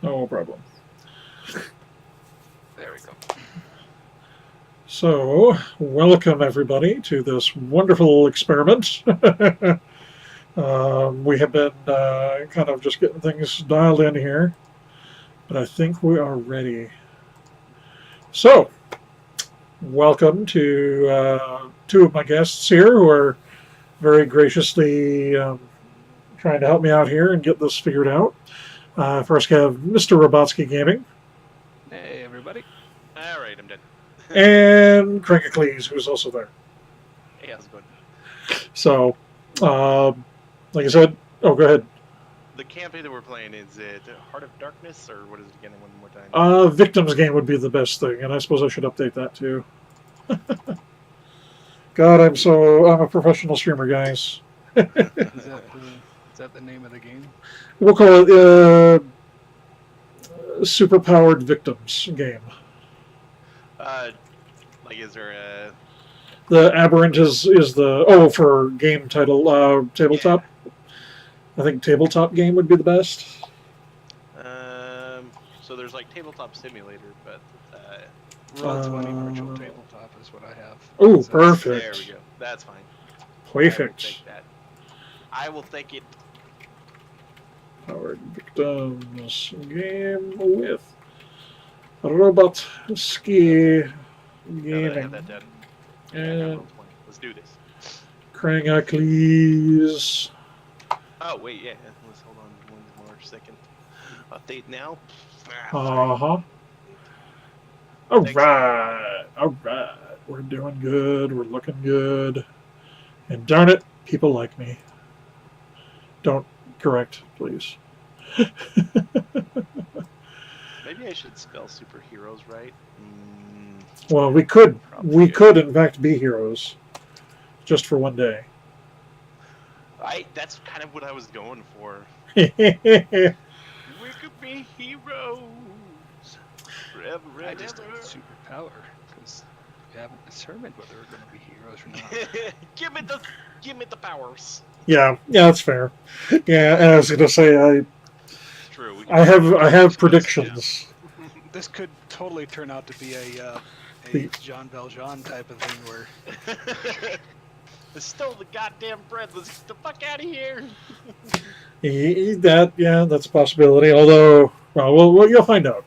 No problem. There we go. So, welcome everybody to this wonderful experiment. We have been kind of just getting things dialed in here, but I think we are ready. So, welcome to two of my guests here who are very graciously trying to help me out here and get this figured out. First, we have Mr. Robotsky Gaming. Hey, everybody. All right, I'm done. And Krangacles, who's also there. Hey, how's it going? So, like I said, oh, go ahead. The campaign that we're playing, is it Heart of Darkness, or what is it again? One more time. Victims game would be the best thing, and I suppose I should update that too. God, I'm a professional streamer, guys. Is that the name of the game? We'll call it Superpowered Victims game. Like, is there a... The Aberrant is the for game title tabletop. Yeah. I think tabletop game would be the best. So there's like Tabletop Simulator, but Roll20 Virtual Tabletop is what I have. Oh, perfect. There we go. That's fine. Perfect. I will take it. Powered Victims game with Robot Ski Gaming. I have that done. And let's do this. Krangacles. Oh wait, yeah. Let's hold on one more second. Update now. All right. We're doing good. We're looking good. And darn it, people like me. Don't correct, please. Maybe I should spell superheroes right. Well, we could in fact be heroes, just for one day. That's kind of what I was going for. We could be heroes forever. I just have a superpower because we haven't determined whether we're going to be heroes or not. give me the powers. Yeah, that's fair. Yeah, I was gonna say True. I have predictions. This could totally turn out to be a Jean Valjean type of thing where they stole the goddamn bread. Let's get the fuck out of here. That's a possibility. Although, well, you'll find out.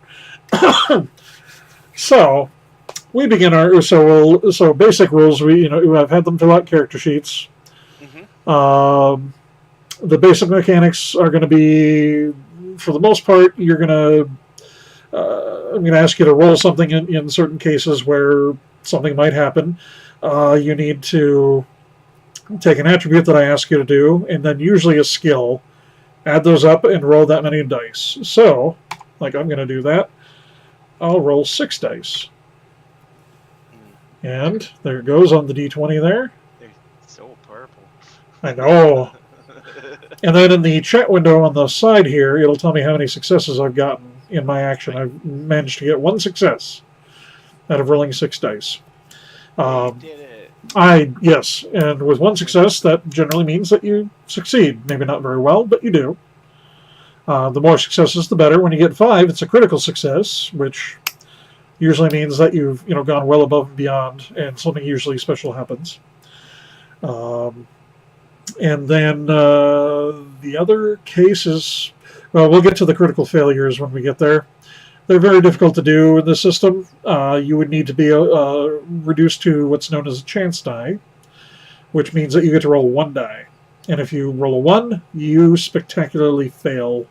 So we begin our so basic rules. I've had them fill out character sheets. Mm-hmm. The basic mechanics are going to be, for the most part, you're going to. I'm going to ask you to roll something in certain cases where something might happen. You need to take an attribute that I ask you to do, and then usually a skill. Add those up and roll that many dice. So, like I'm going to do that. I'll roll 6 dice. And there it goes on the D20 there. They're so purple. I know. And then in the chat window on the side here, it'll tell me how many successes I've gotten in my action. I've managed to get 1 success out of rolling 6 dice. You did it. Yes, and with 1 success, that generally means that you succeed. Maybe not very well, but you do. The more successes, the better. When you get 5, it's a critical success, which usually means that you've gone well above and beyond, and something usually special happens. And then the other cases, well, we'll get to the critical failures when we get there. They're very difficult to do in this system. You would need to be reduced to what's known as a chance die, which means that you get to roll 1 die. And if you roll a 1, you spectacularly fail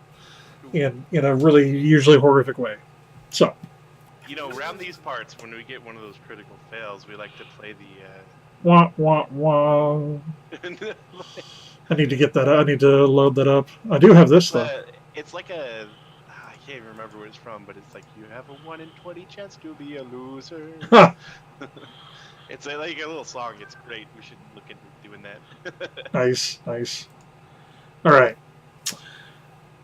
in a really usually horrific way. So, around these parts, when we get one of those critical fails, we like to play the... Wah, wah, wah. I need to get that. I need to load that up. I do have this, though. It's like I can't even remember where it's from, but it's like, you have a 1 in 20 chance to be a loser. It's like a little song. It's great. We should look into doing that. Nice. All right.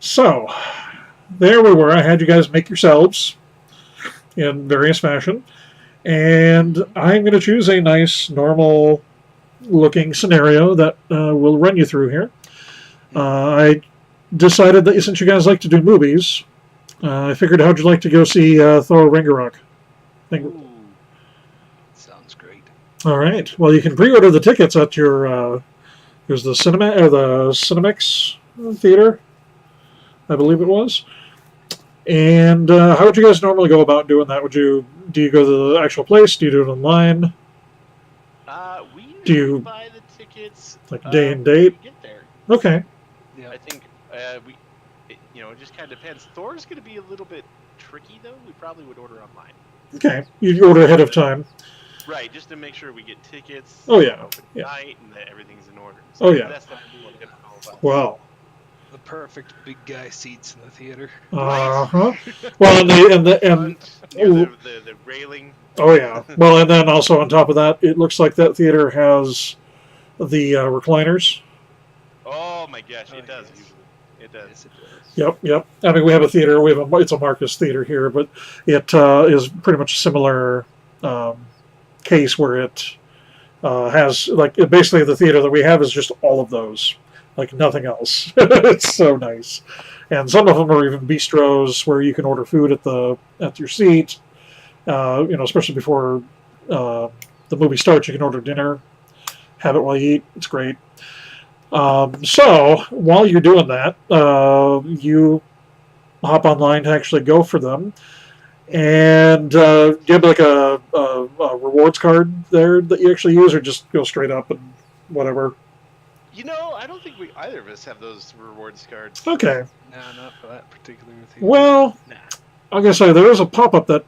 So, there we were. I had you guys make yourselves in various fashion. And I'm going to choose a nice, normal-looking scenario that we'll run you through here. I decided that since you guys like to do movies, I figured, how'd you like to go see Thor Ragnarok? Ooh. Sounds great. All right. Well, you can pre-order the tickets at your there's the cinema or the Cinemex theater, I believe it was. And how would you guys normally go about doing that? Do you go to the actual place? Do you do it online? We Do usually you- buy the tickets Like day and when date? we get there. Okay. Yeah. I think it just kind of depends. Thor's going to be a little bit tricky though. We probably would order online. Okay. You order ahead of time. Right, just to make sure we get tickets. Oh, yeah. Open Yeah. night and that everything's in order. Oh, yeah. That's the more difficult about it. Wow. The perfect big guy seats in the theater. Uh huh. Well, and Near the railing. oh yeah. Well, and then also on top of that, it looks like that theater has the recliners. Oh my gosh, Oh, it does yes. usually. It does. Yes, it does. Yep. I mean, we have a theater. It's a Marcus theater here, but it is pretty much a similar case where it has basically the theater that we have is just all of those, like nothing else. It's so nice, and some of them are even bistros where you can order food at your seat. Especially before the movie starts, you can order dinner, have it while you eat. It's great. So while you're doing that, you hop online to actually go for them. And do you have like a rewards card there that you actually use, or just go straight up and whatever? I don't think either of us have those rewards cards. Okay. No, not for that particular theater. Well, Nah. I'm gonna say there is a pop-up that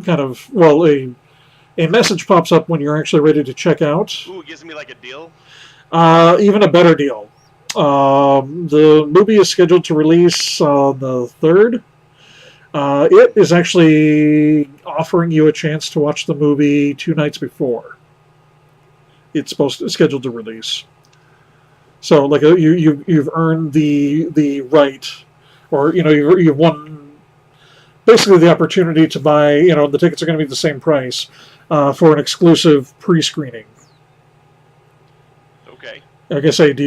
kind of a message pops up when you're actually ready to check out. Ooh, it gives me like a deal. Even a better deal. The movie is scheduled to release on the 3rd. It is actually offering you a chance to watch the movie 2 nights before it's scheduled to release. So, like, you've earned the right, or you've won basically the opportunity to buy. The tickets are going to be the same price for an exclusive pre-screening. Okay. Like I say, do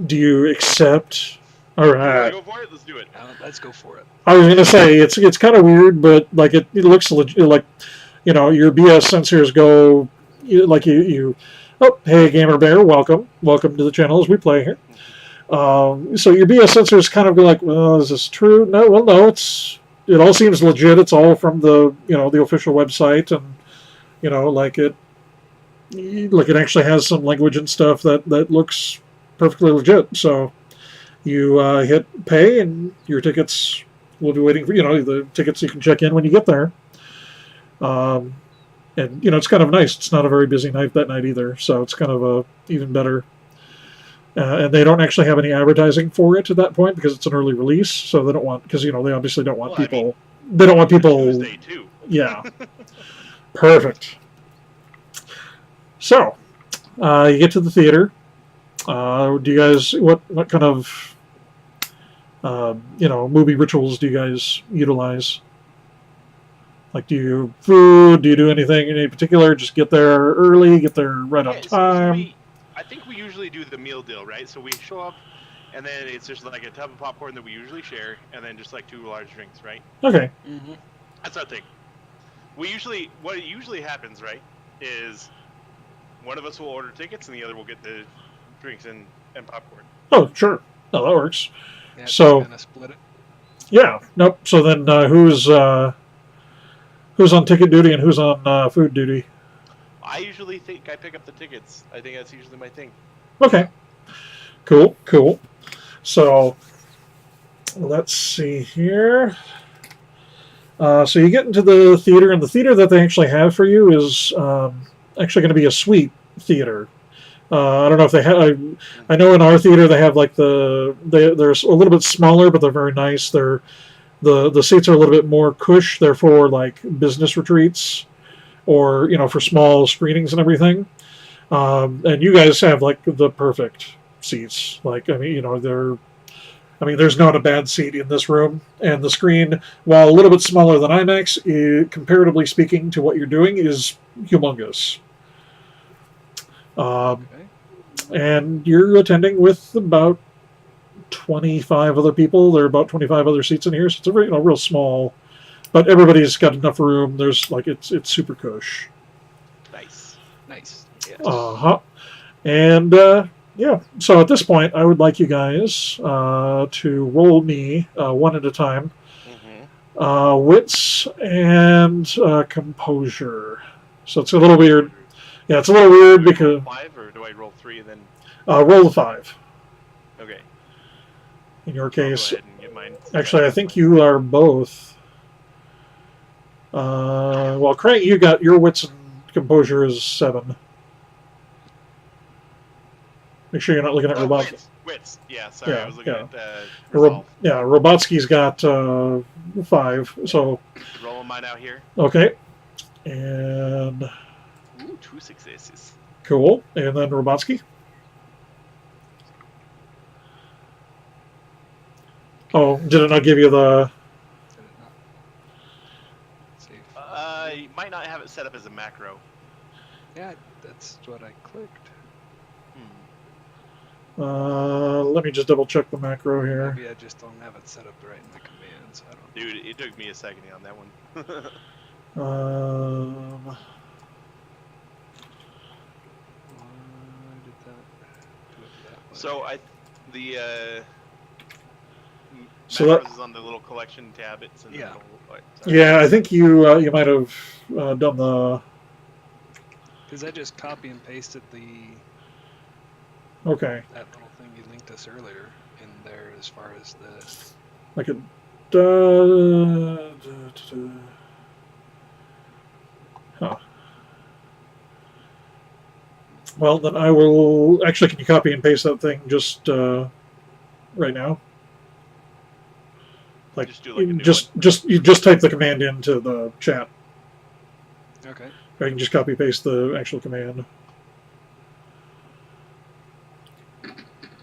you accept? All You wanna right. go for it? Let's do it. Let's go for it. I was gonna say it's kind of weird, but like it looks legit. Like your BS sensors go you. Oh, hey, Gamer Bear, welcome to the channel as we play here. So your BS sensors kind of go like, well, is this true? No, well, no. It all seems legit. It's all from the the official website, and it actually has some language and stuff that looks perfectly legit. So you hit pay, and your tickets will be waiting for the tickets you can check in when you get there. And it's kind of nice. It's not a very busy night that night either, so it's kind of even better. And they don't actually have any advertising for it at that point because it's an early release. So they don't want they obviously don't want people. They don't want people. Tuesday too. Yeah. Perfect. So you get to the theater. Do you guys what kind of movie rituals do you guys utilize? Like, do you do anything in particular? Just get there early, get there right on time. I think we usually do the meal deal, right? So we show up, and then it's just like a tub of popcorn that we usually share, and then just like 2 large drinks, right? Okay. Mm-hmm. That's our thing. What usually happens, right, is one of us will order tickets, and the other will get the drinks and popcorn. Oh, sure. No, that works. Yeah, So- kind of split it. Yeah. Nope. So then, who's on ticket duty and who's on food duty? I usually think I pick up the tickets. I think that's usually my thing. Okay. Cool. So let's see here. So you get into the theater, and the theater that they actually have for you is actually going to be a suite theater. I don't know if they have. I know in our theater they have like they're a little bit smaller, but they're very nice. The seats are a little bit more cush. They're for like business retreats, or for small screenings and everything. And you guys have like the perfect seats. Like there's not a bad seat in this room, and the screen, while a little bit smaller than IMAX, comparatively speaking to what you're doing, is humongous. Okay. And you're attending with about 25 other people. There are about 25 other seats in here, so it's a very, real small. But everybody's got enough room. There's it's super cush. Nice. Nice. Yes. And yeah, so at this point, I would like you guys to roll me one at a time. Wits and composure. So it's a little weird. Yeah, it's a little weird because 5, or do I roll 3 and then? roll the 5. Okay. In your I'll go case, ahead and get mine. actually, I think you are both. Well, Crank, you got your wits and composure is 7. Make sure you're not looking at Robotsky. Wits. Yeah, sorry, Yeah, I was looking yeah. at resolve. Robotsky's got 5. So Rolling mine out here. okay, and Ooh, 2 successes. cool. And then Robotsky. Oh, did it not give you the? Did it not? Save. You might not have it set up as a macro. Yeah, that's what I clicked. Let me just double check the macro here. Maybe I just don't have it set up right in the commands. I don't. Dude, it took me a second on that one. Why did that do it that way? So So macros that- is on the little collection tab. It's in the Yeah. little, sorry. Yeah, I think you might have done the. Because I just copy and pasted Okay, that little thing you linked us earlier in there as far as the. like a. Huh. Well, then I will. Actually, can you copy and paste that thing just right now? Like, Just do like a new you just type the command into the chat. Okay. Or you can just copy paste the actual command.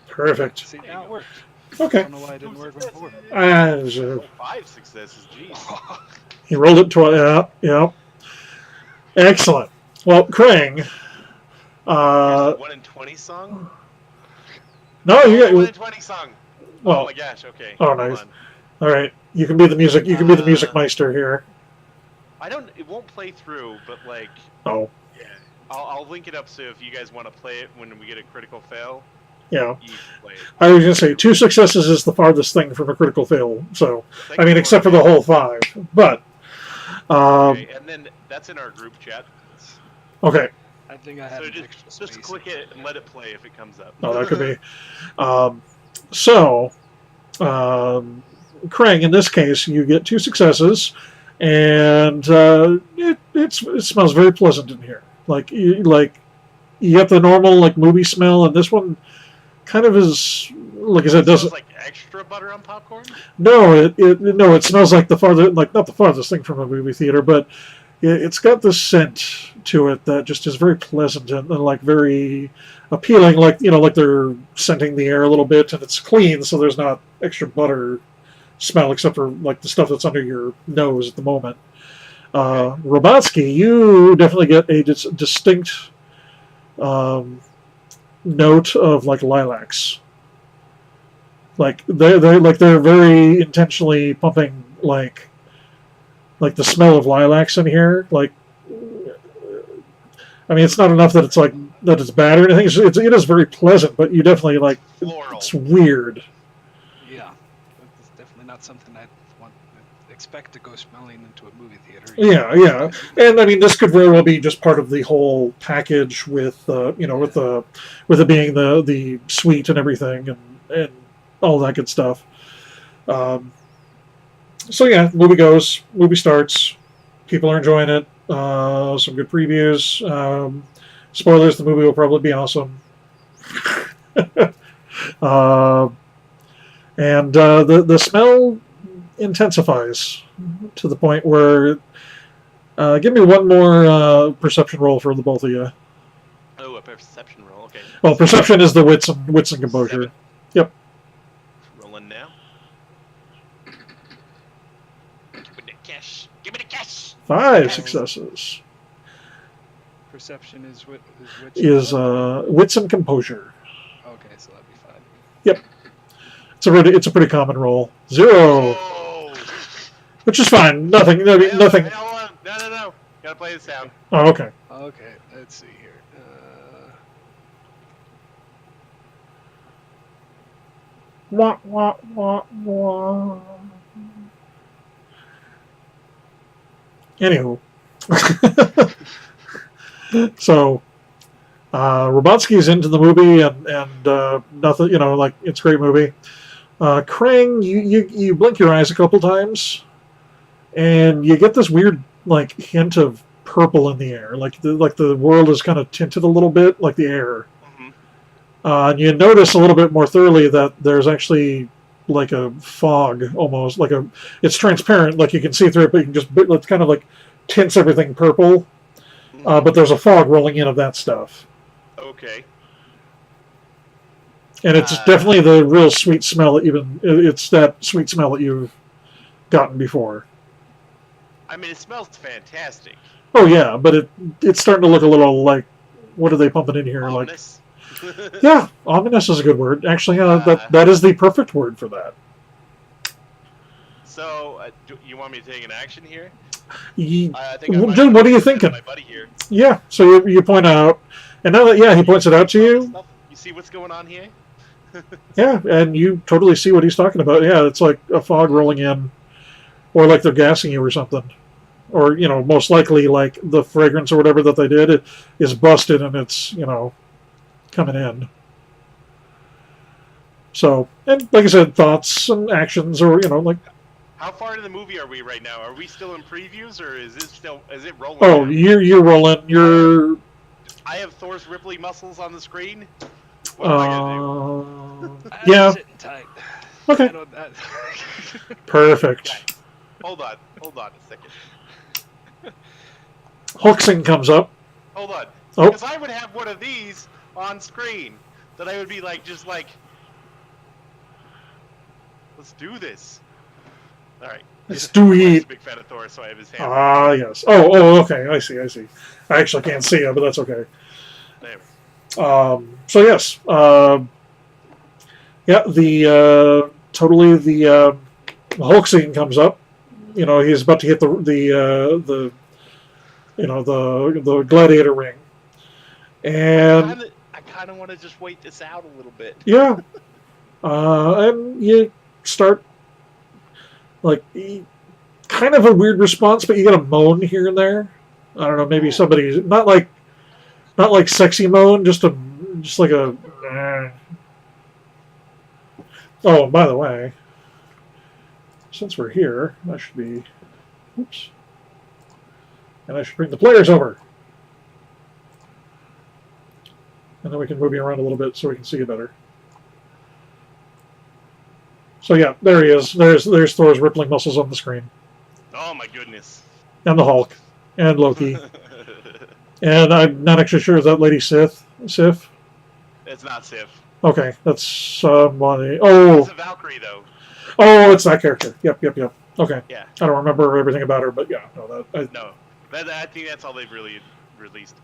Perfect. See, now it worked. I Okay. don't know why it didn't work before. 5 successes, jeez. He rolled it twice. Yeah. Excellent. Well, Krang. Here's the 1 in 20 song. No, you 1 in got. 20 song. Well, Oh my gosh. Okay. oh, hold nice. on. all right. You can be the music. You can be the music meister here. I don't. It won't play through, but like, Oh, yeah. I'll link it up so if you guys want to play it when we get a critical fail, yeah. you can play it. I was gonna say 2 successes is the farthest thing from a critical fail. So, Thank I mean, you, except for the whole 5. But, Okay, and then that's in our group chat. okay. I think I have So an extra just space. click it and let it play if it comes up. Oh, that could be. So, Krang, in this case, you get 2 successes, and it smells very pleasant in here. Like you get the normal like movie smell, and this one kind of is. Like I said, It doesn't. smells like extra butter on popcorn. No, it smells like the farther, like not the farthest thing from a movie theater, but it's got this scent to it that just is very pleasant and like very appealing. Like like they're scenting the air a little bit, and it's clean, so there's not extra butter smell except for like the stuff that's under your nose at the moment. Robotsky, you definitely get a distinct note of like lilacs. Like they're very intentionally pumping like the smell of lilacs in here. Like, I mean, it's not enough that it's like that it's bad or anything. It is very pleasant, but you definitely like Floral. it's weird. Yeah, it's definitely not something I'd expect to go smelling into a movie theater. Yeah, and I mean, this could very well be just part of the whole package with with it being the suite and everything and all that good stuff. So yeah, movie goes, movie starts, people are enjoying it. Some good previews. Spoilers: the movie will probably be awesome. And the smell intensifies to the point where give me one more perception roll for the both of you. Oh, a perception roll. Okay. Well, perception is the wits and composure. 7. Yep. Rolling now. Give me the cash. Give me the cash. 5 Yes. successes Perception is which is wits and composure. Okay, so that'd be 5. It's a pretty common roll. 0, Oh! which is fine. Nothing. I mean, nothing. Hold on. No. Gotta play the sound. Oh, okay. Okay, let's see here. Wah, wah, wah, wah. Anywho. So, Robotsky's into the movie, and nothing, like, it's a great movie. Krang, you blink your eyes a couple times, and you get this weird, like, hint of purple in the air. Like the world is kind of tinted a little bit, like the air. And you notice a little bit more thoroughly that there's actually like a fog, almost it's transparent, like you can see through it, but you can it's kind of like tints everything purple. But there's a fog rolling in of that stuff. Okay. And it's definitely the real sweet smell that it's that sweet smell that you've gotten before. I mean, it smells fantastic. Oh yeah, but it's starting to look a little like, what are they pumping in here? Ominous. Like, yeah, ominous is a good word. Actually, that is the perfect word for that. So, do you want me to take an action here? Dude, What what are you thinking? My buddy here. Yeah, so you point out, and now that he points it out to you. You see what's going on here? Yeah, and you totally see what he's talking about. Yeah, it's like a fog rolling in, or like they're gassing you or something. Or, most likely like the fragrance or whatever that they did is busted and it's, coming in. So, and like I said, thoughts and actions or, like... How far into the movie are we right now? Are we still in previews or is it rolling? Oh, now? you're rolling. I have Thor's Ripley muscles on the screen. What am I gonna do? Yeah. Sitting tight. Okay. Perfect. Okay. Hold on a second. Hulksing comes up. Hold on. Oh. Because I would have one of these on screen that I would be like, let's do this. All right. Let's do I'm it. a big fan of Thor, so I have his hand. Ah, yes. Oh, okay. I see. I actually can't see it, but that's okay. There. So yes. Yeah, the Hulk scene comes up. He's about to hit the gladiator ring, and I kind of want to just wait this out a little bit. Yeah, and you start like kind of a weird response, but you get a moan here and there. I don't know, maybe somebody's not like sexy moan, just like a. Oh, by the way, since we're here, I should be. Oops. And I should bring the players over. And then we can move you around a little bit so we can see you better. So yeah, there he is. There's Thor's rippling muscles on the screen. Oh my goodness. And the Hulk. And Loki. And I'm not actually sure, is that Lady Sif? It's not Sif. Okay, that's somebody. Oh! It's a Valkyrie, though. Oh, it's that character. Yep. Okay. Yeah. I don't remember everything about her, but yeah. No, No. I think that's all they've really released.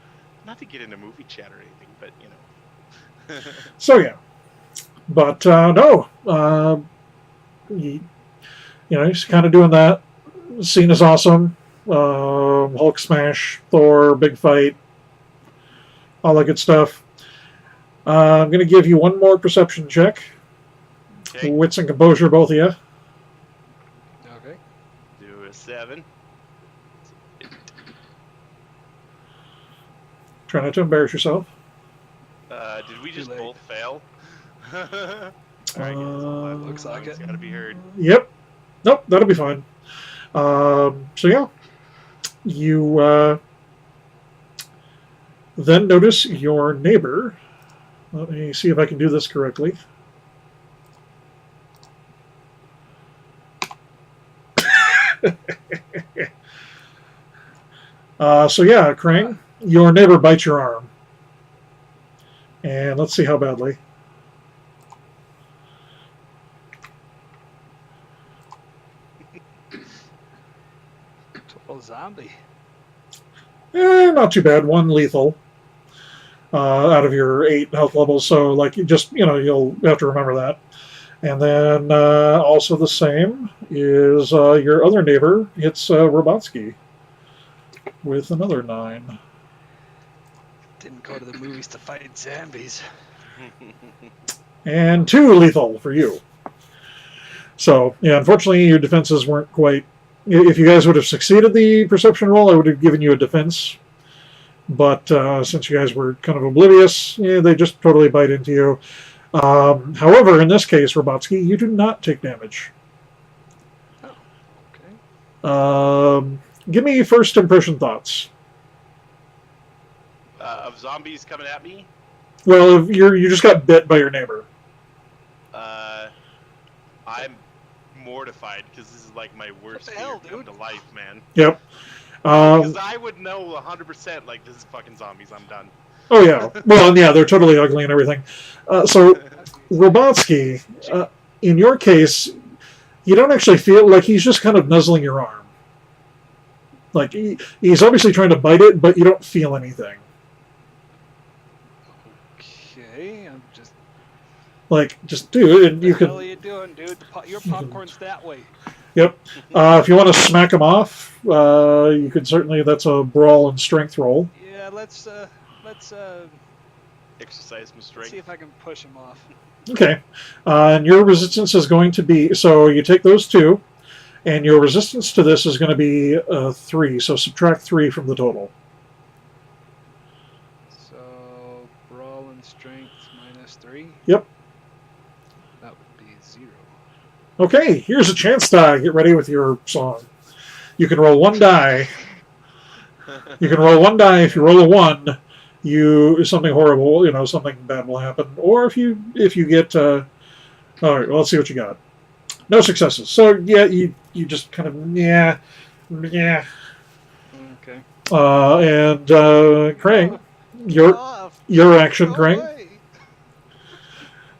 Not to get into movie chat or anything, but, So, yeah. But, no. He's kind of doing that. The scene is awesome. Hulk smash, Thor, big fight, all that good stuff. I'm going to give you one more perception check. Okay. Wits and composure, both of you. Okay. Do a 7. Try not to embarrass yourself. Did we just Too late. both fail? Looks like It's it. gotta be heard. Yep. Nope, that'll be fine. So, yeah. You then notice your neighbor. Let me see if I can do this correctly. So yeah, Krang, your neighbor bites your arm. And let's see how badly. Oh, zombie. Not too bad. 1 lethal out of your 8 health levels. So, like, you'll have to remember that. And then also the same is your other neighbor. It's Robotsky with another 9. Didn't go to the movies to fight zombies. And 2 lethal for you. So, yeah, unfortunately, your defenses weren't quite... If you guys would have succeeded the perception roll, I would have given you a defense. But since you guys were kind of oblivious, they just totally bite into you. However, in this case, Robotsky, you do not take damage. Oh, okay. Give me first impression thoughts. Of zombies coming at me? Well, you just got bit by your neighbor. I'm mortified because this is like my worst What the hell, fear come dude? to life, man. Yep. Because I would know 100% like this is fucking zombies. I'm done. Oh yeah. Well, and yeah, they're totally ugly and everything. So Robotsky, in your case, you don't actually feel like he's just kind of nuzzling your arm. Like he's obviously trying to bite it, but you don't feel anything. Okay, I'm just. Like, just do it, and you What the can. hell are you doing, dude? Your popcorn's that way. Yep. If you want to smack him off, you could certainly. That's a brawl and strength roll. Yeah, let's Exercise my strength. see if I can push him off. Okay. And your resistance is going to be. So you take those 2, and your resistance to this is going to be 3. So subtract 3 from the total. So brawl and strength -3. Yep. That would be 0. Okay, here's a chance die. Get ready with your song. You can roll 1 die. You can roll 1 die. If you roll a 1, something horrible, something bad will happen. Or if you get, all right, well, let's see what you got. No successes. So yeah, you just kind of yeah. Okay. And Krang, your action, Krang.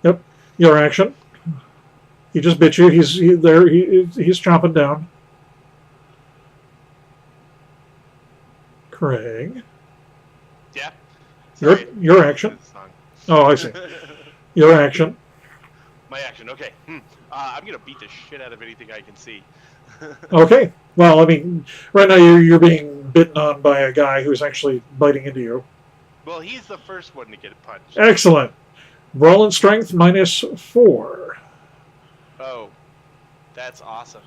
Yep, your action. He just bit you. He's there. He's chomping down. Krang. Yeah. Sorry. Your action. Oh, I see. Your action. My action. Okay. I'm gonna beat the shit out of anything I can see. Okay. Well, I mean, right now you're being bitten on by a guy who's actually biting into you. Well, he's the first one to get punched. Excellent. Roll and strength -4. Oh, that's awesome.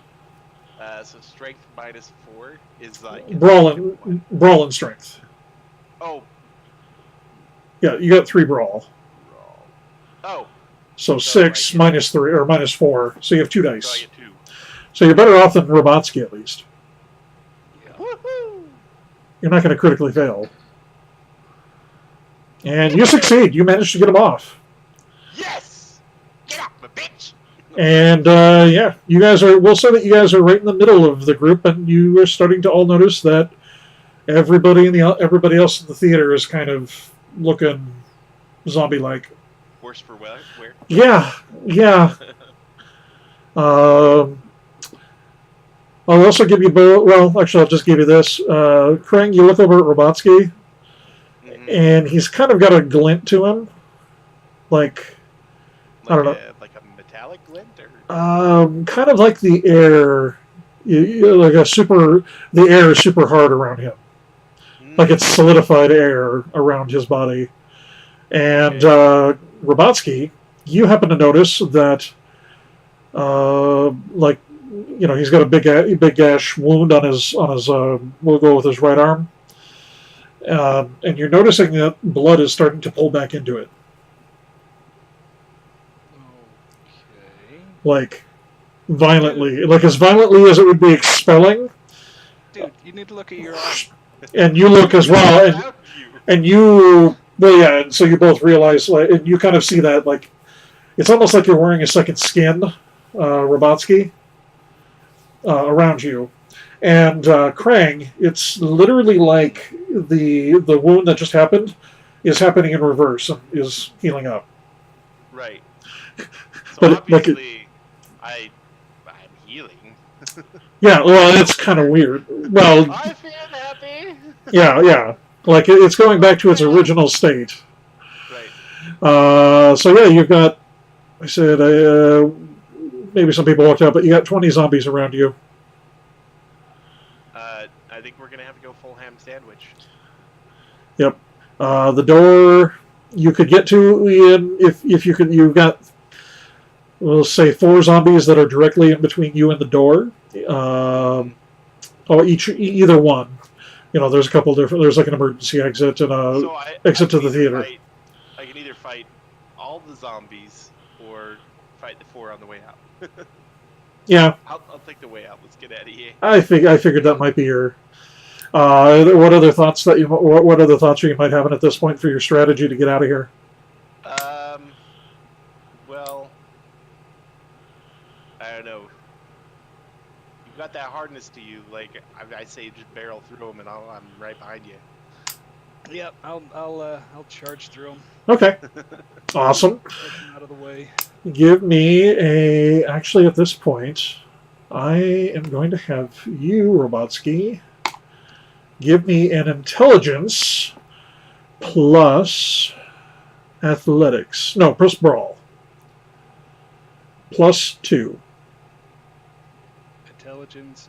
So strength -4 is like Brawl and strength. Oh, Yeah, you got 3 brawl. roll. Oh, So So 6 I get- -3 or -4. So you have 2 so I dice. get 2. So you're better off than Robotsky at least. Yeah. Woohoo! You're not going to critically fail. And you succeed. You managed to get him off. Yes! Get off my bitch! And yeah, you guys are. We'll say that you guys are right in the middle of the group, and you are starting to all notice that everybody everybody else in the theater is kind of looking zombie-like. Worse for wear? Yeah. I'll also give you both. Well, actually, I'll just give you this. Krang, you look over at Robotsky, Mhm. and he's kind of got a glint to him, like I don't know. Like a metallic glint? Or... Kind of like the air, like the air is super hard around him, like it's solidified air around his body. And Robotsky, you happen to notice that, like, he's got a big gash wound on his we'll go with his right arm, and you're noticing that blood is starting to pull back into it, Okay. like violently, like as violently as it would be expelling. Dude, you need to look at your arm. And you look as well, Without you. and you, well, yeah, and so you both realize, like, and you kind of see that, like, it's almost like you're wearing a second skin, Robotsky, around you. And Krang, it's literally like the wound that just happened is happening in reverse and is healing up. Right. So But obviously, I'm healing. Yeah, well, it's kind of weird. Well, I feel happy. yeah, like it's going back to its original state. Right. So yeah, you've got I said, maybe some people walked out, but you got 20 zombies around you. I think we're gonna have to go full ham sandwich. Yep. The door you could get to if you could. You've got, we'll say, 4 zombies that are directly in between you and the door. Either one. There's a couple different. There's like an emergency exit and exit to the theater. I can either fight all the zombies or fight the 4 on the way out. Yeah. I'll take the way out. Let's get out of here. I figured that might be your. What other thoughts what other thoughts you might have at this point for your strategy to get out of here? Well, I don't know. You've got that hardness to you. Like I say, just barrel through them, and I'm right behind you. Yep, I'll charge through them. Okay, awesome. Out of the way. Give me actually, at this point, I am going to have you, Robotsky, give me an intelligence plus athletics. No, plus brawl. +2. Intelligence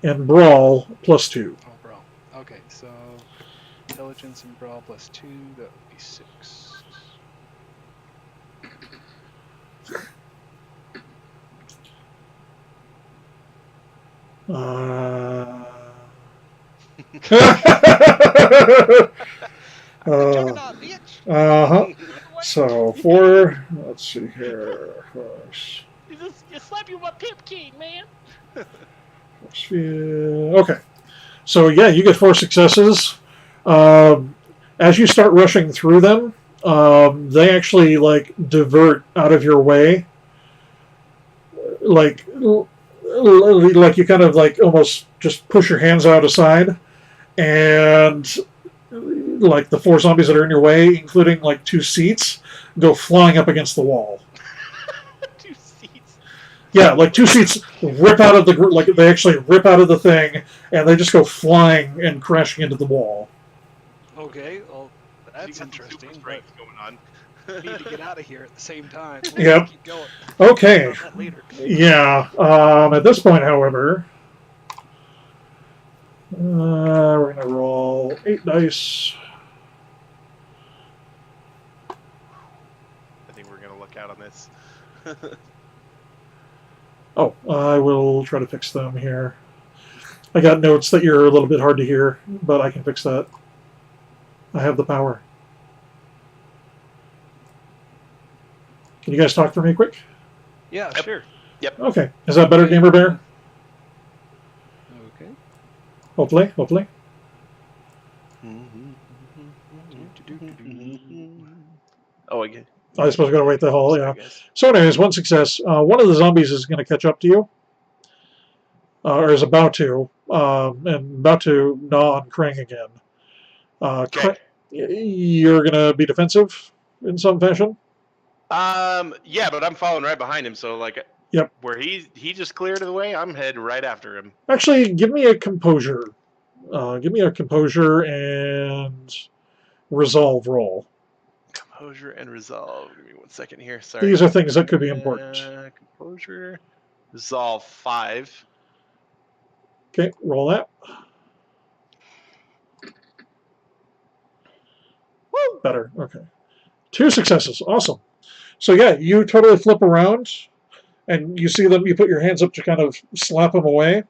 and brawl +2. Oh, brawl. Okay, so intelligence and brawl +2, that would be 6. So 4. Let's see here. You slap you with my pimp king, man. Okay. So yeah, you get 4 successes. As you start rushing through them, they actually divert out of your way. Like you kind of almost just push your hands out aside, and the 4 zombies that are in your way, including 2 seats, go flying up against the wall. 2 seats. Yeah, 2 seats rip out of the they actually rip out of the thing, and they just go flying and crashing into the wall. Okay, well that's interesting. But going on. We need to get out of here at the same time. Yep. Keep going. Okay. Later. Yeah. At this point, however, we're gonna roll 8 dice. I think we're gonna look out on this. Oh, I will try to fix them here. I got notes that you're a little bit hard to hear, but I can fix that. I have the power. Can you guys talk for me quick? Yeah, Yep. sure. Yep. Okay. Is that better, Gamer Bear? Okay. Hopefully. Oh, again. I suppose I gotta wait the whole, yeah. Sorry, guys. So anyways, 1 success. One of the zombies is going to catch up to you. Or is about to. And about to gnaw on Krang again. Okay. You're going to be defensive in some fashion? Yeah, but I'm following right behind him, so Yep. where he just cleared the way, I'm heading right after him. Actually, give me a composure. Give me a composure and resolve roll. Composure and resolve. Give me 1 second here. Sorry. These are things that could be important. Composure, resolve 5. Okay, roll that. Woo! Better. Okay. 2 successes. Awesome. So yeah, you totally flip around, and you see them. You put your hands up to kind of slap him away,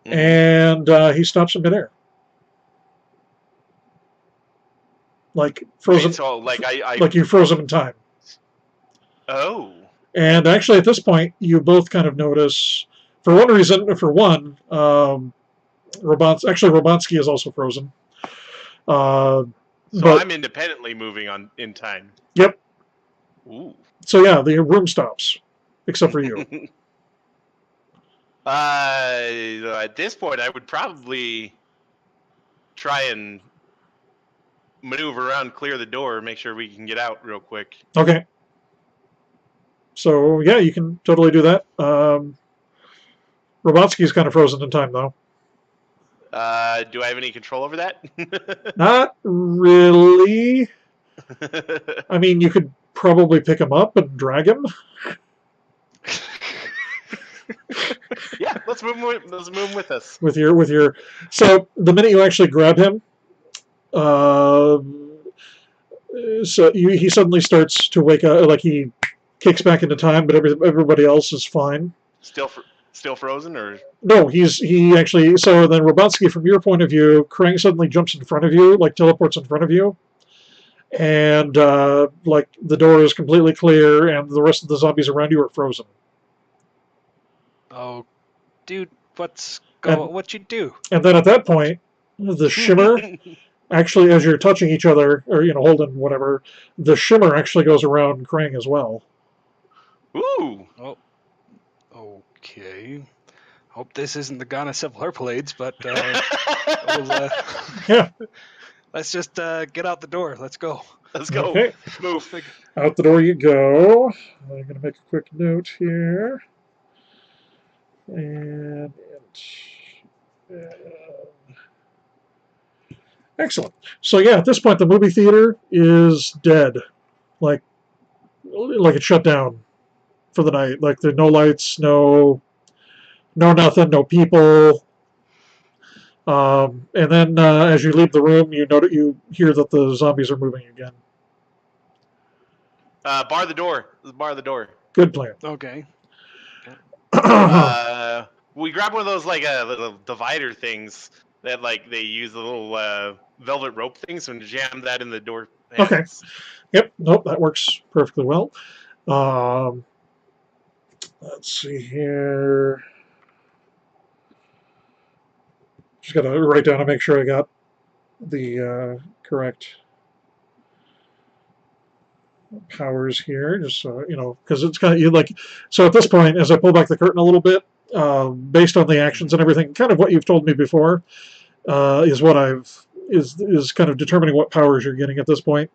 and he stops in midair, frozen. Wait, so like you froze him in time. Oh. And actually, at this point, you both kind of notice, for one, Robansky is also frozen. So but I'm independently moving on in time. Yep. Ooh. So yeah, the room stops, except for you. At this point, I would probably try and maneuver around, clear the door, make sure we can get out real quick. Okay. So yeah, you can totally do that. Robotsky's kind of frozen in time, though. Do I have any control over that? Not really. I mean, you could probably pick him up and drag him. Yeah, let's move him with us. With your. So the minute you actually grab him, he suddenly starts to wake up, like he kicks back into time, but everybody else is fine. Still frozen, or no? He actually. So then, Robotsky, from your point of view, Krang suddenly jumps in front of you, like teleports in front of you, and like the door is completely clear, and the rest of the zombies around you are frozen. Oh, dude, what you do? And then at that point, the shimmer actually, as you're touching each other, or holding whatever, the shimmer actually goes around Krang as well. Ooh. Oh, okay. Hope this isn't the Ghana Civil War Parades, but Yeah. let's just get out the door. Let's go. Let's go. Okay. Move. Out the door you go. I'm going to make a quick note here. And excellent. So yeah, at this point, the movie theater is dead. Like it shut down for the night. Like there's no lights, no nothing, no people. And then as you leave the room, you hear that the zombies are moving again. Bar the door. Let's bar the door. Good plan. Okay. We grab one of those like little divider things that like they use the little velvet rope things and jam that in the door panels. Okay. Yep. Nope. That works perfectly well. Let's see here. Just got to write down and make sure I got the correct powers here, just so because it's kind of like. So at this point, as I pull back the curtain a little bit, based on the actions and everything, kind of what you've told me before, is what is kind of determining what powers you're getting at this point.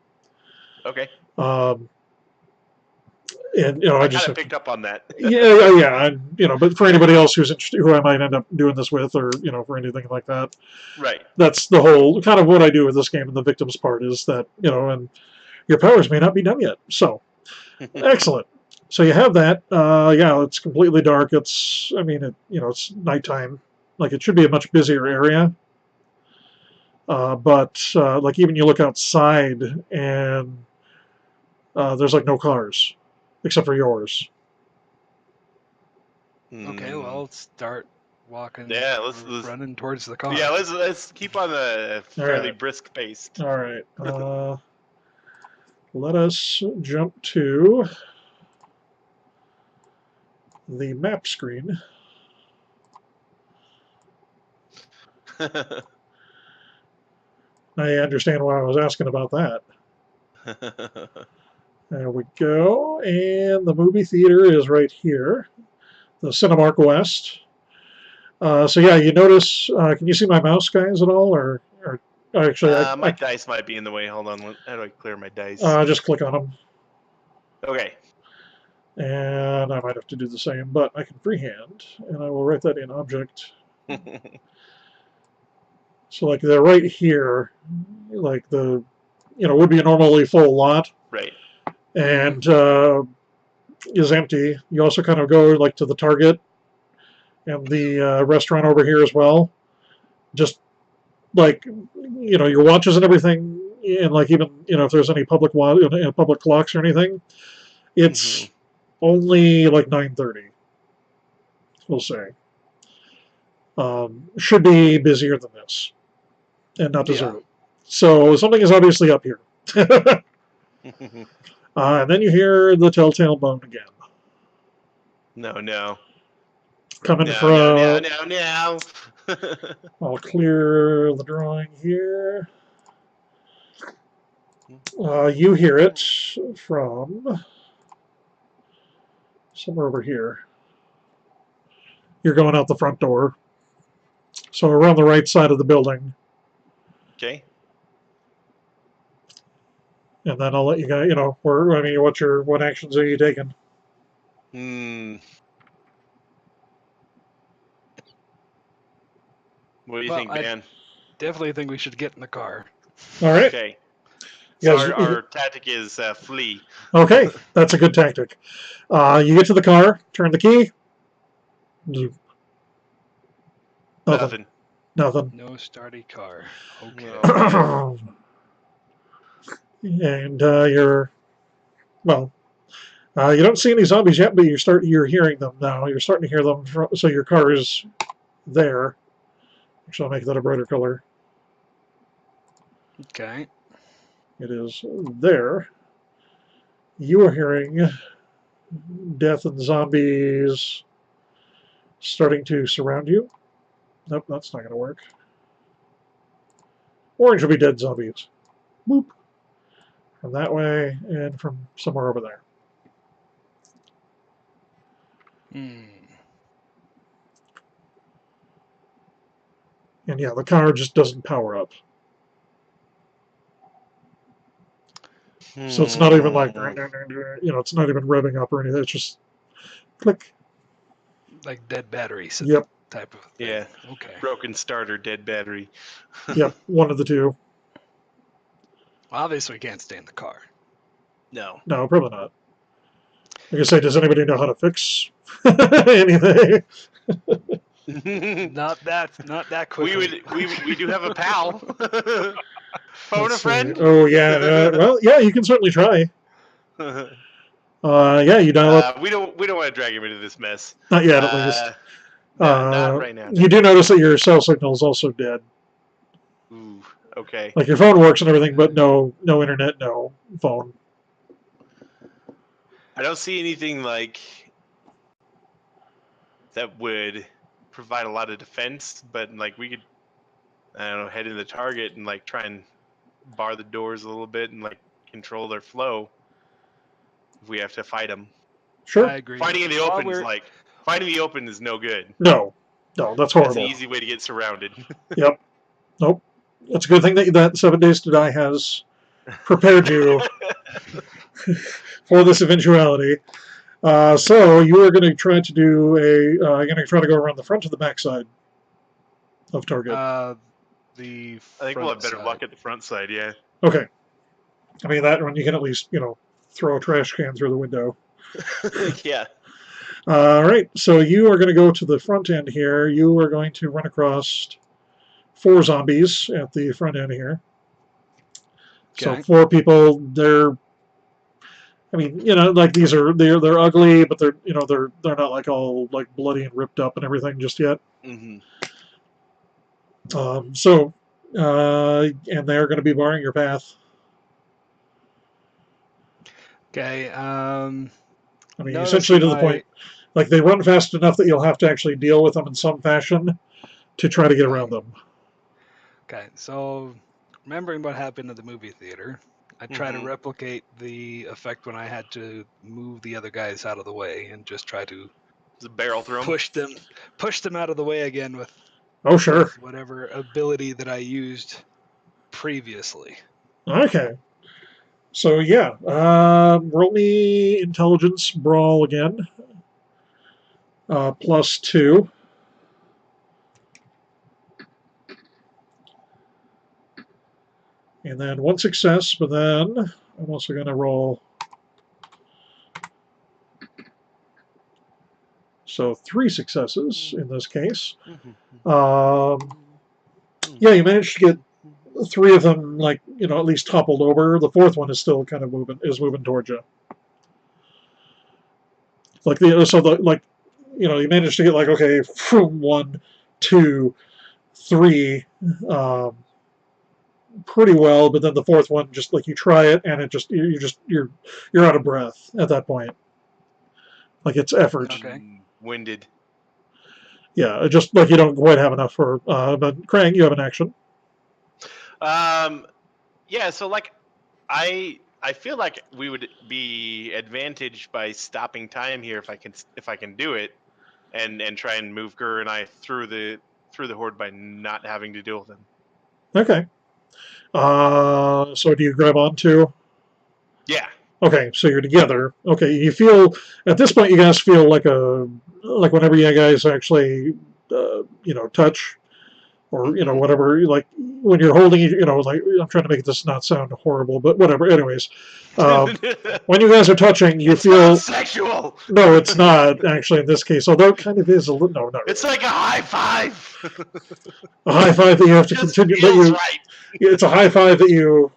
Okay. And I just kind of picked up on that. yeah. But for anybody else who's interested, who I might end up doing this with, or for anything like that, right? That's the whole kind of what I do with this game. And the victims part is that and your powers may not be done yet. So excellent. So you have that. Yeah, it's completely dark. It's it's nighttime. Like it should be a much busier area. But like even you look outside and there's like no cars except for yours. Okay, well, let's start walking. Yeah, let's running towards the car. Yeah, let's keep on a fairly brisk pace. All right. Let us jump to the map screen. I understand why I was asking about that. There we go. And the movie theater is right here, the Cinemark West. So yeah, you notice, can you see my mouse, guys, at all? Or actually, my dice might be in the way. Hold on. How do I clear my dice? Just click on them. Okay. And I might have to do the same, but I can freehand, and I will write that in object. So like they're right here, like the, would be a normally full lot. Right. And is empty. You also kind of go like to the Target and the restaurant over here as well. Just like, your watches and everything, and like even, if there's any public clocks or anything, it's only like 9:30, we'll say. Should be busier than this and not deserted. So something is obviously up here. And then you hear the telltale moan again. No. Coming from... No. I'll clear the drawing here. You hear it from somewhere over here. You're going out the front door. So around the right side of the building. Okay. And then I'll let you guys, what actions are you taking? What do you think, Dan? Definitely think we should get in the car. All right. Okay. So Yes, our tactic is flee. okay, that's a good tactic. You get to the car, turn the key. Nothing. Nothing. No starty car. Okay. No. And you're well. You don't see any zombies yet, but you're hearing them now. You're starting to hear them. So your car is there. Actually, I'll make that a brighter color. Okay. It is there. You are hearing death and zombies starting to surround you. Nope, that's not going to work. Orange will be dead zombies. Boop. From that way and from somewhere over there. And yeah, the car just doesn't power up. So it's not even like, it's not even revving up or anything. It's just click. Like dead batteries. Yep. Type of thing. Yeah. Okay. Broken starter, dead battery. Yep, one of the two. Well, obviously, we can't stay in the car. No. No, probably not. Like I say, does anybody know how to fix anything? Not that quickly. We do have a pal. Phone Let's a friend. see. Oh yeah. Well, yeah, you can certainly try. Yeah, you dial up. We don't want to drag him into this mess. Not yet, at least. Not right now. You do notice that your cell signal is also dead. Ooh, okay. Like your phone works and everything, but no internet, no phone. I don't see anything like that would provide a lot of defense, but like we could, I don't know, head in the target and like try and bar the doors a little bit and like control their flow. If we have to fight them. Sure. I agree. Fighting in the open is like fighting in the open is no good. No, that's That's horrible. an easy way to get surrounded. Yep. Nope. It's a good thing that 7 Days to Die has prepared you for this eventuality. So you are going to try to do you're going to try to go around the front or the back side of target. The I think we'll have better luck at the front side, yeah. Okay. I mean, that one you can at least, throw a trash can through the window. Yeah. All right. So you are going to go to the front end here. You are going to run across 4 zombies at the front end here. Okay. So 4 people. They're, I mean, like they're ugly, but they're not like all like bloody and ripped up and everything just yet. Mm-hmm. And they're going to be barring your path. Okay. I mean, essentially to the point, like they run fast enough that you'll have to actually deal with them in some fashion to try to get around them. Okay, so remembering what happened at the movie theater, I try to replicate the effect when I had to move the other guys out of the way and just try to barrel through them. push them out of the way again with sure, with whatever ability that I used previously. Okay. So yeah, roll me intelligence brawl again. +2. And then 1 success, but then I'm also going to roll. So 3 successes in this case. Yeah, you managed to get 3 of them, like, at least toppled over. The 4th one is still kind of moving towards you. Like you managed to get like, okay, 1, 2, 3, pretty well, but then the 4th one, just like you try it and it just you're out of breath at that point. Like it's effort. Okay. Winded. Yeah, just like you don't quite have enough for. But Krang, you have an action. Yeah. So like, I feel like we would be advantaged by stopping time here if I can do it, and try and move Gur and I through the horde by not having to deal with them. Okay. So do you grab onto? Yeah. Okay, so you're together. Okay, you feel at this point you guys feel like whenever you guys actually touch, or whatever. Like when you're holding, like I'm trying to make this not sound horrible, but whatever. Anyways, when you guys are touching, you feel sexual. No, it's not actually in this case. Although it kind of is a little. No, not really. It's like a high five. A high five that you have to continue. Feels right. It's a high five that you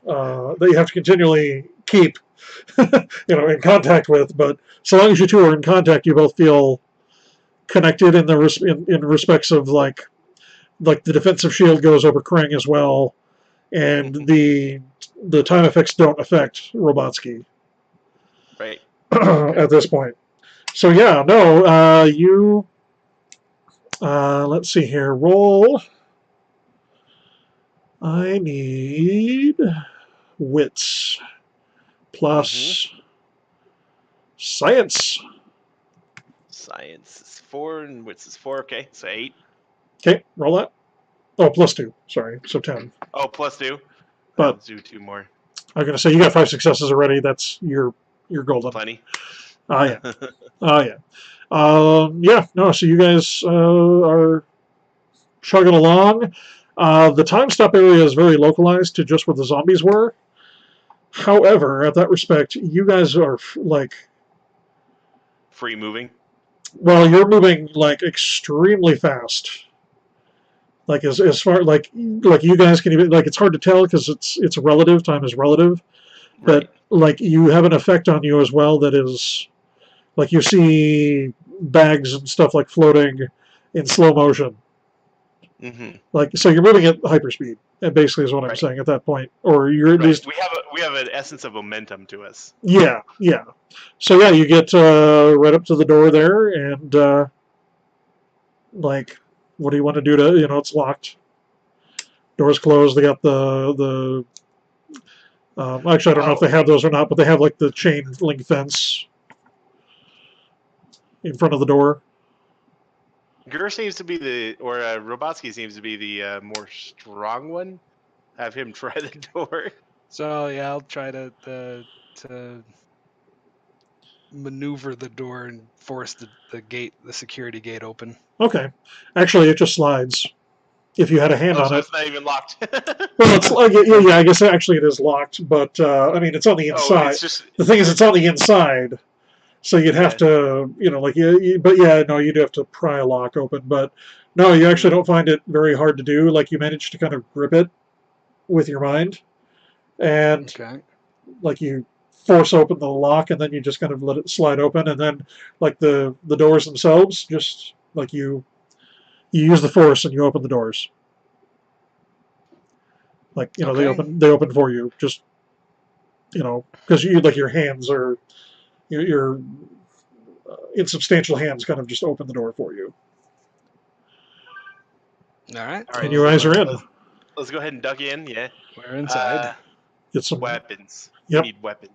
have to continually keep, in contact with. But so long as you two are in contact, you both feel connected in the in respects of like the defensive shield goes over Krang as well, and the time effects don't affect Robotsky. Right. At this point. So yeah, no, you. Let's see here. Roll. I need wits plus science. Science is 4 and wits is 4. Okay, so 8. Okay, roll that. Oh, plus 2. Sorry, so 10. Oh, plus 2. But I'll do 2 more. I'm gonna say you got 5 successes already. That's your golden. Plenty. Yeah. Yeah. Yeah. No. So you guys are chugging along. The time stop area is very localized to just where the zombies were. However, at that respect, you guys are like free moving. Well, you're moving like extremely fast. Like as far like you guys can even it's hard to tell because it's relative. Time is relative, but Right. like you have an effect on you as well that is like you see bags and stuff like floating in slow motion. Mm-hmm. Like so, you're moving at hyperspeed. And basically, is what I'm saying at that point, or you're at least we have an essence of momentum to us. Yeah. So yeah, you get right up to the door there, and like, what do you want to do to it's locked. Doors closed. They got the actually I don't know if they have those or not, but they have like the chain link fence in front of the door. Gur seems to be Robotsky seems to be the more strong one. Have him try the door. So yeah, I'll try to maneuver the door and force the security gate open. Okay, actually, it just slides. If you had a hand on so it, it's not even locked. well, it's like yeah. I guess actually it is locked, but I mean it's on the inside. The thing is, it's on the inside. So you'd have to, but yeah, no, you'd have to pry a lock open. But no, you actually don't find it very hard to do. Like you manage to kind of grip it with your mind, and like you force open the lock, and then you just kind of let it slide open, and then like the doors themselves, just like you use the force and you open the doors. Like they open for you, just because you like your hands are. Your insubstantial hands kind of just open the door for you. All right. And your eyes are in. Let's go ahead and duck in. Yeah. We're inside. Get some weapons. Yep. We need weapons.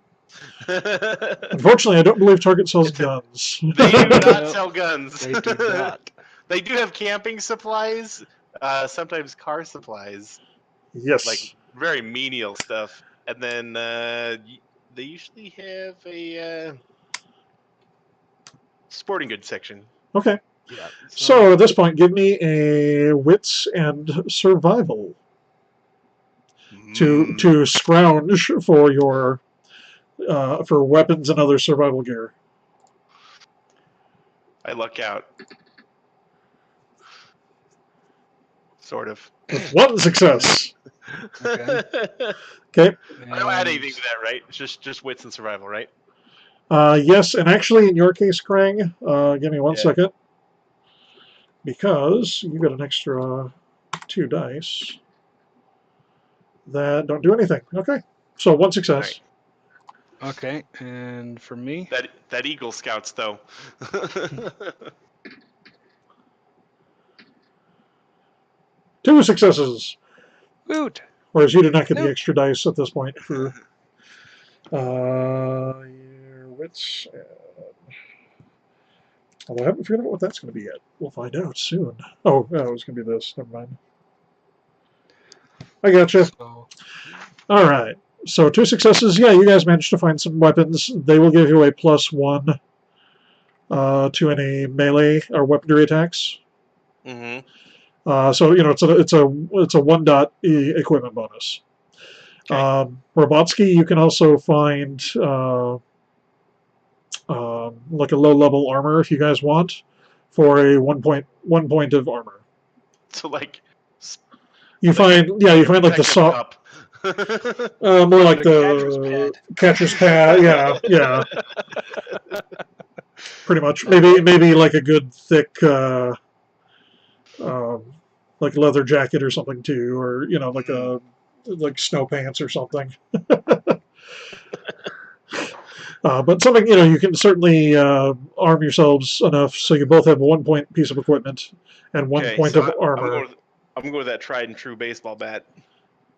Unfortunately, I don't believe Target sells guns. They do not sell guns. They do not. They do have camping supplies, sometimes car supplies. Yes. Like very menial stuff. And then they usually have a sporting goods section. Okay. Yeah. So at this point, give me a wits and survival to scrounge for your for weapons and other survival gear. I luck out. Sort of. With 1 success. Okay. Okay. I don't add anything to that, right? It's just wits and survival, right? Yes, and actually, in your case, Krang, give me 1 second. Because you got an extra 2 dice that don't do anything. Okay. So 1 success. Right. Okay, and for me? That Eagle Scouts, though. 2 successes. Woot! Whereas you did not get the extra dice at this point for your wits. Although I haven't figured out what that's going to be yet. We'll find out soon. Oh, it was going to be this. Never mind. I gotcha. All right. So 2 successes. Yeah, you guys managed to find some weapons. They will give you a +1 to any melee or weaponry attacks. Mm-hmm. So it's a one dot equipment bonus. Okay. Robotsky, you can also find like a low level armor if you guys want, for a one point of armor. So like, You find like the protective soft, cup. more like catcher's the pad. catcher's pad. Yeah, pretty much. Okay. Maybe like a good thick, um, like leather jacket or something too, or like like snow pants or something. But something you can certainly arm yourselves enough so you both have a 1 point piece of equipment and 1 point So of I'm armor. going. I'm going with that tried and true baseball bat.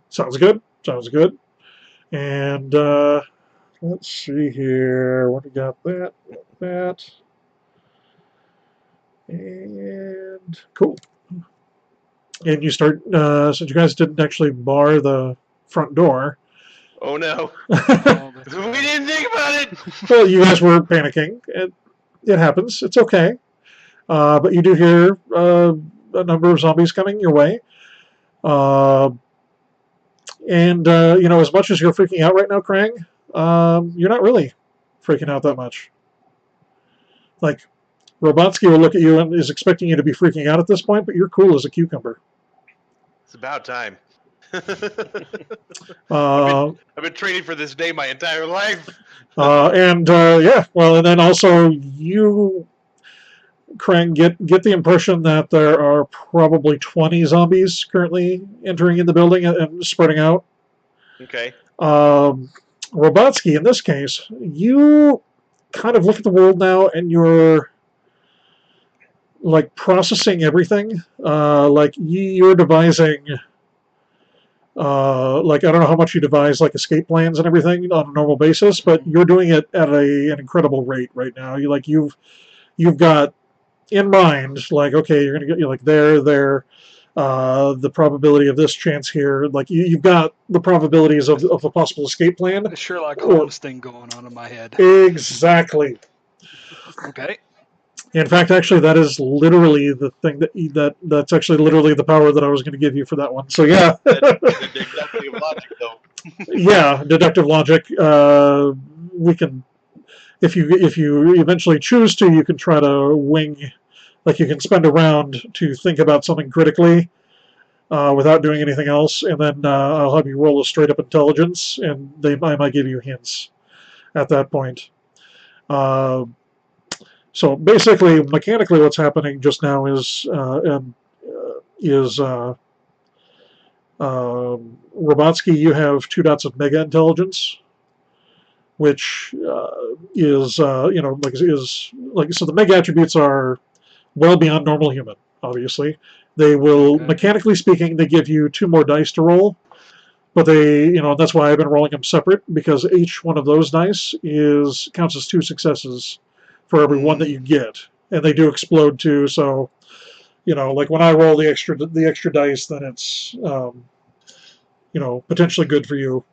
Sounds good. Sounds good. And let's see here. What we got? That. And cool. And you start, since you guys didn't actually bar the front door. Oh no! Oh, that's We right. didn't think about it. Well, you guys were panicking. It happens. It's okay. But you do hear a number of zombies coming your way. Uh, and, as much as you're freaking out right now, Krang, you're not really freaking out that much. Like, Robotsky will look at you and is expecting you to be freaking out at this point, but you're cool as a cucumber. It's about time. Uh, I've been training for this day my entire life. and then also you, Krang, get the impression that there are probably 20 zombies currently entering in the building and spreading out. Okay. Um, Robotsky, in this case, you kind of look at the world now and you're like processing everything. Like you're devising. Like I don't know how much you devise like escape plans and everything on a normal basis, but you're doing it at an incredible rate right now. You've got in mind like okay, you're gonna get like there. The probability of this chance here, like you've got the probabilities of a possible escape plan. The Sherlock Or Holmes thing going on in my head. exactly. Okay. In fact, actually, that is literally the thing that's actually literally the power that I was going to give you for that one. So yeah, The deductive logic, though. yeah, deductive logic. We can, if you eventually choose to, you can try to wing, like you can spend a round to think about something critically without doing anything else, and then I'll have you roll a straight up intelligence, and I might give you hints at that point. Uh, So basically, mechanically, what's happening just now is Robotsky. You have 2 dots of mega intelligence, which is like so. The mega attributes are well beyond normal human. Obviously, they will Okay. mechanically speaking, they give you 2 more dice to roll, but that's why I've been rolling them separate because each one of those dice counts as 2 successes for every one that you get, and they do explode too. So like when I roll the extra dice, then it's potentially good for you.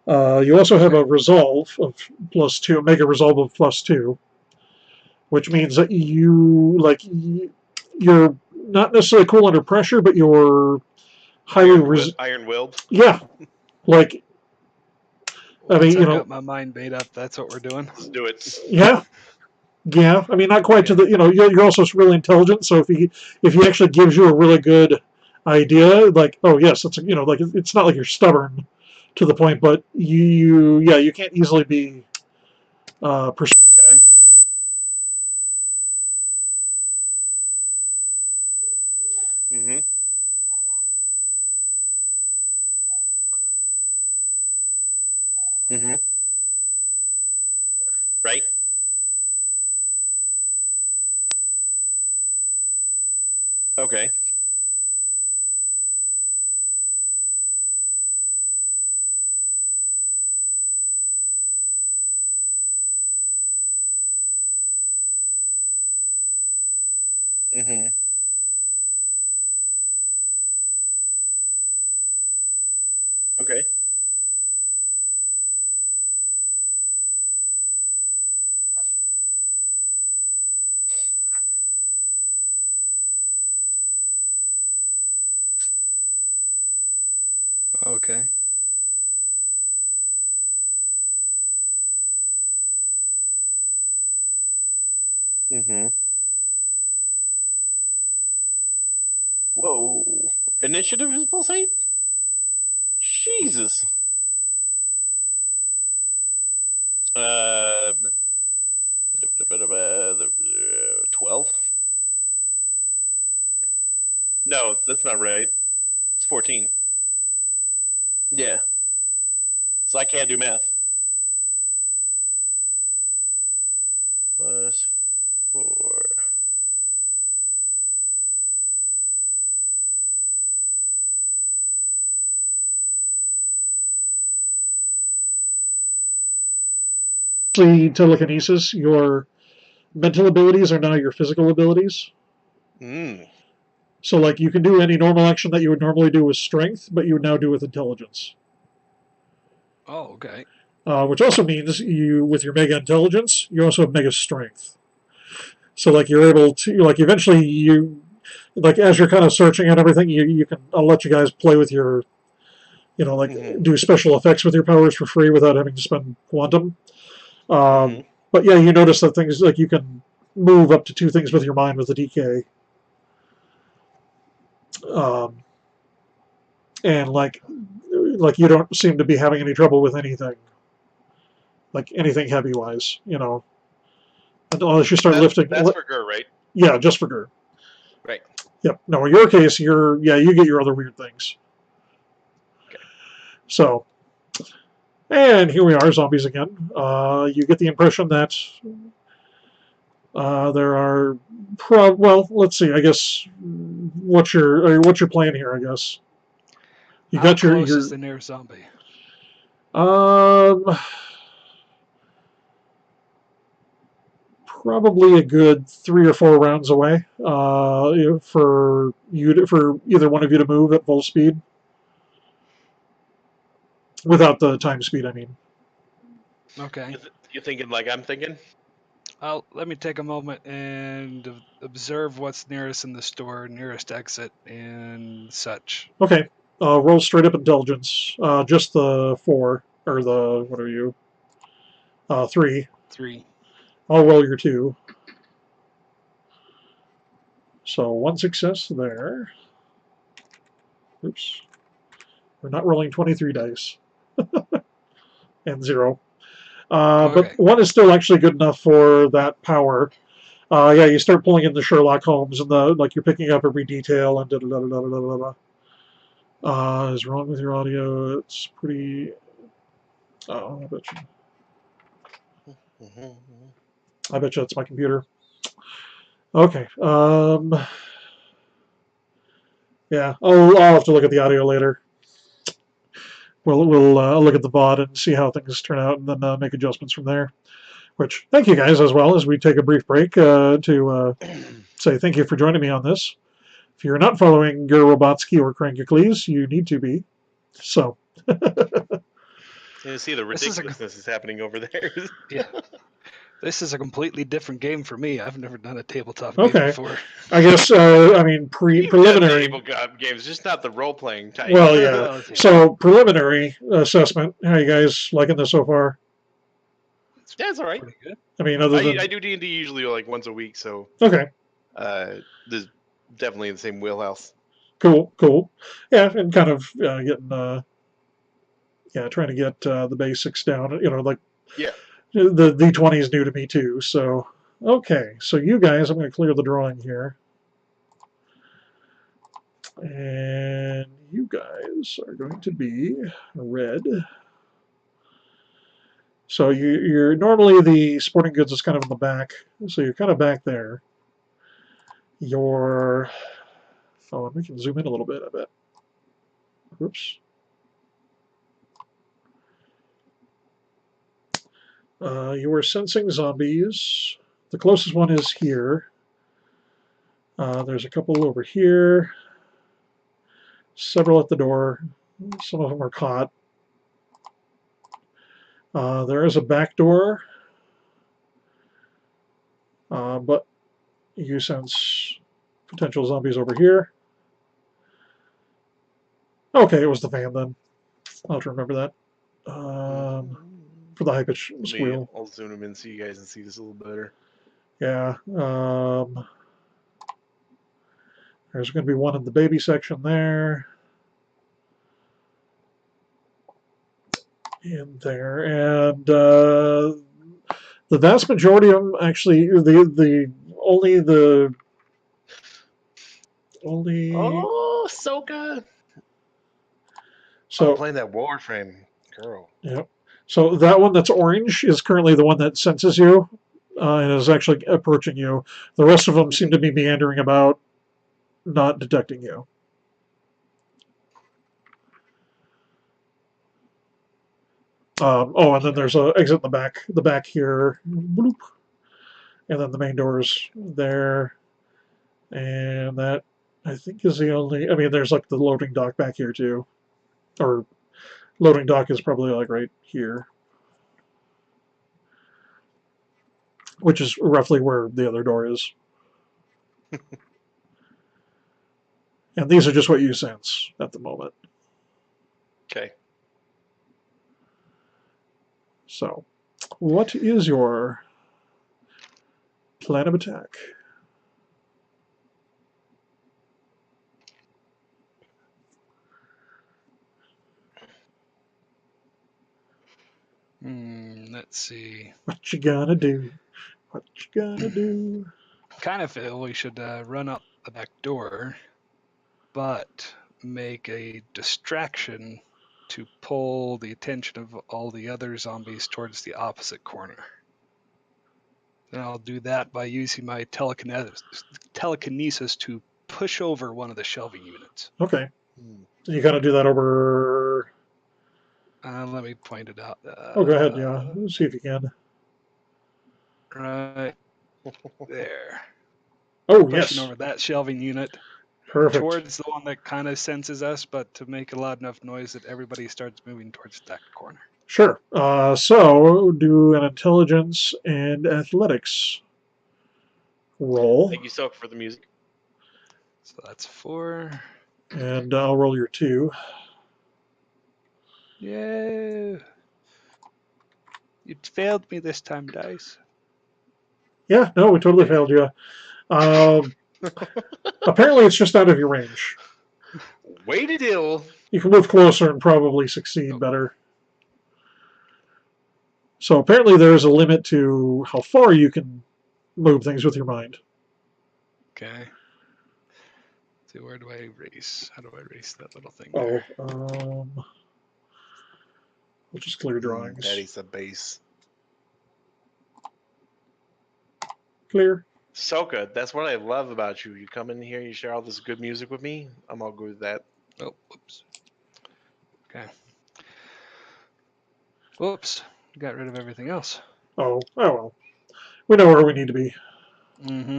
You also have a resolve of +2, a mega resolve of +2, which means that you're not necessarily cool under pressure, but you're highly iron-willed. yeah, like I Once mean I've got my mind made up, that's what we're doing. Let's do it. yeah. Yeah, I mean, not quite to Okay. the. You're also really intelligent. So if he actually gives you a really good idea, like, oh yes, it's like it's not like you're stubborn to the point, but you can't easily be persuaded. Okay. Mm-hmm. Mm-hmm. Right. Okay. Mm-hmm. Okay. Almost 8? Jesus. 12? No, that's not right. It's 14. Yeah. So I can't do math. Plus 4. Telekinesis, your mental abilities are now your physical abilities. So, like, you can do any normal action that you would normally do with strength, but you would now do with intelligence. Oh, okay. Which also means you, with your mega intelligence, you also have mega strength. So, like, you're able to, like, eventually you, like, as you're kind of searching and everything, you can, I'll let you guys play with your, you know, like, do special effects with your powers for free without having to spend quantum. But yeah, you notice that things, like, you can move up to 2 things with your mind with the DK. And like you don't seem to be having any trouble with anything, like anything heavy wise, you know, unless you start lifting. That's for Gur, right? Yeah, just for Gur. Right. Yep. No, in your case, you get your other weird things. Okay. So, and here we are, zombies again. You get the impression that there are well, let's see. I guess what's your plan here? I guess you How got close your is the nearest zombie? Probably a good 3 or 4 rounds away for either one of you to move at full speed, without the time speed. I mean. Okay. You thinking like I'm thinking? Let me take a moment and observe what's nearest in the store, nearest exit, and such. Okay. Roll straight up intelligence. Just the 4 or the what are you? 3. 3. I'll roll your 2. So 1 success there. Oops. We're not rolling 23 dice. And 0. Okay. But 1 is still actually good enough for that power. Yeah, you start pulling in the Sherlock Holmes and like you're picking up every detail and da da da da da da da. Is wrong with your audio? It's pretty. Oh, I bet you it's my computer. Okay. Yeah, I'll have to look at the audio later. We'll look at the bot and see how things turn out, and then make adjustments from there. Which, thank you guys, as well as we take a brief break to say thank you for joining me on this. If you're not following Gur Robotsky or Krangacles, you need to be. So. You see the ridiculousness is happening over there. Yeah. This is a completely different game for me. I've never done a tabletop game before. I guess, I mean, preliminary. Tabletop games, just not the role-playing type. Well, yeah. So, preliminary assessment. How you guys liking this so far? Yeah, it's all right. Pretty good. I mean, other than... I do D&D usually like once a week, so... Okay. This is definitely in the same wheelhouse. Cool. Yeah, and kind of getting... trying to get the basics down. You know, like... Yeah. The D20 is new to me, too, so... Okay, so you guys, I'm going to clear the drawing here. And you guys are going to be red. So you're normally the sporting goods is kind of in the back, so you're kind of back there. And we can zoom in a little bit, I bet. Oops. You are sensing zombies. The closest one is here. There's a couple over here. Several at the door. Some of them are caught. There is a back door. But you sense potential zombies over here. Okay, it was the van then. I'll have to remember that. For the high pitch squeal. I'll zoom them in so you guys can see this a little better. Yeah. There's going to be one in the baby section there. in there, and the vast majority of them actually only Oh, so good. so I'm playing that Warframe, girl. yeah. So that one that's orange is currently the one that senses you and is actually approaching you. The rest of them seem to be meandering about, not detecting you. And then there's a exit in the back here, bloop, and then the main doors there, and that I think is the only. I mean, there's like the loading dock back here too, or loading dock is probably like right here, which is roughly where the other door is. And these are just what you sense at the moment. Okay. So, what is your plan of attack? Let's see. What you gonna do? What you gonna do? Kind of feel we should run out the back door, but make a distraction to pull the attention of all the other zombies towards the opposite corner. And I'll do that by using my telekinesis to push over one of the shelving units. Okay. You gotta do that over. Let me point it out. Go ahead. Yeah. Let's see if you can. Right there. Oh, Pushing yes. over that shelving unit Perfect. towards the one that kind of senses us, but to make a loud enough noise that everybody starts moving towards that corner. Sure. So do an intelligence and athletics roll, Thank you, Soak, for the music. So that's 4. and I'll roll your 2. Yeah. You failed me this time, dice. Yeah, no, we totally failed you. Apparently, it's just out of your range. Way to deal. You can move closer and probably succeed better. So apparently, there is a limit to how far you can move things with your mind. Okay. So where do I erase? How do I erase that little thing Oh, there? we'll just clear drawings. Daddy's a base. Clear. So good. That's what I love about you. You come in here, you share all this good music with me. I'm all good with that. Oh, whoops. Okay. Whoops. Got rid of everything else. Oh well. We know where we need to be. Mm-hmm.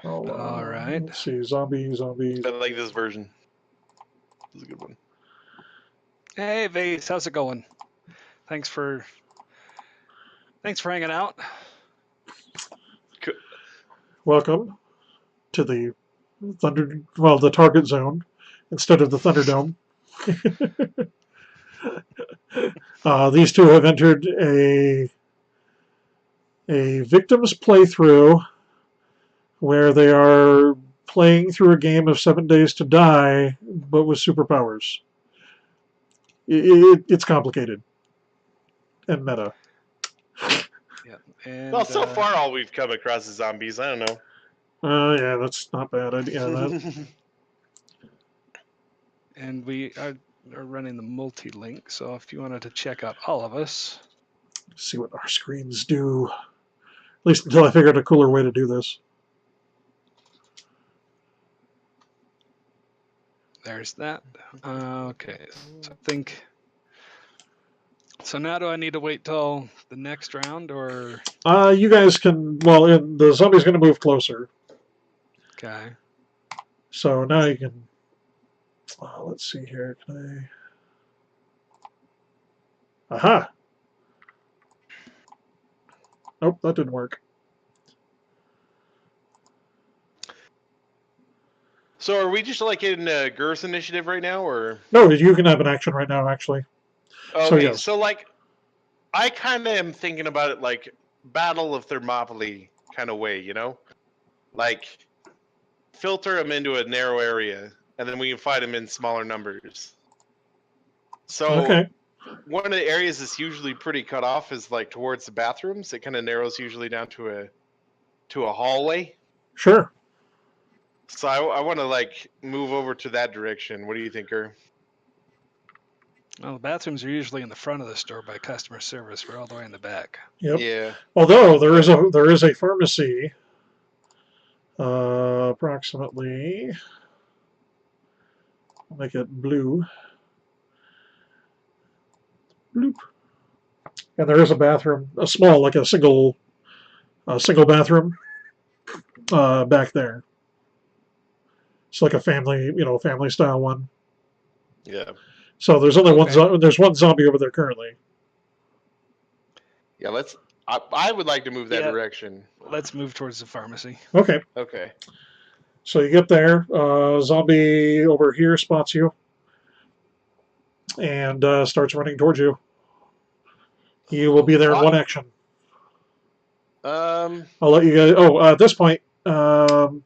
All right. Let's see. Zombies. I like this version. This is a good one. Hey, Vase, how's it going? Thanks for hanging out. Welcome to the the target zone instead of the Thunderdome. These two have entered a victim's playthrough where they are playing through a game of 7 Days to Die, but with superpowers. It's complicated and meta. Yeah. And, Well, so far all we've come across is zombies. I don't know. Yeah, that's not bad. And we are running the multi-link, so if you wanted to check out all of us. See what our screens do. At least until I figure out a cooler way to do this. There's that. Okay, so I think. So now do I need to wait till the next round, or? You guys can. Well, the zombie's going to move closer. Okay. So now you can. Let's see here. Can I? Aha! Nope, that didn't work. So are we just like in Girth's initiative right now, or? No, you can have an action right now, actually. Okay, yes. so like, I kind of am thinking about it like Battle of Thermopylae kind of way, you know? Like, filter them into a narrow area, and then we can fight them in smaller numbers. So Okay. one of the areas that's usually pretty cut off is like towards the bathrooms. It kind of narrows usually down to a hallway. Sure. So I want to like move over to that direction. What do you think, Er? Well, the bathrooms are usually in the front of the store by customer service. We're all the way in the back. Yep. Yeah. Although there is a pharmacy, approximately. I'll make it blue. Bloop. And there is a bathroom, a small, like a single bathroom, back there. It's like a family, family style one. Yeah. So there's only Okay. there's one zombie over there currently. Yeah. I would like to move that Yeah. direction. Let's move towards the pharmacy. Okay. Okay. So you get there. Zombie over here spots you and starts running towards you. You will be there in one action. I'll let you guys. Oh, at this point, roll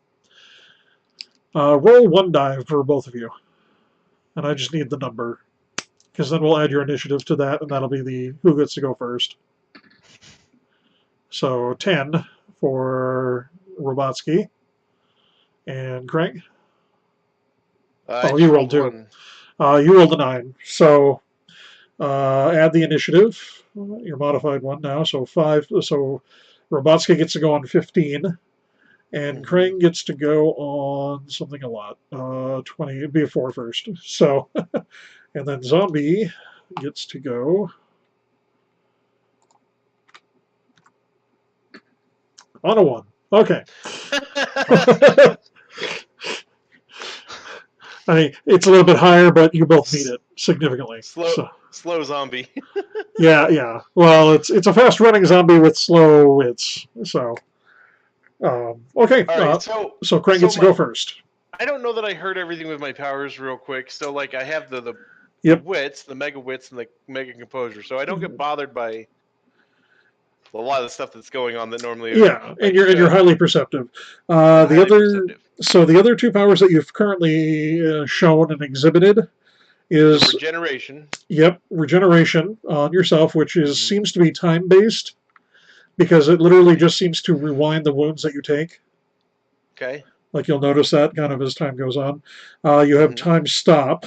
one die for both of you, and I just need the number, because then we'll add your initiative to that, and that'll be the who gets to go first. So 10 for Robotsky and Craig. I you rolled 2. one. You rolled a 9. So add the initiative, your modified one now. So 5. So Robotsky gets to go on 15, and Krang gets to go on something a lot. 20. It'd be a 4 first. So, and then Zombie gets to go on a 1. Okay. I mean, it's a little bit higher, but you both beat it significantly. Slow zombie. Yeah. Well, it's a fast running zombie with slow hits. So, okay. All right, so Craig gets to go first. I don't know that I heard everything with my powers real quick. So, like, I have the Yep. wits, the mega wits, and the mega composure. So I don't get bothered by a lot of the stuff that's going on that normally. Yeah, and you're highly perceptive. So the other 2 powers that you've currently shown and exhibited is the regeneration. Yep, regeneration on yourself, which seems to be time based, because it literally just seems to rewind the wounds that you take. Okay. Like you'll notice that kind of as time goes on. You have time stop,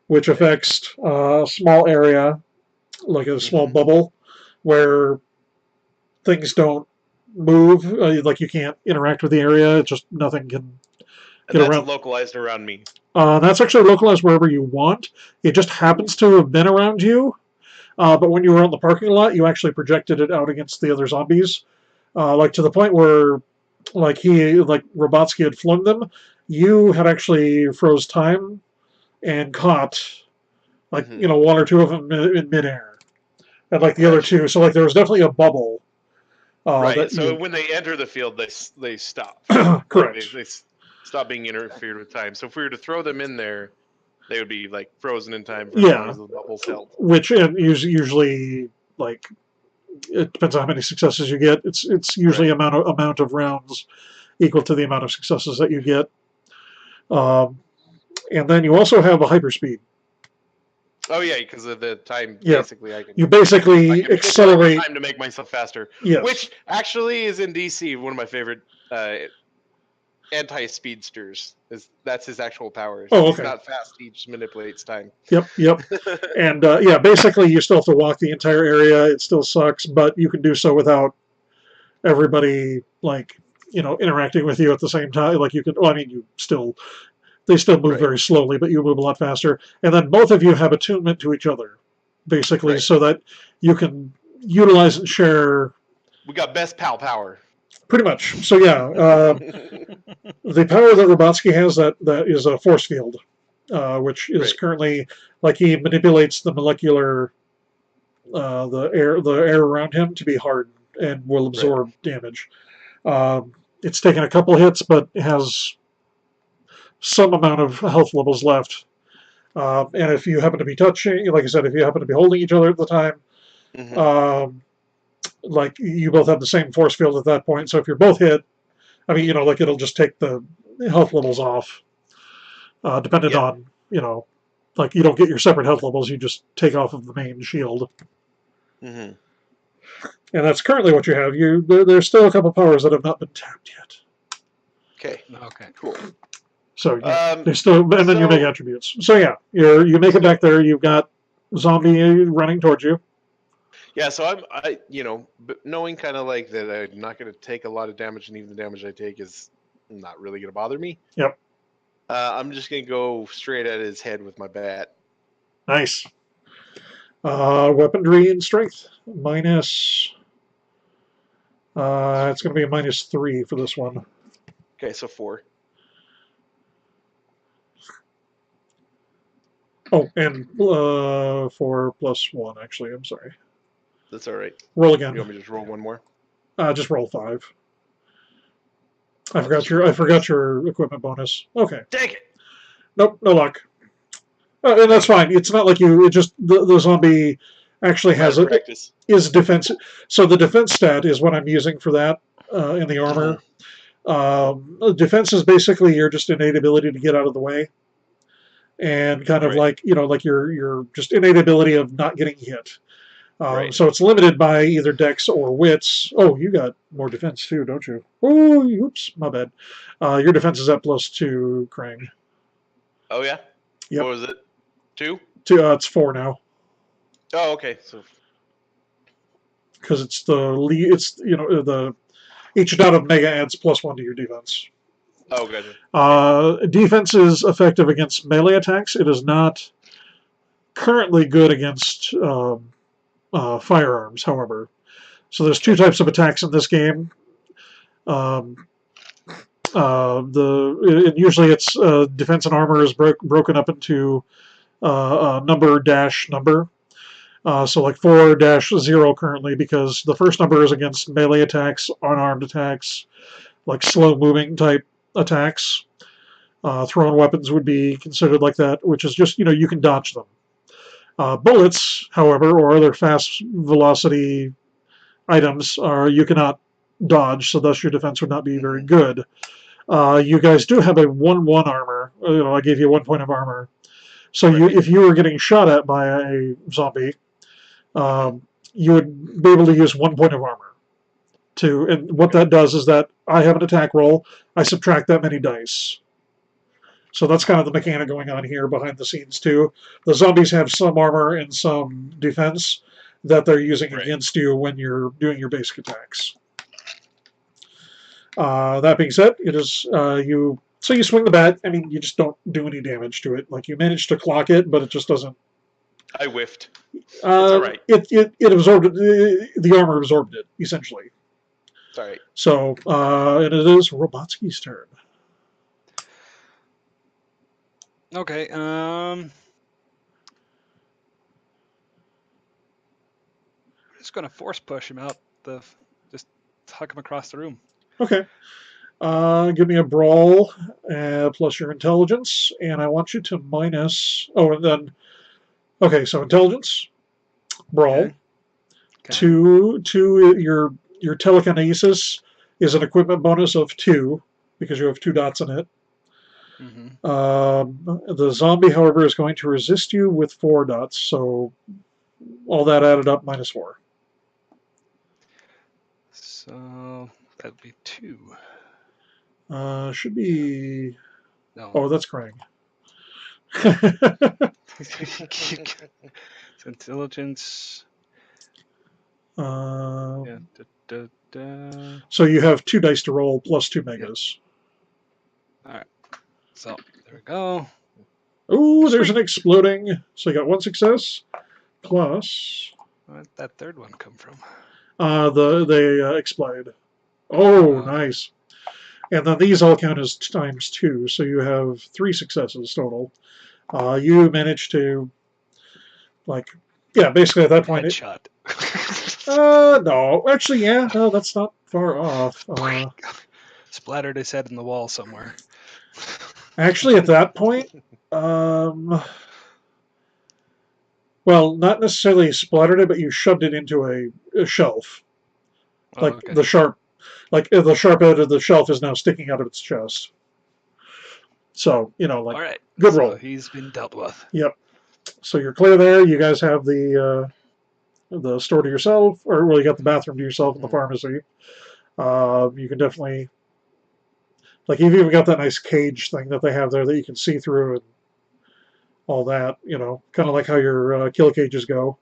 which affects a small area, like a small bubble, where things don't move. Like you can't interact with the area. It's just nothing can get around. That's localized around me. That's actually localized wherever you want. It just happens to have been around you. But when you were out in the parking lot, you actually projected it out against the other zombies, like to the point where, like Robotsky had flung them. You had actually froze time and caught, like 1 or 2 of them in midair, and like the other 2. So like there was definitely a bubble. Right. So when they enter the field, they stop. Correct. They stop being interfered with time. So if we were to throw them in there, they would be like frozen in time for as long as the bubbles held. Which usually, like, it depends on how many successes you get. It's usually amount of rounds equal to the amount of successes that you get. And then you also have a hyperspeed. Oh yeah, because of the time. Yeah. Basically, I can accelerate time to make myself faster. Yes. Which actually is in DC one of my favorite anti-speedsters. That's his actual power. Oh, okay. He's not fast. He just manipulates time. Yep. And basically you still have to walk the entire area. It still sucks, but you can do so without everybody interacting with you at the same time. Like you can. Well, I mean, they still move very slowly, but you move a lot faster. And then both of you have attunement to each other, basically, so that you can utilize and share. We got best pal power. Pretty much. So yeah, the power that Robotsky has that is a force field, which is currently like he manipulates the molecular, the air around him to be hard and will absorb damage. It's taken a couple hits, but has some amount of health levels left. And if you happen to be touching, like I said, if you happen to be holding each other at the time, like you both have the same force field at that point. So if you're both hit, I mean, it'll just take the health levels off, depending on, Like, you don't get your separate health levels, you just take off of the main shield. Mm-hmm. And that's currently what you have. There's still a couple powers that have not been tapped yet. Okay. Okay. Cool. So there's still, and then your mega attributes. So yeah, you make it back there. You've got zombie running towards you. Yeah, so I but knowing kind of like that I'm not going to take a lot of damage, and even the damage I take is not really going to bother me. Yep. I'm just going to go straight at his head with my bat. Nice. Weaponry and strength minus. It's going to be a -3 for this one. Okay, so 4. Oh, and 4 + 1. Actually, I'm sorry. That's all right. Roll You again. want me to just roll one more? Just roll 5. I forgot your equipment bonus. Okay. Dang it! Nope, no luck. And that's fine. It's not like you. It just the zombie actually has Practice. is defense. So the defense stat is what I'm using for that in the armor. Defense is basically your just innate ability to get out of the way, and kind of Right. like your just innate ability of not getting hit. Right. So it's limited by either dex or wits. Oh, you got more defense too, don't you? Oh, oops, my bad. Your defense is at +2, Krang. Oh yeah. Yep. What was it? 2? It's 4 now. Oh, okay. So Because it's the each dot of mega adds +1 to your defense. oh, gotcha. Defense is effective against melee attacks. It is not currently good against firearms, however. So there's 2 types of attacks in this game. Usually it's defense and armor is broken up into number dash number. So like 4-0 currently, because the first number is against melee attacks, unarmed attacks, like slow moving type attacks. Thrown weapons would be considered like that, which is just, you can dodge them. Bullets, however, or other fast velocity items you cannot dodge, so thus your defense would not be very good. You guys do have a 1/1 armor. I gave you 1 point of armor. So if you were getting shot at by a zombie, you would be able to use 1 point of armor. And what that does is that I have an attack roll, I subtract that many dice. So that's kind of the mechanic going on here behind the scenes too. The zombies have some armor and some defense that they're using against you when you're doing your basic attacks. That being said, it is you swing the bat. I mean, you just don't do any damage to it. Like, you manage to clock it, but it just doesn't. I whiffed. It's all right. It absorbed the armor absorbed it essentially. It's all right. So and it is Robotsky's turn. Okay. I'm just gonna force push him out. Just huck him across the room. Okay. Give me a brawl plus your intelligence, and I want you to minus. Oh, and then. Okay, so intelligence, brawl. Okay. 2 your telekinesis is an equipment bonus of 2 because you have 2 dots in it. Mm-hmm. The zombie, however, is going to resist you with 4 dots, so all that added up -4. So that'd be 2. Should be. No. Oh, that's Krang. It's intelligence. Yeah. Da. So you have 2 dice to roll plus 2 megas. All right. So there we go. Ooh, there's an exploding. So you got 1 success plus. Where'd that third one come from? They explode. Oh, nice. And then these all count as ×2, so you have 3 successes total. You managed to, basically at that point. Headshot. No, actually, yeah, no, that's not far off. Splattered his head in the wall somewhere. Actually, at that point, well, not necessarily splattered it, but you shoved it into a shelf. The sharp edge of the shelf is now sticking out of its chest. So, all right. good roll. He's been dealt with. Yep. So you're clear there. You guys have the store to yourself, or well, you got the bathroom to yourself and the pharmacy. You can definitely, like, you've even got that nice cage thing that they have there that you can see through and all that. Kind of like how your kill cages go.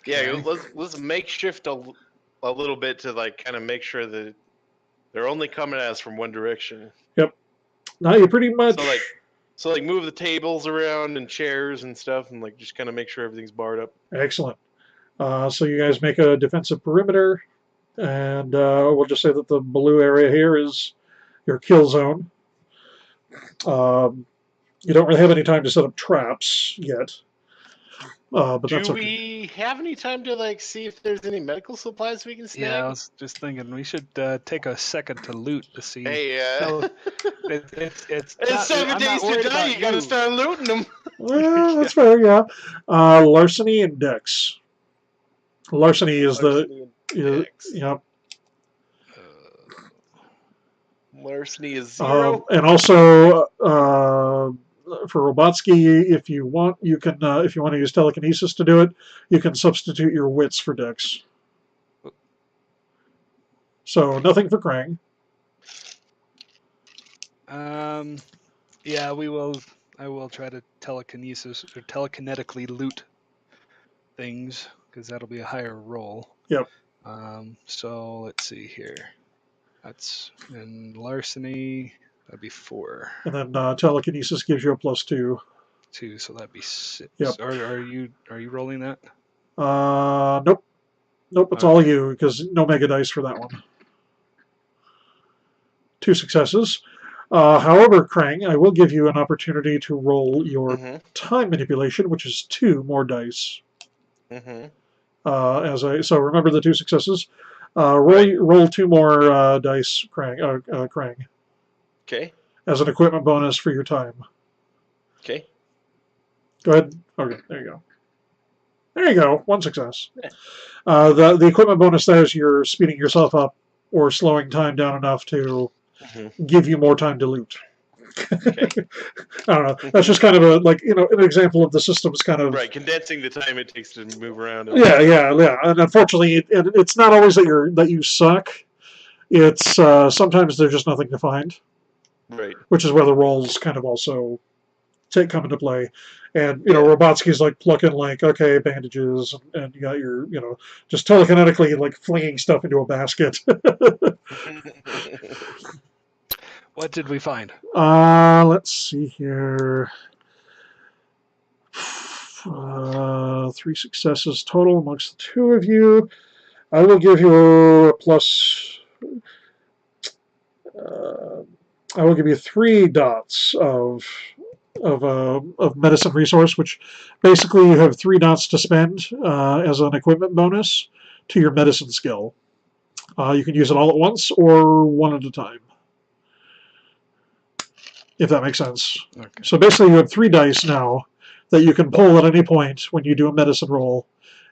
Yeah, Okay. let's makeshift a little bit to like kind of make sure that they're only coming at us from one direction. Yep. Now you pretty much. So like move the tables around and chairs and stuff, and like just kind of make sure everything's barred up. Excellent. So you guys make a defensive perimeter, and we'll just say that the blue area here is your kill zone. You don't really have any time to set up traps yet. But that's Do okay. we have any time to like see if there's any medical supplies we can snag? Yeah, I was just thinking we should take a second to loot to see. Hey, No, it's it's not- 7 I'm days not to worried die. about You gotta start looting them. Well, that's fair, yeah. Larceny and Dex. Larceny is yep. Larceny is 0. And also for Robotsky, if you want, you can. If you want to use telekinesis to do it, you can substitute your wits for Dex. So nothing for Krang. Yeah, we will. I will try to telekinesis or telekinetically loot things because that'll be a higher roll. Yep. So let's see here. That's in larceny. That'd be 4. And then telekinesis gives you a +2. 2, so that'd be 6. Yep. Are you rolling that? Nope. Nope, it's all you, because no mega dice for that one. 2 successes. However, Krang, I will give you an opportunity to roll your time manipulation, which is 2 more dice. So remember the 2 successes. Roll 2 more dice, Krang. Okay. As an equipment bonus for your time. Okay. Go ahead. Okay, there you go. There you go. 1 success. The equipment bonus there is you're speeding yourself up or slowing time down enough to give you more time to loot. Okay. I don't know. That's just kind of an example of the system's kind of condensing the time it takes to move around. Yeah. And unfortunately, it's not always that you suck. It's sometimes there's just nothing to find. Right. Which is where the rolls kind of also come into play. And, Robotsky's like plucking okay, bandages, and you got your, just telekinetically like flinging stuff into a basket. What did we find? Let's see here. 3 successes total amongst the 2 of you. I will give you a plus. I will give you 3 dots of medicine resource, which basically you have 3 dots to spend as an equipment bonus to your medicine skill. You can use it all at once or one at a time, if that makes sense. Okay. So basically you have 3 dice now that you can pull at any point when you do a medicine roll.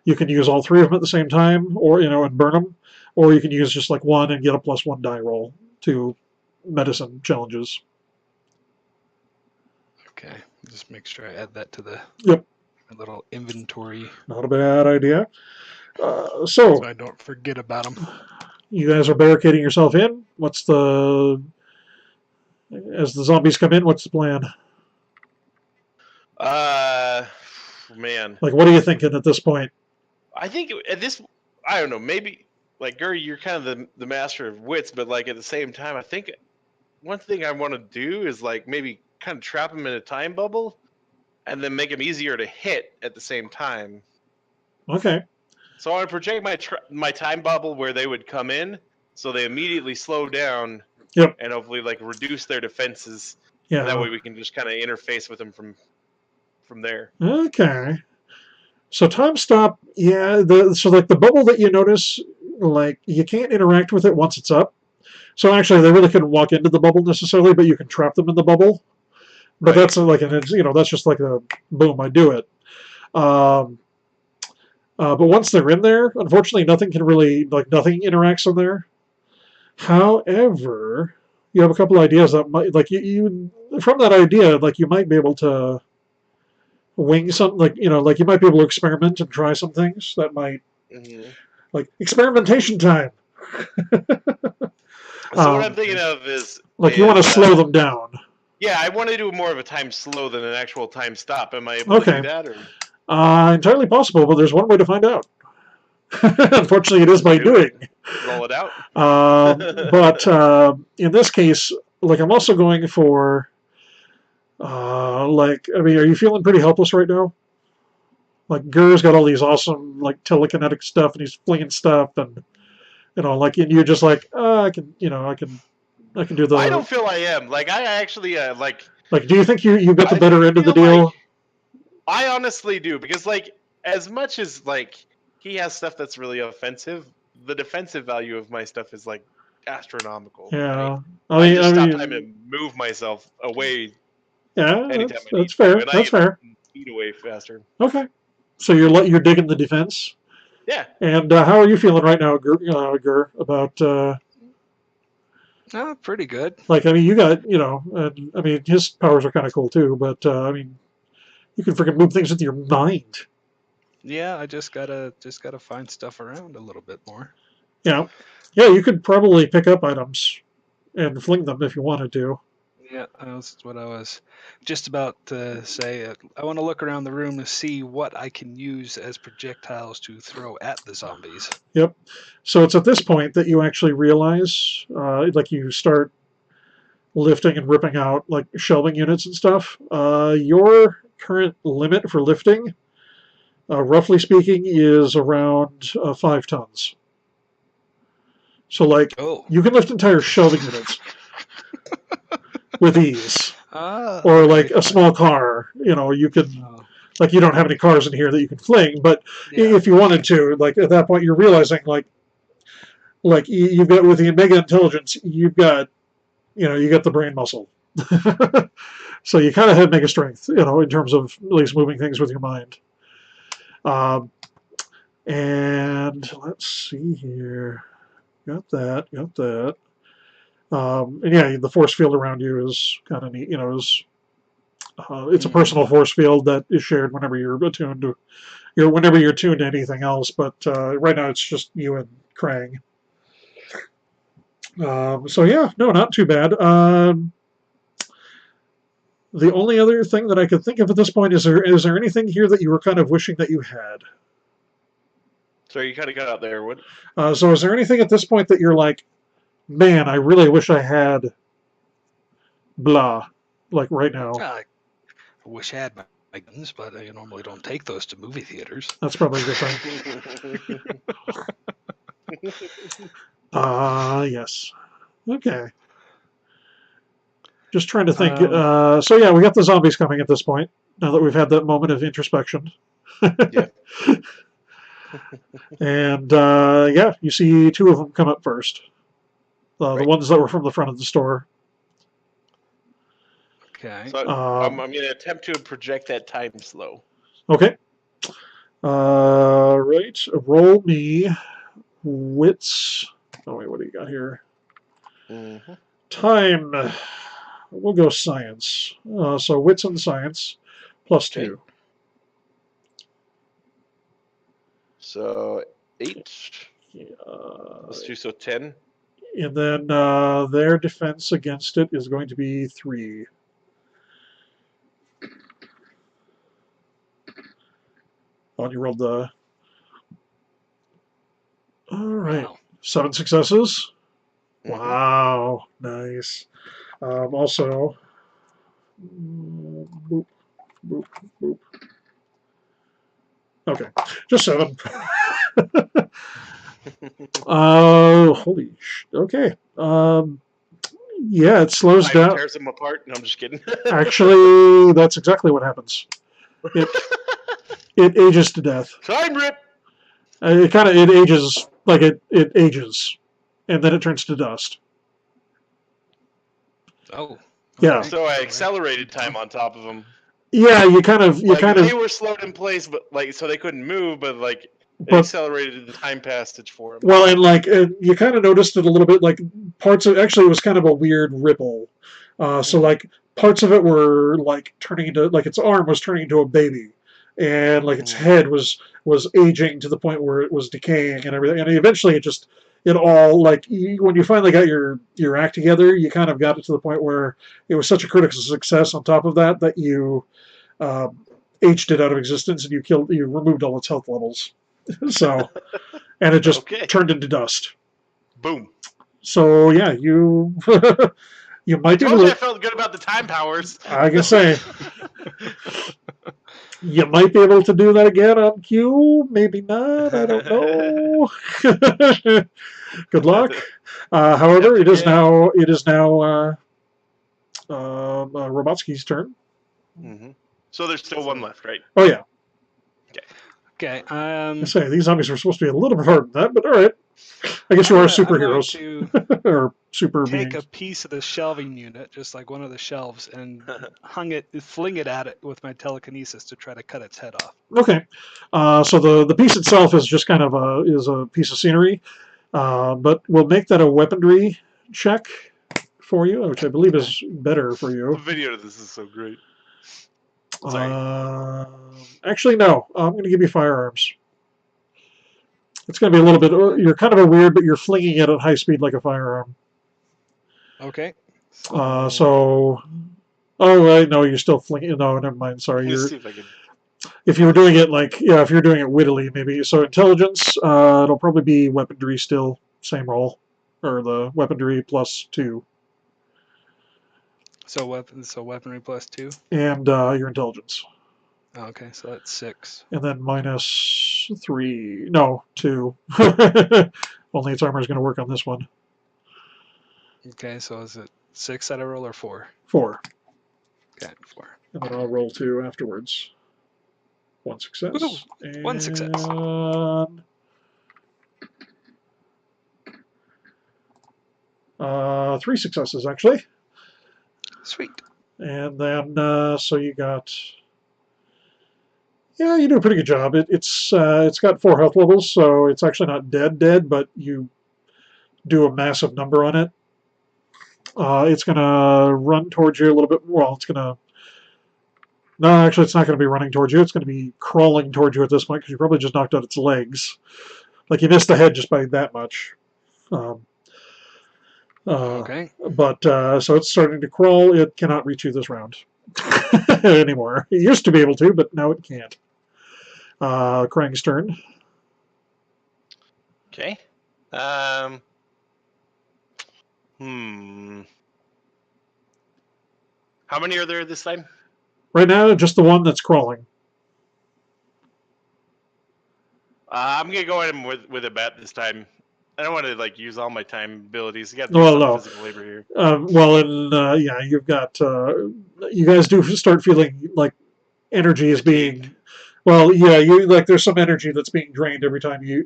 You can use all 3 of them at the same time, or and burn them, or you can use just like 1 and get a +1 die roll to medicine challenges. Okay, just make sure I add that to the little inventory. Not a bad idea. So I don't forget about them. You guys are barricading yourself in. As the zombies come in, what's the plan? Man. Like, what are you thinking at this point? I think at this, I don't know, maybe, like, Gary, you're kind of the master of wits, but, like, at the same time, I think one thing I want to do is, like, maybe kind of trap them in a time bubble and then make them easier to hit at the same time. Okay. So I want to project my time bubble where they would come in, so they immediately slow down. Yep. And hopefully, like, reduce their defenses. Yeah. And that way we can just kind of interface with them from there. Okay. So time stop, so like the bubble that you notice, like you can't interact with it once it's up. So actually they really couldn't walk into the bubble necessarily, but you can trap them in the bubble. But that's like that's just like a boom, I do it. But once they're in there, unfortunately nothing interacts in there. However, you have a couple ideas that might, like you from that idea, like you might be able to wing something, like like you might be able to experiment and try some things that might like experimentation time. So what I'm thinking of is like you want to slow them down. Yeah, I want to do more of a time slow than an actual time stop. Am I able to do that? Or? Entirely possible, but there's one way to find out. Unfortunately, it is by doing. Roll it out. But in this case, like I'm also going for, like, I mean, are you feeling pretty helpless right now? Like Gur's got all these awesome like telekinetic stuff, and he's flinging stuff, and like, and you're just like, I can do the. I don't feel I am. Like I actually like. Like, do you think you got the better end of the deal? Like, I honestly do, because like as much as like he has stuff that's really offensive, the defensive value of my stuff is like astronomical. Yeah, I just stop time and move myself away. Yeah, that's fair. That's fair. Speed away faster. Okay, so you're digging the defense. Yeah. And how are you feeling right now, Gur, about? Pretty good. Like, I mean, you got, and I mean, his powers are kind of cool too, but I mean, you can freaking move things with your mind. Yeah, I just gotta find stuff around a little bit more. Yeah, you could probably pick up items and fling them if you wanted to. Yeah, that's what I was just about to say. I want to look around the room to see what I can use as projectiles to throw at the zombies. Yep. So it's at this point that you actually realize, like you start lifting and ripping out like shelving units and stuff. Your current limit for lifting, roughly speaking, is around 5 tons. So like you can lift entire shelving units with ease. Or like a small car, you could, like you don't have any cars in here that you can fling, but if you wanted to, like at that point you're realizing like you've got, with the mega intelligence, you've got, you got the brain muscle. So you kind of have mega strength, in terms of at least moving things with your mind. And let's see here. Got that. And yeah, the force field around you is kind of neat. It's a personal force field that is shared whenever you're attuned to, whenever you're tuned to anything else. But right now it's just you and Krang. So yeah, no, not too bad. The only other thing that I could think of at this point is there anything here that you were kind of wishing that you had? So you kind of got out there, what? So is there anything at this point that you're like, man, I really wish I had blah, like right now? I wish I had my guns, but I normally don't take those to movie theaters. That's probably a good thing. Yes. Okay. Just trying to think. So yeah, we got the zombies coming at this point, now that we've had that moment of introspection. Yeah. And yeah, you see 2 of them come up first. Right. The ones that were from the front of the store. Okay. So I'm going to attempt to project that time slow. Okay. Right. Roll me wits. Oh wait, what do you got here? Time. We'll go science. So wits and science plus 2. Okay. So 8. Plus 2, so 10. And then their defense against it is going to be 3. Oh, you rolled the. All right. Wow. 7 successes. Wow. Nice. Also. Boop, boop, boop. Okay. Just 7. Holy okay. Yeah, it slows down. Tears them apart. No, I'm just kidding. Actually, that's exactly what happens. It ages to death. Time rip. It ages like it ages, and then it turns to dust. Oh. Yeah. So I accelerated time on top of them. Yeah, they were slowed in place, but like so they couldn't move, but like it accelerated the time passage for them. Well, and like you kind of noticed it a little bit. Like parts of, actually, it was kind of a weird ripple. So like parts of it were like turning into, like its arm was turning into a baby, and like its head was aging to the point where it was decaying and everything. And eventually, it all, like, when you finally got your act together, you kind of got it to the point where it was such a critical success. On top of that, that you aged it out of existence, and you removed all its health levels. So, and it just Okay. turned into dust. Boom. So yeah, you you might be Told able you I to. felt good about the time powers. I can say you might be able to do that again on cue. Maybe not. I don't know. Good luck. However, Yep, yeah. it is now Robotsky's turn. Mm-hmm. So there's still one left, right? Oh yeah. Okay. I say these zombies are supposed to be a little bit harder than that, but all right. I guess you are superheroes or super take beings. a piece of the shelving unit, just like one of the shelves, and fling it at it with my telekinesis to try to cut its head off. Okay, so the piece itself is just kind of a piece of scenery, but we'll make that a weaponry check for you, which I believe is better for The you. video of this is so great. Sorry. Actually, no. I'm going to give you firearms. It's going to be a little bit. You're kind of a weird, but you're flinging it at high speed like a firearm. Okay. So. Oh, right. No, you're still flinging. No, never mind. Sorry. Let me see if I can. If you were doing it if you're doing it wittily, maybe. So intelligence, it'll probably be weaponry still, same roll, or the weaponry +2. So weaponry +2. And your intelligence. Okay, so that's 6. And then -3. No, 2. Only its armor is going to work on this one. Okay, so is it 6 that I roll or 4? 4. Okay, 4. And then I'll roll 2 afterwards. 1 success. Ooh, 1 success. And 3 successes, actually. Sweet. And then, so you got... Yeah, you do a pretty good job. It's got 4 health levels, so it's actually not dead, but you do a massive number on it. It's going to run towards you a little bit. Well, it's going to... No, actually, it's not going to be running towards you. It's going to be crawling towards you at this point, because you probably just knocked out its legs. Like, you missed the head just by that much. Okay. But, so it's starting to crawl. It cannot reach you this round anymore. It used to be able to, but now it can't. Krang's turn. Okay. How many are there this time? Right now, just the one that's crawling. I'm gonna go in with a bat this time. I don't want to use all my time abilities. You got to do some physical labor here. Yeah, you've got. You guys do start feeling like energy is being. Well, yeah, there's some energy that's being drained every time you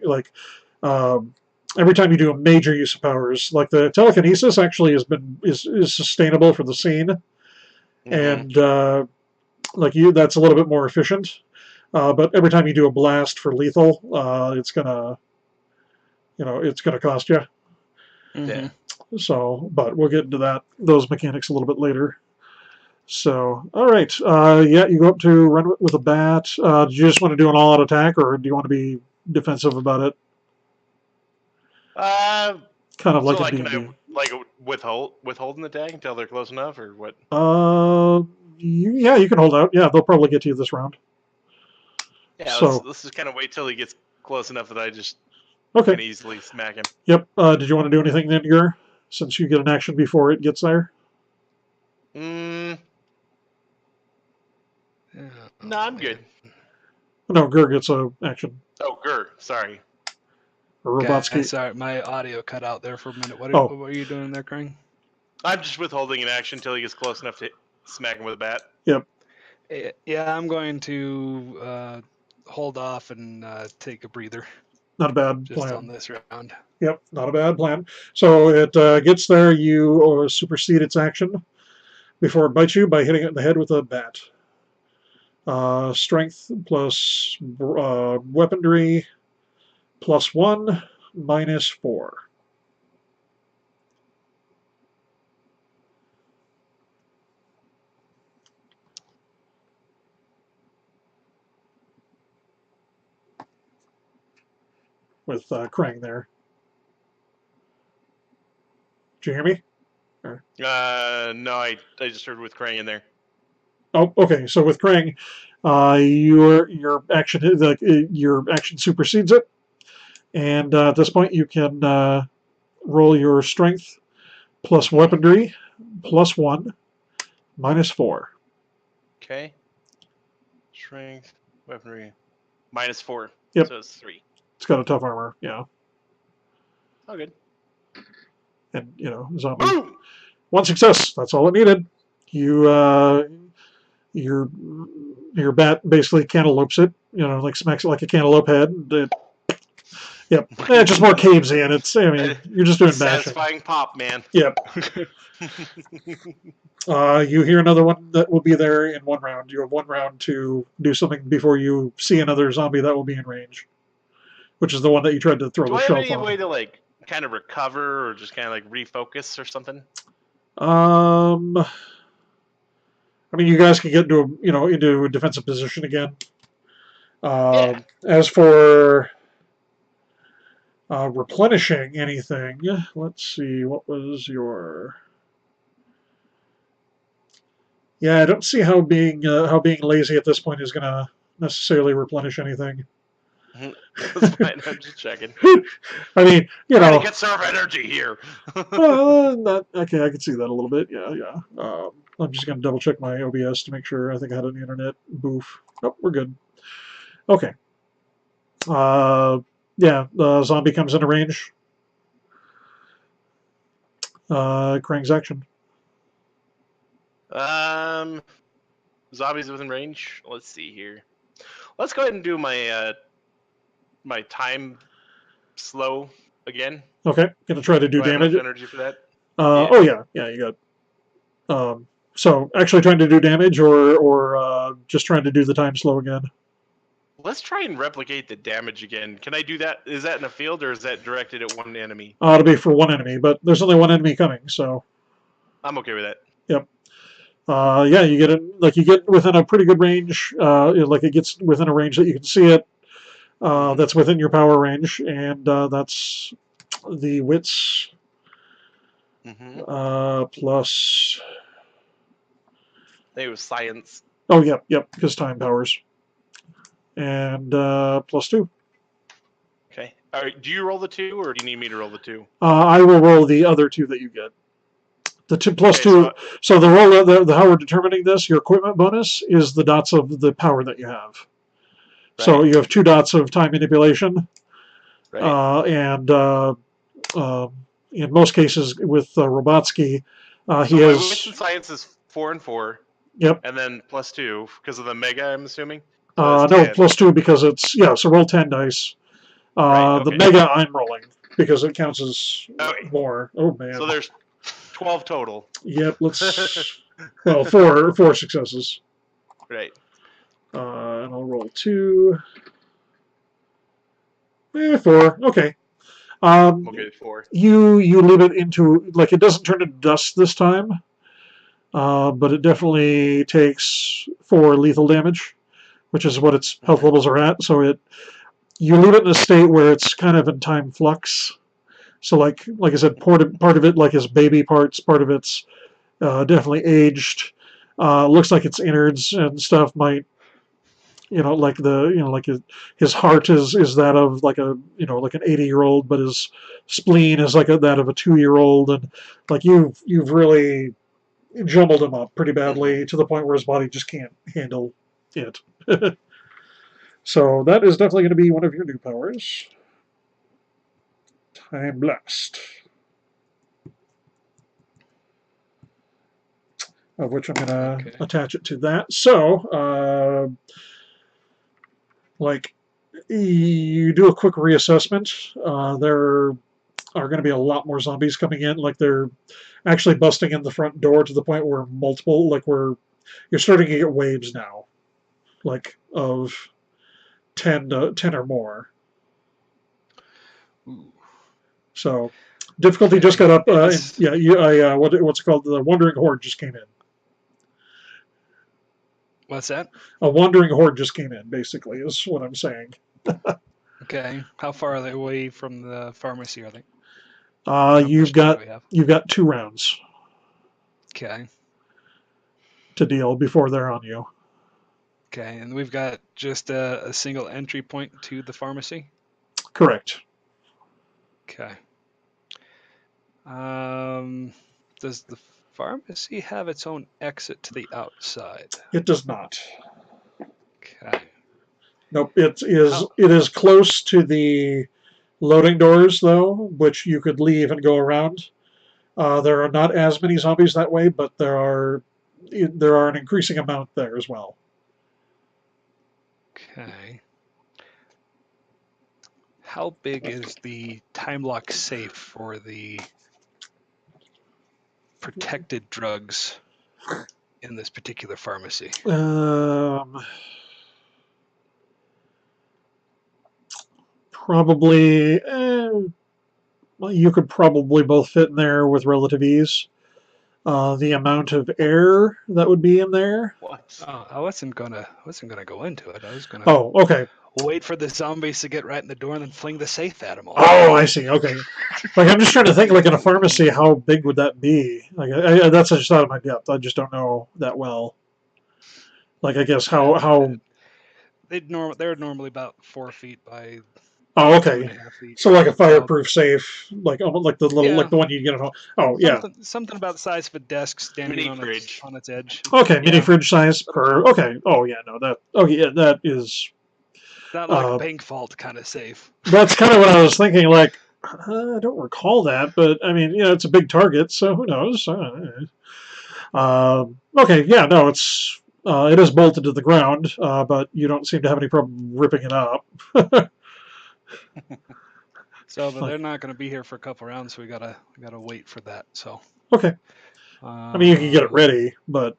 every time you do a major use of powers. Like the telekinesis actually is sustainable for the scene, and that's a little bit more efficient. But every time you do a blast for lethal, it's gonna cost you. Mm-hmm. So, but we'll get into those mechanics a little bit later. So, all right. Yeah, you go up to run with a bat. Do you just want to do an all-out attack, or do you want to be defensive about it? Kind of like so a D&D. Can I withhold an attack until they're close enough, or what? Yeah, you can hold out. Yeah, they'll probably get to you this round. Yeah, so let's just kind of wait till he gets close enough that I just can easily smack him. Yep. Did you want to do anything then, Gur? Since you get an action before it gets there? No, I'm good. No, Gur gets an action. Oh, Gur, sorry. Or Robotsky. Sorry, my audio cut out there for a minute. What are you doing there, Krang? I'm just withholding an action until he gets close enough to smack him with a bat. Yep. Yeah, I'm going to hold off and take a breather. Not a bad just plan. On this round. Yep, not a bad plan. So it gets there. You supersede its action before it bites you by hitting it in the head with a bat. Strength plus weaponry +1 -4. with Krang there. Did you hear me? No, I just heard with Krang in there. Oh, okay. So with Krang, your action supersedes it, and at this point you can roll your strength plus weaponry +1 -4. Okay. Strength, weaponry, -4. Yep. So it's 3. It's got a tough armor, yeah, Oh, good. and zombie. Boom! 1 success. That's all it needed. Your bat basically cantaloupes it. Like smacks it like a cantaloupe head. Yep. Just more caves in. You're just doing bashing. Satisfying pop, man. Yep. You hear another one that will be there in 1 round. You have 1 round to do something before you see another zombie that will be in range, which is the one that you tried to throw Do the I have shelf any on. way to kind of recover or just kind of refocus or something? You guys can get into a defensive position again. Yeah. As for replenishing anything, let's see, what was your... Yeah, I don't see how being lazy at this point is going to necessarily replenish anything. That's fine. I'm just checking. Trying to conserve energy here. Okay, I can see that a little bit. Yeah. I'm just going to double check my OBS to make sure. I think I had an internet boof. Oh, we're good. Okay. The zombie comes into range. Krang's action. Zombies within range. Let's see here. Let's go ahead and do my my time slow again. Okay, gonna try to do I have damage. enough energy for that. Oh yeah, you got. So actually trying to do damage, or just trying to do the time slow again. Let's try and replicate the damage again. Can I do that? Is that in a field or is that directed at one enemy? It'll be for 1 enemy, but there's only 1 enemy coming, so. I'm okay with that. Yep. You get within a pretty good range. It gets within a range that you can see it. That's within your power range, and that's the wits plus. I think it was science. Oh, yep, because time powers, and +2. Okay. All right. Do you roll the 2, or do you need me to roll the 2? I will roll the other 2 that you get. The 2 plus 2. So the roll, the how we're determining this, your equipment bonus is the dots of the power that you have. Right. So you have 2 dots of time manipulation, right. And in most cases with Robotsky, he has. My wits and science is 4 and 4. Yep. And then +2 because of the mega, I'm assuming. So no, +2 because it's So roll 10 dice. Right, okay. The mega I'm rolling because it counts as more. Oh man. So there's 12 total. Yep. Let's. Well, 4 successes. Right. And I'll roll 2. 4. Okay. Okay, 4. You leave it into it doesn't turn to dust this time, but it definitely takes 4 lethal damage, which is what its health levels are at. So you leave it in a state where it's kind of in time flux. So like I said, part of it is baby parts, part of it's definitely aged. Looks like its innards and stuff might. His heart is that of like an 80-year-old, but his spleen is like that of a 2-year-old, and you've really jumbled him up pretty badly to the point where his body just can't handle it. So that is definitely going to be one of your new powers. Time Blast. Of which I'm going to attach it to that. So, you do a quick reassessment. There are going to be a lot more zombies coming in. They're actually busting in the front door to the point where you're starting to get waves now, of 10 or more. So difficulty just got up. What's it called? The Wandering Horde just came in. What's that? A Wandering Horde just came in, basically, is what I'm saying. Okay. How far are they away from the pharmacy? Are they? You've Do we have? got 2 rounds Okay. to deal before they're on you. Okay, and we've got just a single entry point to the pharmacy. Correct. Okay. Does the pharmacy have its own exit to the outside? It does not. Okay. Nope. It is close to the loading doors though, which you could leave and go around. There are not as many zombies that way, but there are an increasing amount there as well. Okay. How big is the time lock safe for the protected drugs in this particular pharmacy? Probably. Well, you could probably both fit in there with relative ease. The amount of air that would be in there. What? I wasn't gonna go into it. I was gonna Oh, okay. wait for the zombies to get right in the door and then fling the safe at them all. Oh, I see. Okay. Like I'm just trying to think, like in a pharmacy, how big would that be? Like that's just out of my depth. I just don't know that well. Like I guess how. They're normally about 4 feet by Oh, okay. 2.5 feet. So like a fireproof safe, like almost like the little like the one you get at home. Oh yeah. Something about the size of a desk standing Mini on fridge. its edge. Okay, mini Yeah. fridge size per. Okay. Oh yeah, no that. Okay, yeah, that is. Not like bank vault kind of safe. That's kind of what I was thinking. Like I don't recall that, but I mean, it's a big target, so who knows? Okay, yeah, no, it is bolted to the ground, but you don't seem to have any problem ripping it up. So, but they're not going to be here for a couple rounds, so we gotta wait for that. So. Okay. I mean, you can get it ready, but.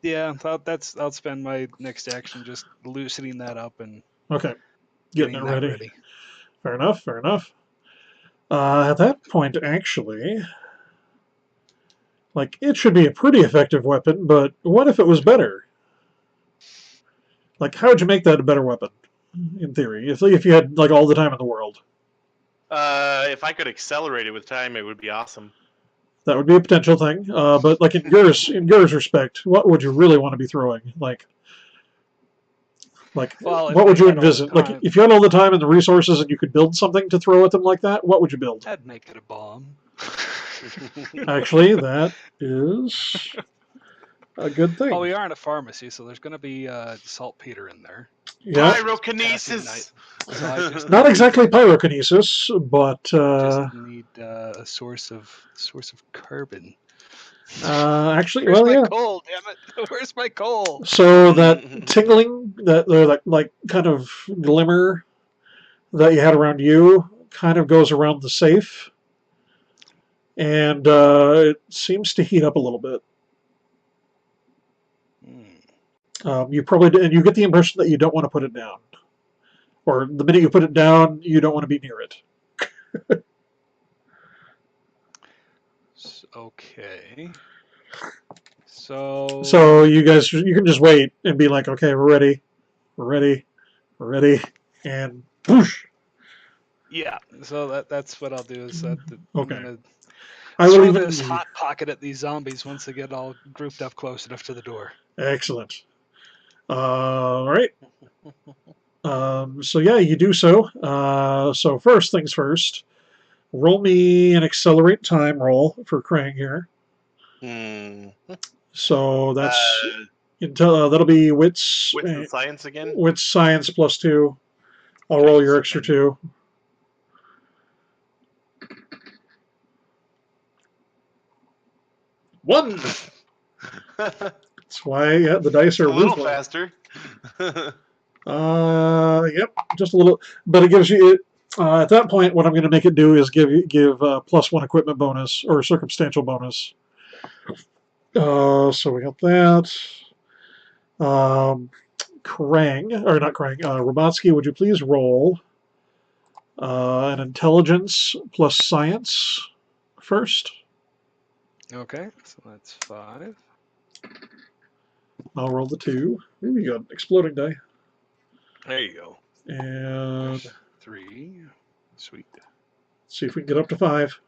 Yeah, I'll spend my next action just loosening that up and. Okay. Getting it that ready. Fair enough. Fair enough. At that point, actually, like it should be a pretty effective weapon, but what if it was better? Like, how would you make that a better weapon? In theory, if you had like all the time in the world. If I could accelerate it with time, it would be awesome. That would be a potential thing. But like in Gur's respect, what would you really want to be throwing? Like well, what would you envision? Like if you had all the time and the resources and you could build something to throw at them like that, what would you build? I'd make it a bomb. Actually, that is a good thing. Well, we are in a pharmacy, so there's going to be saltpeter in there. Yeah. Pyrokinesis. So I just Not exactly pyrokinesis, but just need a source of carbon. actually, Where's my yeah. coal? Damn it! Where's my coal? So that tingling, that like kind of glimmer that you had around you, kind of goes around the safe, and it seems to heat up a little bit. You probably and you get the impression that you don't want to put it down, or the minute you put it down, you don't want to be near it. Okay. So. So you guys, you can just wait and be like, okay, we're ready, and whoosh. Yeah. So that's what I'll do is that. Okay. I'm gonna I will throw even this hot pocket at these zombies once they get all grouped up close enough to the door. Excellent. All right. So yeah, you do so. So first things first, roll me an accelerate time roll for Krang here. So that's that'll be wits. Wits and science again. Wits science +2. I'll roll your extra 2. One. That's why the dice are a little ruthless. faster. Yep, just a little, but it gives you. At that point, what I'm going to make it do is give +1 equipment bonus or circumstantial bonus. So we got that. Krang, or not Krang, Robotsky, would you please roll an intelligence plus science first? Okay, so that's 5. I'll roll the 2. Ooh, you got exploding die. There you go. And 3. Sweet. See if we can get up to 5.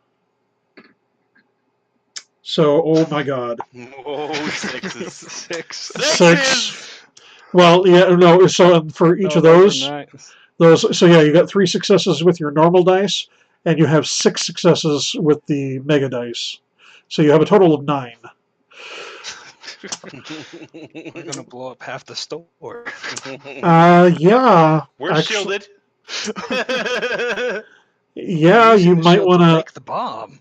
So, oh my God. Oh, sixes. 6. Sixes! Well, yeah, no. So for each of those, so yeah, you got 3 successes with your normal dice, and you have 6 successes with the mega dice. So you have a total of 9. We're gonna blow up half the store. Yeah. We're shielded. Yeah, you might want to. break the bomb.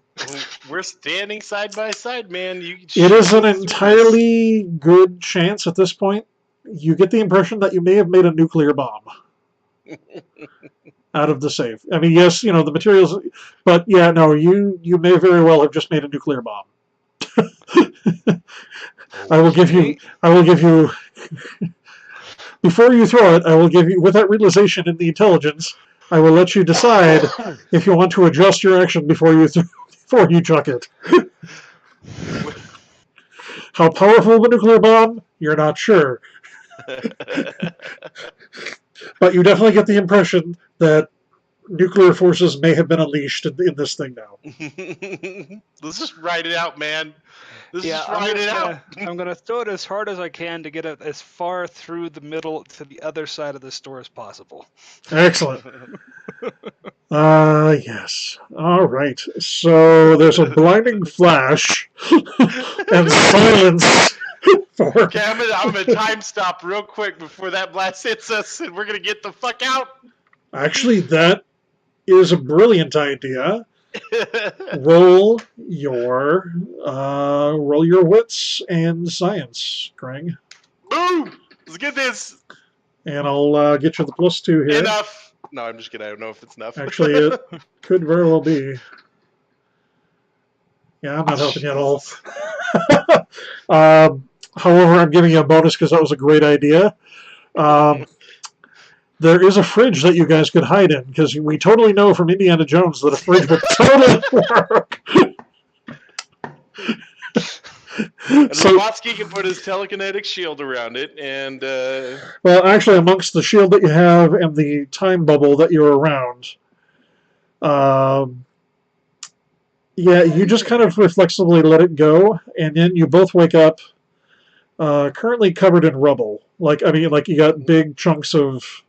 We're standing side by side, man. It is an entirely good chance at this point. You get the impression that you may have made a nuclear bomb out of the safe. I mean, yes, the materials, but yeah, no, you may very well have just made a nuclear bomb. I will give you. Before you throw it, I will give you, with that realization in the intelligence, I will let you decide if you want to adjust your action before you chuck it. How powerful of a nuclear bomb? You're not sure. But you definitely get the impression that nuclear forces may have been unleashed in this thing now. Let's just ride it out, man. Let's just ride it out. I'm going to throw it as hard as I can to get it as far through the middle to the other side of the store as possible. Excellent. Yes. All right. So there's a blinding flash and silence. Okay, I'm gonna time stop real quick before that blast hits us, and we're gonna get the fuck out. Actually, that is a brilliant idea. Roll your wits and science, Krang. Boom! Let's get this. And I'll get you the +2 here. Enough. No, I'm just kidding. I don't know if it's enough. Actually, it could very well be. Yeah, I'm not helping you at all. However, I'm giving you a bonus because that was a great idea. There is a fridge that you guys could hide in, because we totally know from Indiana Jones that a fridge would totally work. And Robotsky can put his telekinetic shield around it, and well, actually, amongst the shield that you have and the time bubble that you're around, yeah, you just kind of reflexively let it go, and then you both wake up currently covered in rubble. Like you got big chunks of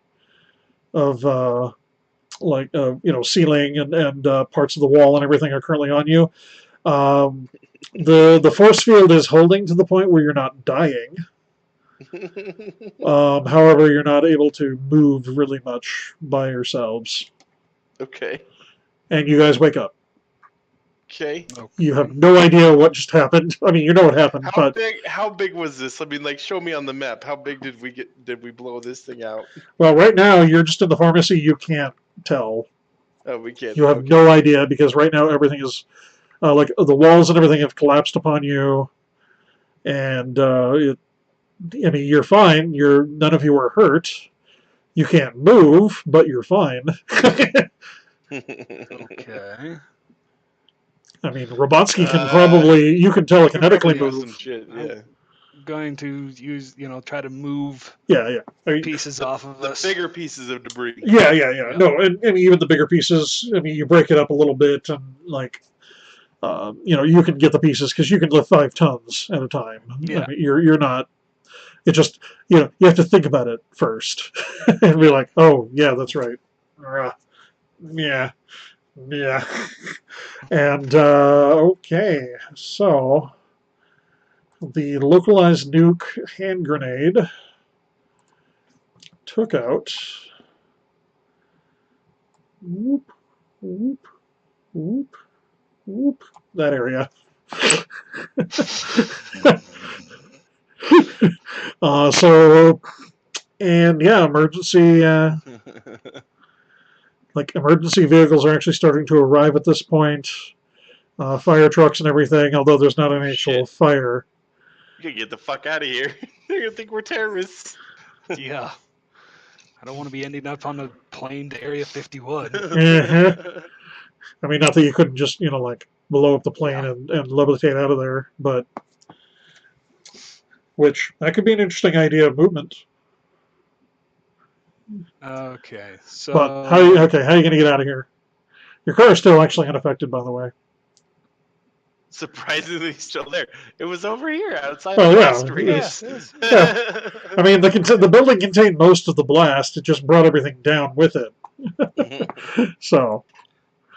ceiling and parts of the wall and everything are currently on you. The force field is holding to the point where you're not dying. However, you're not able to move really much by yourselves. okay. And you guys wake up. Okay. You have no idea what just happened. I mean, you know what happened, but how big was this? I mean, like, show me on the map. How big did we blow this thing out? well, right now you're just in the pharmacy. You can't tell. Oh, we can't. You have no idea because right now everything is like the walls and everything have collapsed upon you, and I mean, you're fine. None of you are hurt. You can't move, but you're fine. Okay. I mean, Robotsky can probably, you can telekinetically move. Some shit, yeah. Going to use, try to move Yeah. I mean, pieces off of The us. bigger pieces of debris. yeah. No, and even the bigger pieces, I mean, you break it up a little bit and, like, you can get the pieces because you can lift 5 tons at a time. Yeah. I mean, you're not, it just, you have to think about it first and be like, oh, yeah, that's right. Yeah. And, okay, so the localized nuke hand grenade took out whoop, that area. And yeah, emergency vehicles are actually starting to arrive at this point. Fire trucks and everything, although there's not an actual fire. You can get the fuck out of here. They're gonna think we're terrorists. Yeah. I don't want to be ending up on a plane to Area 51. I mean, not that you couldn't just, blow up the plane and levitate out of there, but which that could be an interesting idea of movement. Okay, so But how are you going to get out of here? Your car is still actually unaffected, by the way. Surprisingly, still there. It was over here outside Oh, the yeah. blast radius. Yeah. I mean, the building contained most of the blast. It just brought everything down with it. So,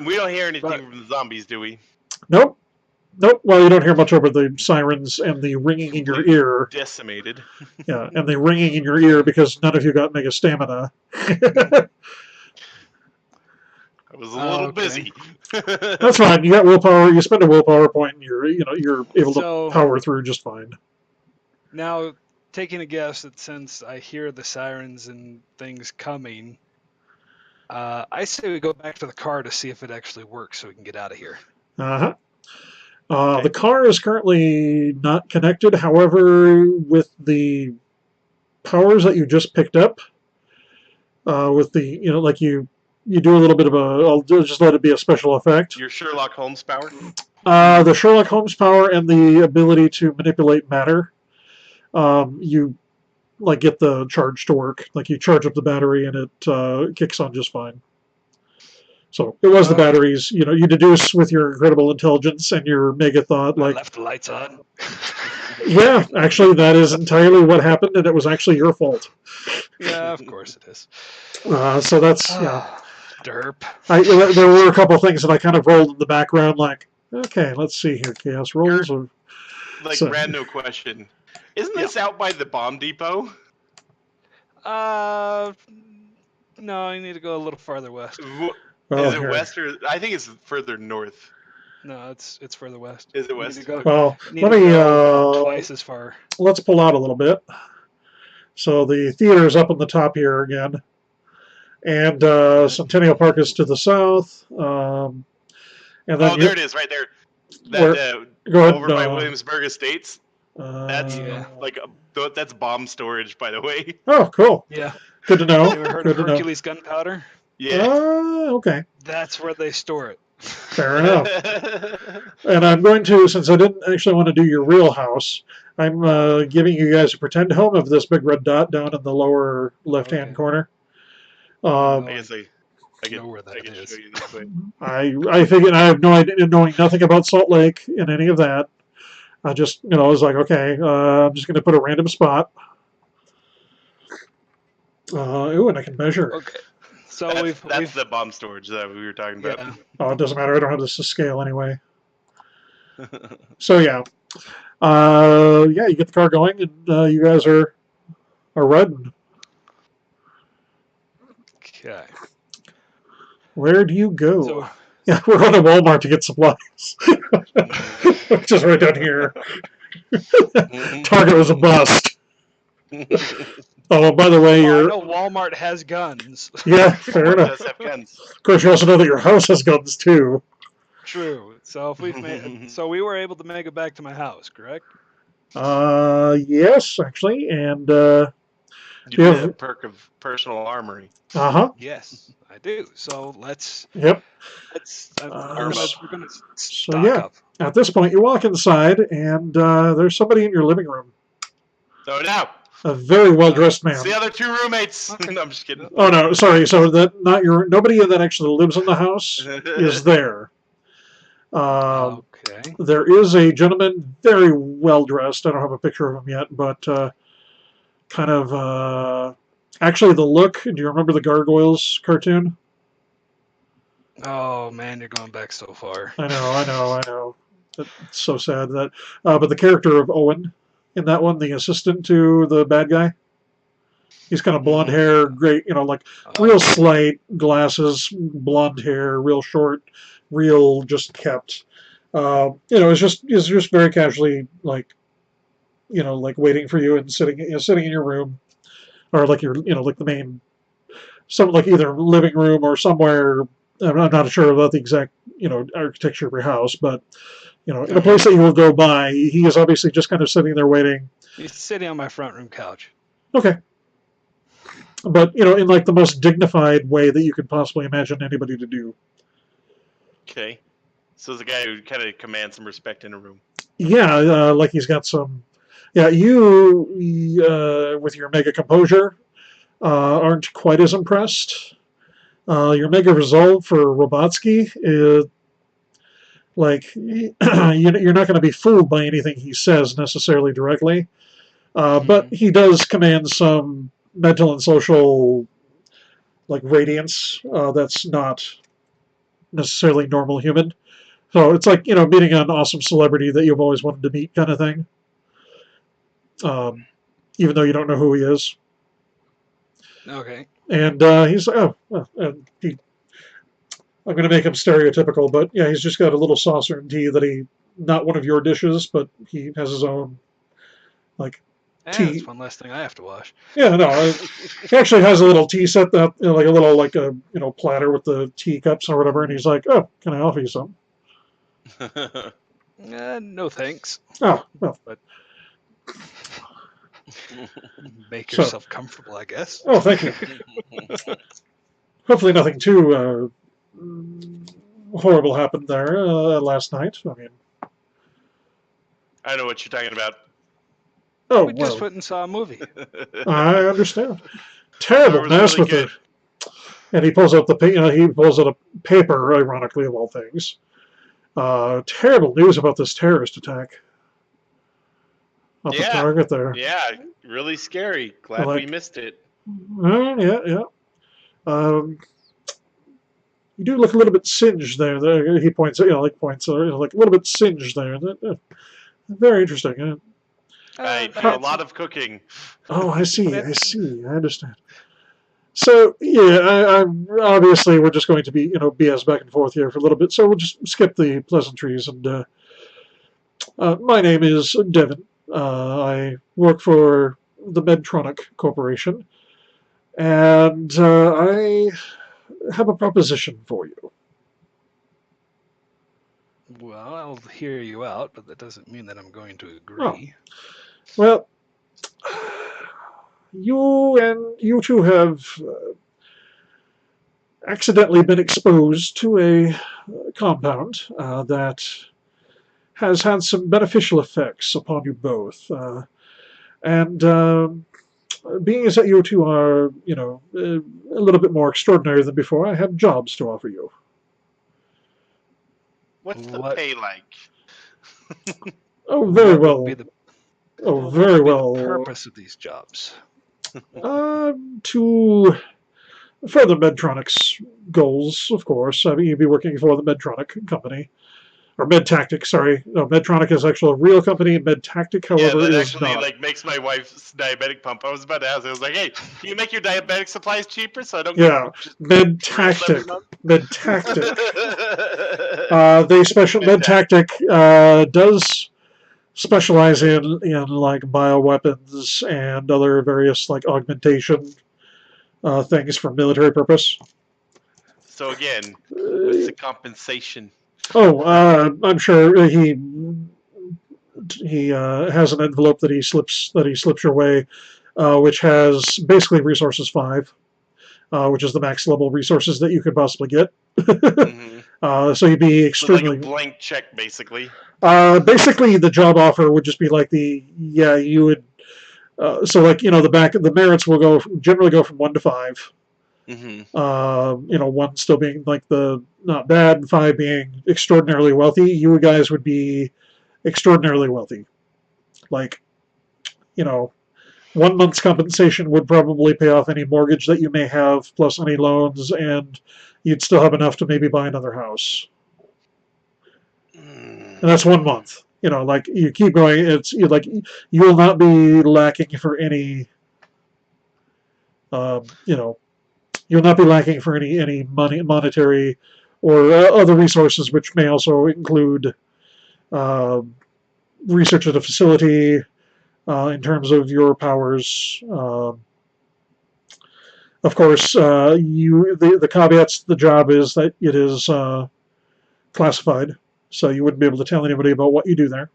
We don't hear anything But- from the zombies, do we? nope. Nope. Well, you don't hear much over the sirens and the ringing in your ear. Decimated. Yeah, and the ringing in your ear because none of you got mega stamina. I was a little Okay. busy. That's fine. You got willpower. You spend a willpower point, and you're able So- to power through just fine. now taking a guess that since I hear the sirens and things coming, I say we go back to the car to see if it actually works so we can get out of here. Uh-huh. The car is currently not connected. However, with the powers that you just picked up, with the like you do a little bit of I'll just let it be a special effect. Your Sherlock Holmes power. The Sherlock Holmes power and the ability to manipulate matter. You get the charge to work. Like you charge up the battery and it kicks on just fine. So it was the batteries. You deduce with your incredible intelligence and your mega thought, I left the lights on. yeah, actually that is entirely what happened, and it was actually your fault. Yeah, of course it is. So that's Derp. There were a couple things that I kind of rolled in the background, like, okay, let's see here, chaos rolls. Random question. Isn't this out by the bomb depot? No, you need to go a little farther west. Well, Is it here. west or I think it's further north. No, it's further west. Is it You need west? to go- Well, you need let to me go about twice as far. let's pull out a little bit. So the theater is up on the top here again, and Centennial Park is to the south. And then there it is, right there. Go ahead. Over by Williamsburg Estates. That's Yeah. that's bomb storage, by the way. Oh, cool. Yeah. Good to know. You ever heard Good of to know. Hercules gunpowder? Yeah. Okay. That's where they store it. Fair enough. And I'm going to, since I didn't actually want to do your real house, I'm giving you guys a pretend home of this big red dot down in the lower left-hand corner. I guess I know where that can is. show you this way. I figured I have no idea, knowing nothing about Salt Lake and any of that. I just, I was like, okay, I'm just going to put a random spot. Ooh, and I can measure. Okay. So That's the bomb storage that we were talking about. yeah. Oh, it doesn't matter. I don't have this to scale anyway. So yeah, you get the car going, and you guys are riding. Okay. Where do you go? So Yeah, we're going to Walmart to get supplies, which is right down here. Target was a bust. Oh, by the way, I know Walmart has guns. yeah, fair It enough. does have guns. Of course, you also know that your house has guns too. True. So if we've made, so we were able to make it back to my house, correct? Yes, actually, and You You do have- have perk of personal armory. Yes, I do. So Yep. we're gonna stock yeah. up. At this point, you walk inside, and there's somebody in your living room. So now, A very well-dressed man. it's the other two roommates. No, I'm just kidding. Oh no, sorry. So that nobody that actually lives in the house is there. Okay. There is a gentleman, very well dressed. I don't have a picture of him yet, but kind of actually the look. Do you remember the Gargoyles cartoon? Oh man, you're going back so far. I know. It's so sad that. But the character of Owen in that one, the assistant to the bad guy, he's kind of blonde hair, great, real slight, glasses, blonde hair, real short, real just kept. It's just very casually like waiting for you and sitting in your room, or like like the main, like either living room or somewhere. I'm not sure about the exact architecture of your house, but in a place that you will go by, he is obviously just kind of sitting there waiting. He's sitting on my front room couch. Okay. But in like the most dignified way that you could possibly imagine anybody to do. Okay. So it's a guy who kind of commands some respect in a room. Yeah, like he's got some. Yeah, you with your mega composure, aren't quite as impressed. Your mega resolve for Robotsky is like you're not going to be fooled by anything he says necessarily directly, but he does command some mental and social like radiance that's not necessarily normal human. So it's like meeting an awesome celebrity that you've always wanted to meet, kind of thing. Even though you don't know who he is. Okay. And he's like, and I'm going to make him stereotypical, but yeah, he's just got a little saucer and tea that not one of your dishes, but he has his own, like, tea. That's one less thing I have to wash. Yeah, no, he actually has a little tea set that, like a little, like a, platter with the teacups or whatever, and he's like, oh, can I offer you some? No thanks. Oh, well. But make yourself comfortable, I guess. Oh, thank you. Hopefully nothing too horrible happened there last night. I mean, I know what you're talking about. Oh, we just went and saw a movie. I understand. Terrible mess really with it. And he pulls out he pulls out a paper, ironically of all things. Terrible news about this terrorist attack. Off the target there. Yeah, really scary. Glad we missed it. Yeah. You do look a little bit singed there. He points, points, like a little bit singed there. Very interesting. I do a lot of cooking. Oh, I see. I understand. So yeah, I'm obviously we're just going to be BS back and forth here for a little bit. So we'll just skip the pleasantries and. My name is Devin. I work for the Medtronic Corporation, and I have a proposition for you. Well, I'll hear you out, but that doesn't mean that I'm going to agree. Oh. Well, you two have accidentally been exposed to a compound that has had some beneficial effects upon you both. And being as that you two are, a little bit more extraordinary than before, I have jobs to offer you. What's the pay like? Oh, very well. Very well. The purpose of these jobs? To further Medtronic's goals, of course. I mean, you'd be working for the Medtronic company. Or Medtactic, sorry. No, Medtronic is actually a real company. Medtactic, however, that is actually not. makes my wife's diabetic pump. I was about to ask. I was like, "Hey, can you make your diabetic supplies cheaper so I don't?" Yeah, Medtactic. Medtactic. Medtactic does specialize in like bioweapons and other various like augmentation things for military purpose. So again, what's the compensation? Oh, I'm sure he has an envelope that he slips your way, which has basically resources 5, which is the max level resources that you could possibly get. So you'd be extremely like a blank check, basically. Basically, the job offer would just be like you would. So like the merits will generally go from 1 to 5. 1 still being like the not bad, and 5 being extraordinarily wealthy. You guys would be extraordinarily wealthy. Like, 1 month's compensation would probably pay off any mortgage that you may have, plus any loans, and you'd still have enough to maybe buy another house. And that's 1 month. Like you keep going, you will not be lacking for any. You'll not be lacking for any monetary or other resources, which may also include research at a facility in terms of your powers. Of course, the caveats to the job is that it is classified, so you wouldn't be able to tell anybody about what you do there.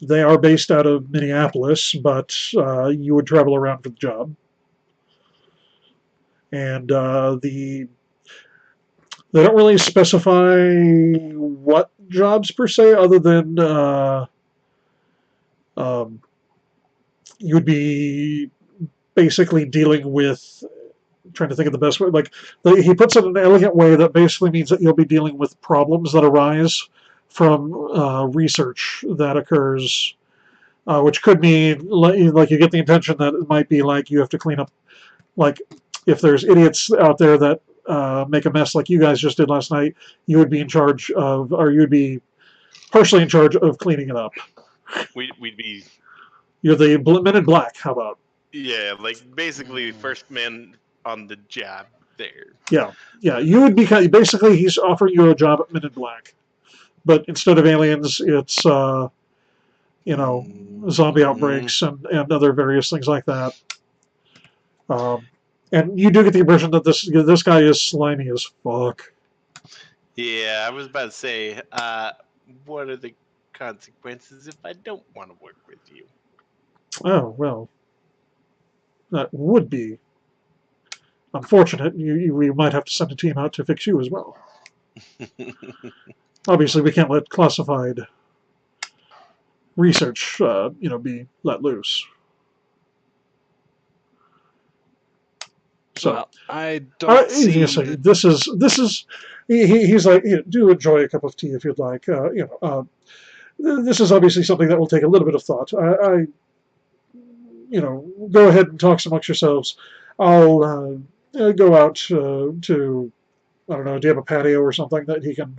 They are based out of Minneapolis, but you would travel around for the job. And they don't really specify what jobs per se, other than you would be basically dealing with, trying to think of the best way, like he puts it in an elegant way that basically means that you'll be dealing with problems that arise from research that occurs, which could mean like you get the intention that it might be like you have to clean up, like if there's idiots out there that make a mess like you guys just did last night, you would be in charge of, or you would be partially in charge of cleaning it up. We'd be. You're the Men in Black. How about? Yeah, like basically first man on the job there. Yeah, you would be basically he's offering you a job at Men in Black, but instead of aliens, it's zombie outbreaks and other various things like that. And you do get the impression that this guy is slimy as fuck. Yeah, I was about to say, what are the consequences if I don't want to work with you? Oh, well, that would be unfortunate. We might have to send a team out to fix you as well. Obviously, we can't let classified research, be let loose. So well, I don't see. This is. He's like, do enjoy a cup of tea if you'd like. This is obviously something that will take a little bit of thought. Go ahead and talk amongst yourselves. I'll go out to, I don't know, do you have a patio or something that he can,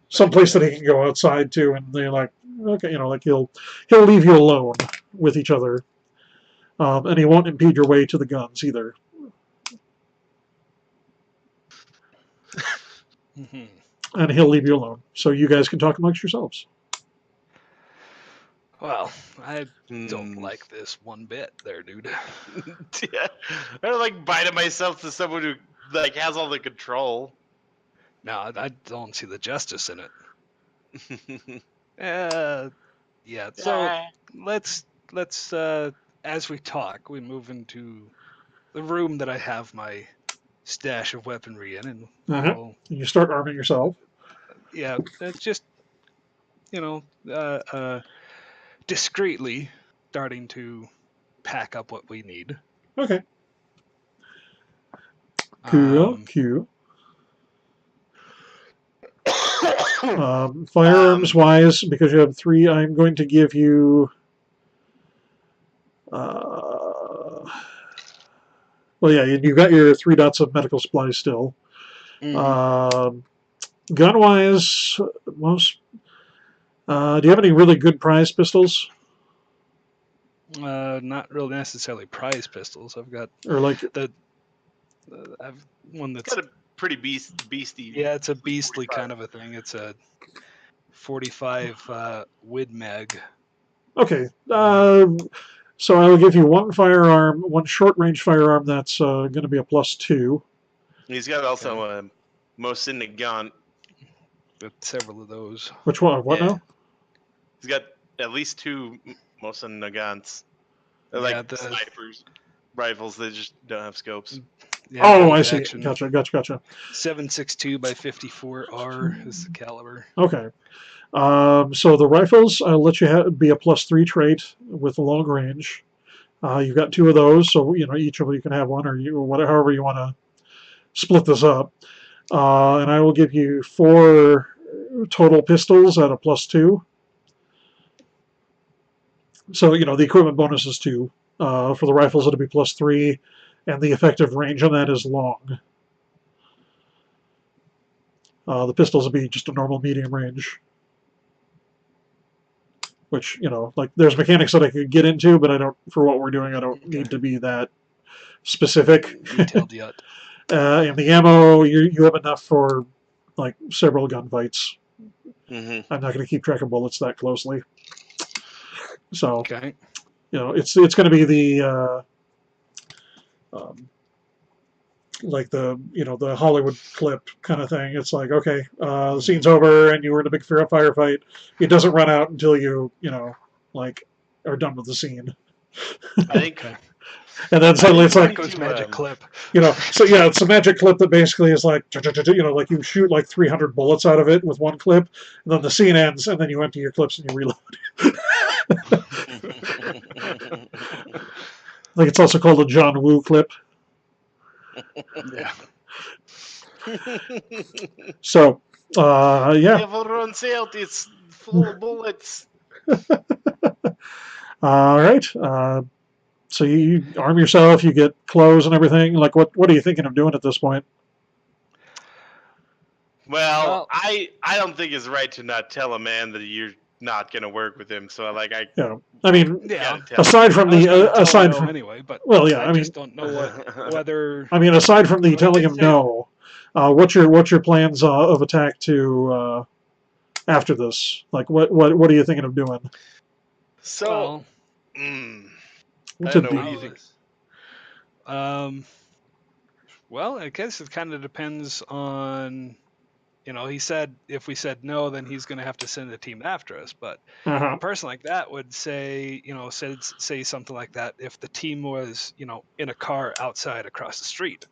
someplace that he can go outside to, and they're like, okay, like he'll leave you alone with each other, and he won't impede your way to the guns either. And he'll leave you alone, so you guys can talk amongst yourselves. Well, I don't like this one bit there, dude. Yeah. I don't like biting myself to someone who like has all the control. No, I don't see the justice in it. Yeah. So let's as we talk, we move into the room that I have my stash of weaponry in, and And you start arming yourself. Yeah, just discreetly starting to pack up what we need. Okay. Cool. Firearms wise, because you have 3, I'm going to give you. Well, yeah, you've got your 3 dots of medical supplies still. Gun wise, most. Do you have any really good prize pistols? Not really necessarily prize pistols. I've got I've one that's got a pretty beastie. Yeah, it's a beastly 45. Kind of a thing. It's a 45 Wid Mag. Okay. So I will give you 1 firearm, 1 short-range firearm that's going to be a +2. He's got also a Mosin Nagant. Several of those. Which one? What now? He's got at least 2 Mosin Nagants. They're like snipers, rifles. They just don't have scopes. Yeah, I see. Gotcha. 7.62 by 54R is the caliber. Okay. So the rifles, I'll let you be a +3 trait with long range. You've got 2 of those, so each of you can have 1, or however you want to split this up. And I will give you 4 total pistols at a +2. So the equipment bonus is 2. For the rifles, it'll be +3, and the effective range on that is long. The pistols will be just a normal medium range. Which, there's mechanics that I could get into, but for what we're doing, I don't need to be that specific. Detailed yet. And the ammo, you have enough for, several gunfights. I'm not going to keep track of bullets that closely. So, it's going to be the, the Hollywood clip kind of thing. It's like, okay, the scene's over and you were in a big firefight. It doesn't run out until you are done with the scene. I think. And then suddenly it's like magic clip. So yeah, it's a magic clip that basically is like you shoot 300 bullets out of it with 1 clip, and then the scene ends, and then you empty your clips and you reload. think it's also called a John Woo clip. Yeah. So, yeah. Never runs out. It's full of bullets. All right. So you arm yourself, you get clothes and everything. Like, what are you thinking of doing at this point? Well, Well- I don't think it's right to not tell a man that you're not gonna work with him. So like I mean, Yeah. gotta tell. aside from I was gonna the tell him aside no from anyway, but well, yeah. I I mean, just don't know whether. I mean, aside from the Well, telling they him say- no, what's your plans of attack to after this? Like, what are you thinking of doing? So Well, What's I a don't know. What do B? you think? Well, I guess it kind of depends on, he said if we said no, then he's going to have to send a team after us. But Uh-huh. a person like that would say, say something like that if the team was, in a car outside across the street.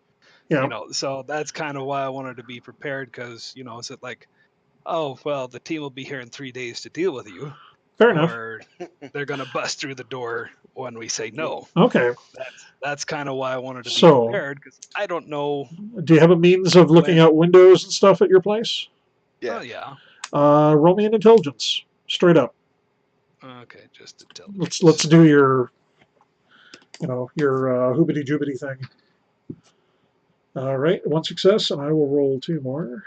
Yeah. So that's kind of why I wanted to be prepared because, is it like, oh, well, the team will be here in 3 days to deal with you, Fair enough. or they're going to bust through the door when we say no. Okay. That's kind of why I wanted to be So- prepared because I don't know. Do you have a means of looking out windows and stuff at your place? Yeah. Oh, yeah. Roll me an intelligence, straight up. Okay, just to tell. Let's do your hoobity joobity thing. All right, one success, and I will roll 2 more.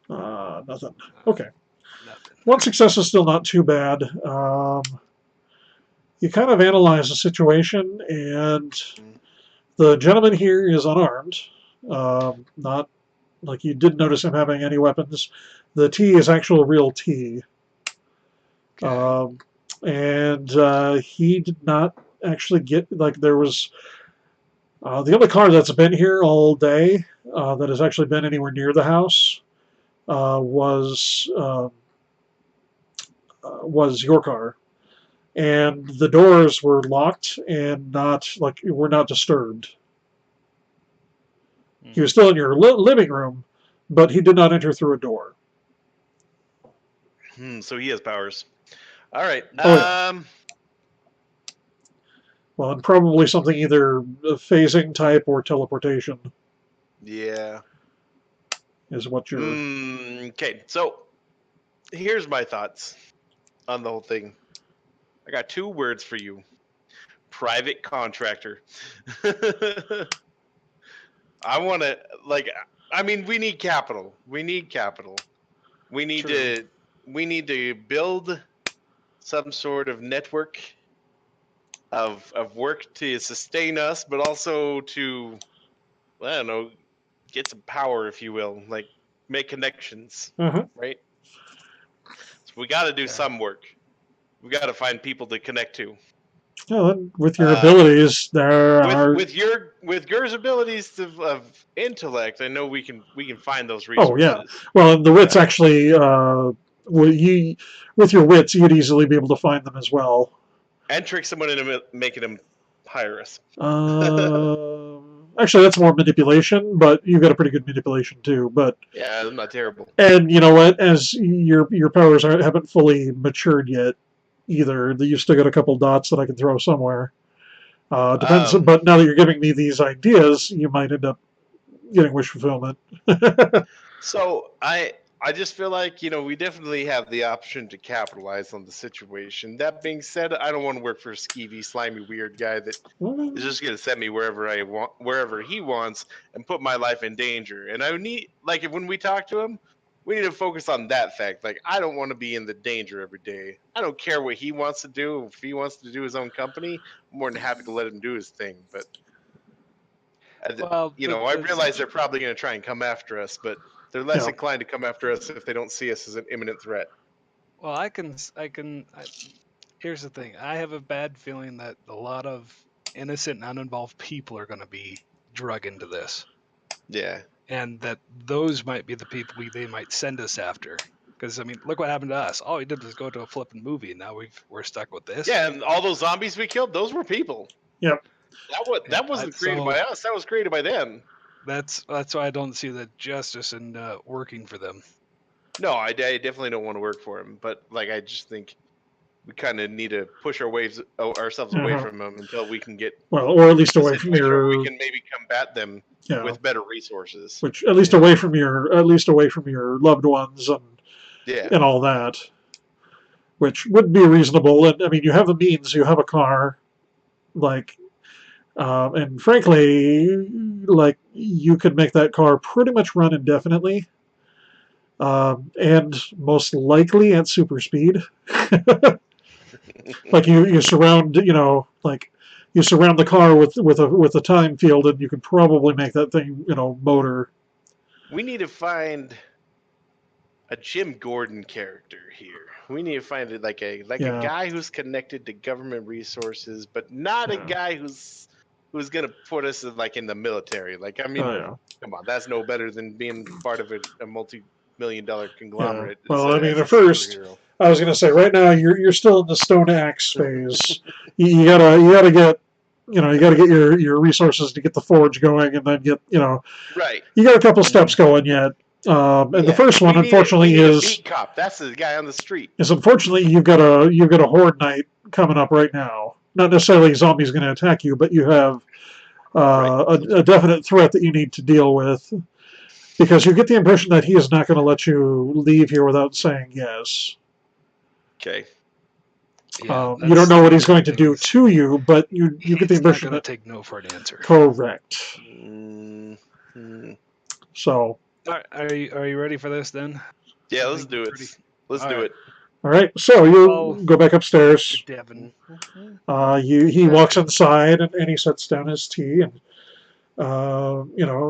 Nothing. Okay. Nothing. One success is still not too bad. You kind of analyze the situation, and the gentleman here is unarmed. Not like you did notice him having any weapons. The tea is actual real tea. Okay. And he did not actually get, like, there was the only car that's been here all day that has actually been anywhere near the house was your car, and the doors were locked and were not disturbed. He was still in your living room, but he did not enter through a door. So he has powers. All right. Oh, yeah. Well, and probably something either phasing type or teleportation Yeah. is what you're. Okay. So here's my thoughts on the whole thing. I got 2 words for you. Private contractor. I want to we need capital. We need capital. We need to build some sort of network of work to sustain us, but also to, I don't know, get some power, if you will, like make connections, right? So we got to do some work. We got to find people to connect to. Well, with your abilities, with Gur's abilities of intellect, I know we can find those resources. Oh yeah. Well, and the wits actually, with your wits, you'd easily be able to find them as well. And trick someone into making them hire us. Actually, that's more manipulation, but you've got a pretty good manipulation too. But yeah, I'm not terrible. And you know what? As your powers haven't fully matured yet, either. You've still got a couple dots that I can throw somewhere. Depends. But now that you're giving me these ideas, you might end up getting wish fulfillment. So I just feel like, we definitely have the option to capitalize on the situation. That being said, I don't want to work for a skeevy, slimy, weird guy that is just going to send me wherever he wants and put my life in danger. And I need, when we talk to him, we need to focus on that fact. Like, I don't want to be in the danger every day. I don't care what he wants to do. If he wants to do his own company, I'm more than happy to let him do his thing. But, Well, I realize they're probably going to try and come after us, but they're less inclined to come after us if they don't see us as an imminent threat. Well, here's the thing. I have a bad feeling that a lot of innocent and uninvolved people are going to be drug into this. Yeah. And that those might be the people they might send us after. Because, look what happened to us. All we did was go to a flipping movie, and now we're stuck with this. Yeah, and all those zombies we killed, those were people. Yep. That wasn't created by us. That was created by them. That's why I don't see the justice in working for them. No, I definitely don't want to work for him. But I just think we kind of need to push ourselves away Uh-huh. from them until we can get Well, or at least a away from situation where your, we can maybe combat them yeah, with better resources. which at least away from your loved ones Yeah. and all that, which would be reasonable. And I mean, you have the means, you have a car, like, and frankly, like you could make that car pretty much run indefinitely, and most likely at super speed. Like you surround, like you surround the car with a time field, and you could probably make that thing, motor. We need to find a Jim Gordon character here. We need to find it like a Yeah. guy who's connected to government resurces, but not a Yeah. guy who's gonna put us in the military. Like, I mean, Oh, yeah. come on, that's no better than being part of a multi-million-dollar conglomerate. Yeah. Well, I mean, as a at first, superhero. I was going to say, right now you're still in the Stone Axe phase. you gotta get, you gotta get your resources to get the forge going, and then get, Right. you got a couple steps going yet. And the first one, unfortunately, we need is a beat cop. That's the guy on the street. is unfortunately you've got a horde night coming up right now. Not necessarily zombies going to attack you, but you have a definite threat that you need to deal with, because you get the impression that he is not going to let you leave here without saying yes. Okay. Yeah, You don't know what he's going to do to you, but you get the impression that that take no for an answer. Correct. Mm-hmm. So. Are you ready for this then? Yeah, let's do it. Let's do it. All right, so you go back upstairs. Devin. He walks inside, and he sets down his tea, and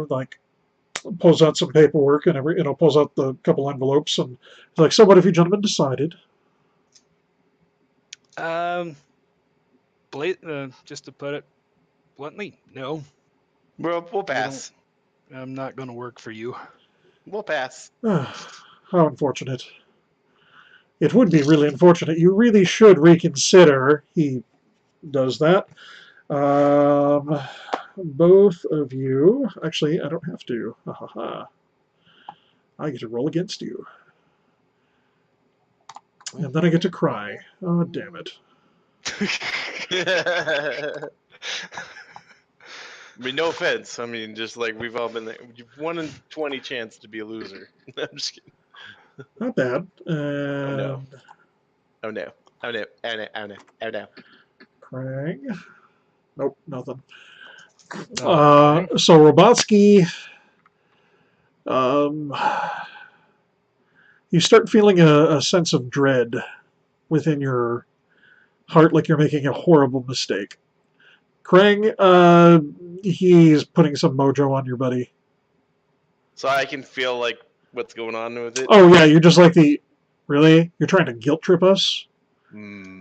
like pulls out some paperwork and pulls out the couple envelopes, and he's like, "So, what have you gentlemen decided?" Just to put it bluntly, no. We'll pass. I'm not going to work for you. We'll pass. How unfortunate. It would be really unfortunate. You really should reconsider. He does that. Both of you. Actually, I don't have to. Ha ha ha. I get to roll against you. And then I get to cry. Oh, damn it. I mean, no offense. I mean, just like we've all been there. You've 1 in 20 chance to be a loser. I'm just kidding. Not bad. Oh no. Oh no. Oh no. Oh no. Oh no. Oh no. Krang. Nope, nothing. Okay. So Robotsky, you start feeling a sense of dread within your heart, like you're making a horrible mistake. Krang, he's putting some mojo on your buddy. So I can feel like what's going on with it. Oh yeah, you're just like really? You're trying to guilt trip us? I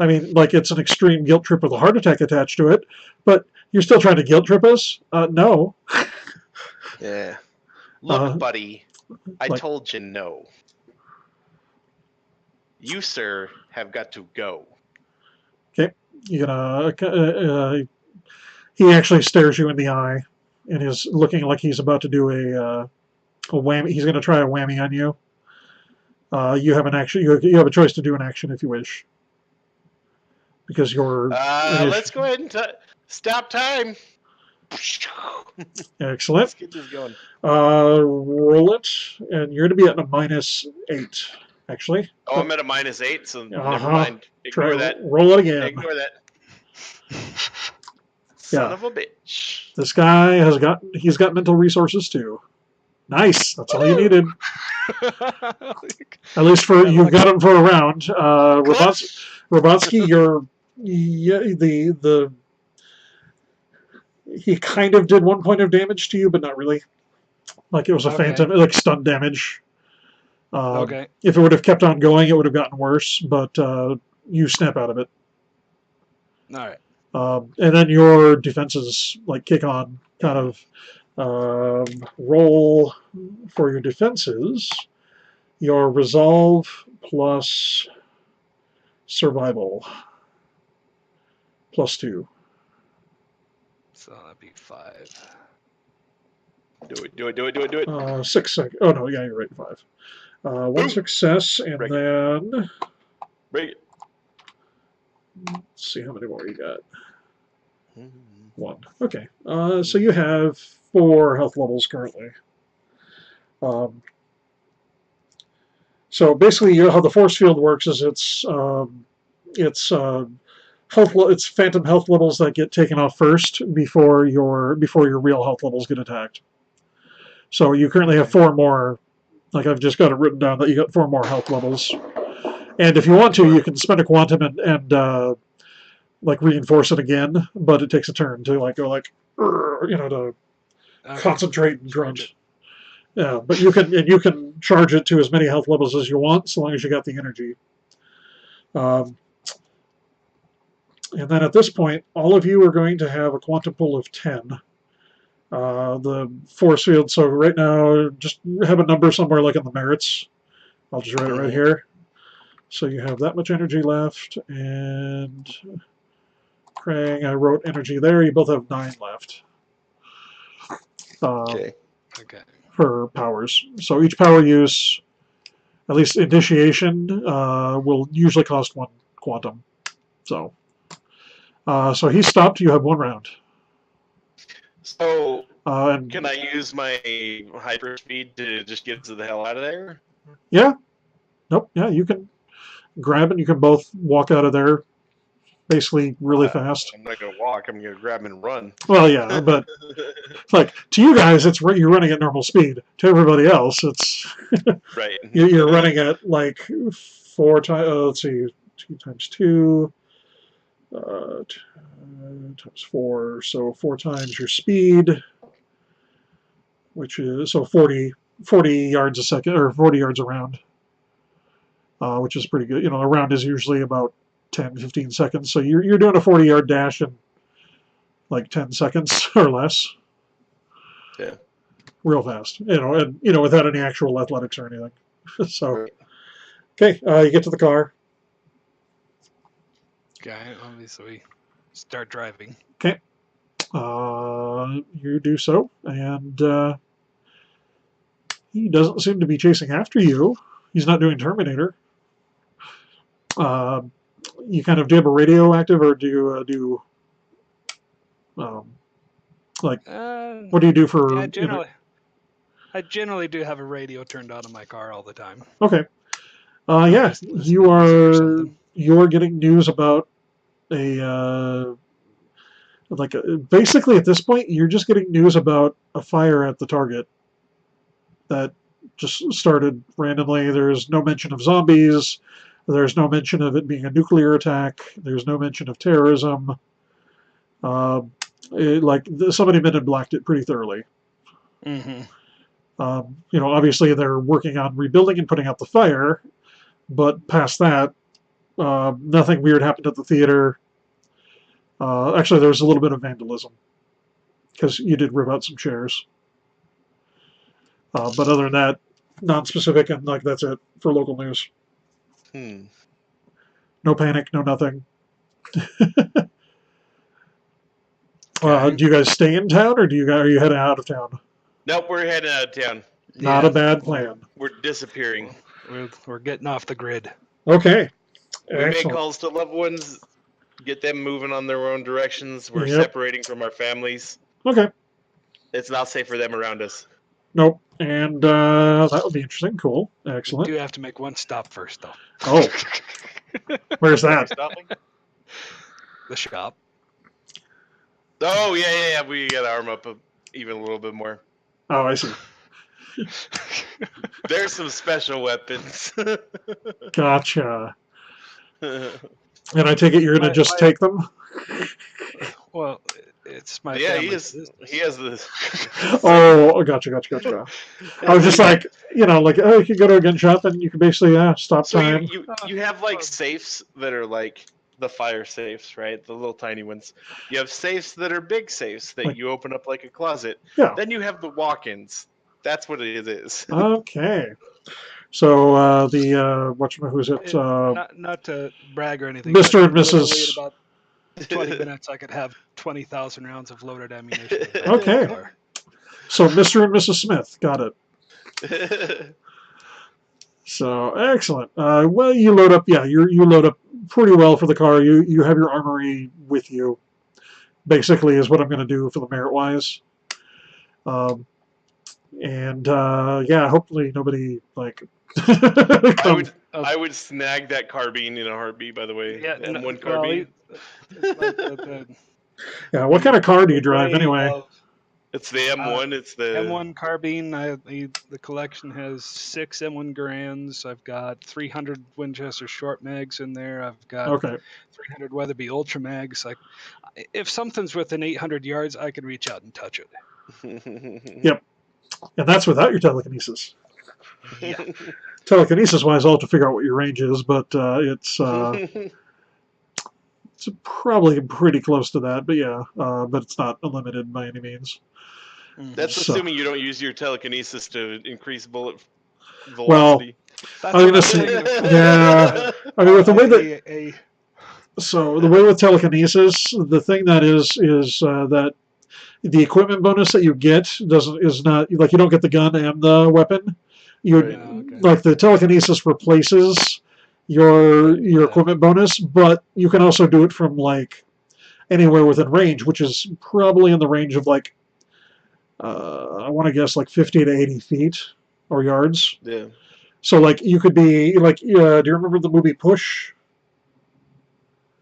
mean, like it's an extreme guilt trip with a heart attack attached to it, but you're still trying to guilt trip us? No. Yeah. Look, buddy, I told you no. You, sir, have got to go. Okay. You're gonna. He actually stares you in the eye, and is looking like he's about to do a whammy. He's going to try a whammy on you. You have an action. You have a choice to do an action if you wish, because you're. Let's go ahead and stop time. Excellent. Let's get this going. Roll it, and you're going to be at a -8, actually. Oh, I'm at a -8, so never mind. Ignore that. Roll it again. Ignore that. Son of a bitch. This guy he's got mental resources too. Nice. That's all you needed. At least you've got him for a round. Robotsky, he kind of did 1 point of damage to you, but not really. Like it was a phantom, like stun damage. Okay. If it would have kept on going, it would have gotten worse, but you snap out of it. All right. And then your defenses kick on. Kind of roll for your defenses. Your resolve plus survival +2. So that'd be 5. Do it. 6 seconds. Oh no, yeah, you're right. 5. 1 success, and Break then Break it. Let's see how many more you got. Mhm. 1. Okay. So you have 4 health levels currently. So basically, how the force field works is it's it's phantom health levels that get taken off first before your real health levels get attacked. So you currently have 4 more. Like I've just got it written down that you got 4 more health levels. And if you want to, you can spend a quantum and like reinforce it again, but it takes a turn to like go like to concentrate and grunt. Yeah, but you can charge it to as many health levels as you want, so long as you got the energy. And then at this point, all of you are going to have a quantum pull of 10. The force field. So right now, just have a number somewhere like in the merits. I'll just write it right here. So you have that much energy left, and Krang, I wrote energy there. You both have 9 left. Okay. For powers. So each power use, at least initiation, will usually cost 1 quantum. So so he stopped. You have 1 round. So And can I use my hyperspeed to just get the hell out of there? yeah, nope, yeah, you can grab it. You can both walk out of there, basically really fast. I'm not gonna walk. I'm gonna grab and run. Well, yeah, but like to you guys, you're running at normal speed. To everybody else, it's right. You're running at like 4 times. Let's see, 2 times 2 times 4. So 4 times your speed, which is so 40 yards a second or 40 yards a round, which is pretty good. A round is usually about 10-15 seconds. So you're doing a 40-yard dash in like 10 seconds or less. Yeah. Real fast. And without any actual athletics or anything. So, okay, you get to the car. Okay, obviously start driving. Okay. You do so, and he doesn't seem to be chasing after you. He's not doing Terminator. You kind of do you have a radio active, or do you do what do you do for? Yeah, I generally do have a radio turned on in my car all the time. Okay. Yeah, you're getting news about basically at this point you're just getting news about a fire at the target that just started randomly. There's no mention of zombies. There's no mention of it being a nuclear attack. There's no mention of terrorism. Somebody men in blacked it pretty thoroughly. Mm-hmm. Obviously they're working on rebuilding and putting out the fire, but past that, nothing weird happened at the theater. Actually, there was a little bit of vandalism because you did rip out some chairs. But other than that, non-specific, and that's it for local news. No panic, no nothing. Do you guys stay in town, or are you heading out of town? Nope, we're heading out of town. Not a bad plan. We're disappearing. We're getting off the grid. Okay. We make calls to loved ones, get them moving on their own directions. We're separating from our families. Okay. It's not safe for them around us. Nope. And that would be interesting. Cool. Excellent. We do have to make one stop first, though. Oh. Where's that? The shop. Oh, yeah. We got to arm up even a little bit more. Oh, I see. There's some special weapons. Gotcha. And I take it you're going to just take them? Well, it's my yeah, family. he has this. Oh, gotcha. I was just like, you can go to a gun shop and you can basically stop time. You have like safes that are like the fire safes, right? The little tiny ones. You have safes that are big safes that you open up like a closet. Yeah. Then you have the walk-ins. That's what it is. Okay. So who's it? Not to brag or anything. Mr. and Mrs. In about 20 minutes, I could have 20,000 rounds of loaded ammunition. Okay. So Mr. and Mrs. Smith, got it. So excellent. Well, you load up. Yeah, you load up pretty well for the car. You have your armory with you. Basically, is what I'm going to do for the merit wise. Yeah, hopefully nobody like. I would snag that carbine in a heartbeat. By the way, Yeah, the M1 well, carbine. Yeah, what kind of car do you drive way anyway? of It's the M1. It's the M1 carbine. The collection has 6 M1 Grands. I've got 300 Winchester short mags in there. I've got Okay. 300 Weatherby Ultra mags. Like, if something's within 800 yards, I can reach out and touch it. Yep. And that's without your telekinesis. Yeah. Telekinesis-wise, I'll have to figure out what your range is, but it's probably pretty close to that. But yeah, but it's not unlimited by any means. That's So- assuming you don't use your telekinesis to increase bullet Well, velocity. That's I was what gonna I'm say, thinking of. yeah. I mean, with the way that a so the way with telekinesis, the thing that is that the equipment bonus that you get is not like you don't get the gun and the weapon. You Right. okay. like the telekinesis replaces your equipment bonus, but you can also do it from like anywhere within range, which is probably in the range of like I want to guess like 50 to 80 feet or yards. Yeah. So like you could be like, do you remember the movie Push?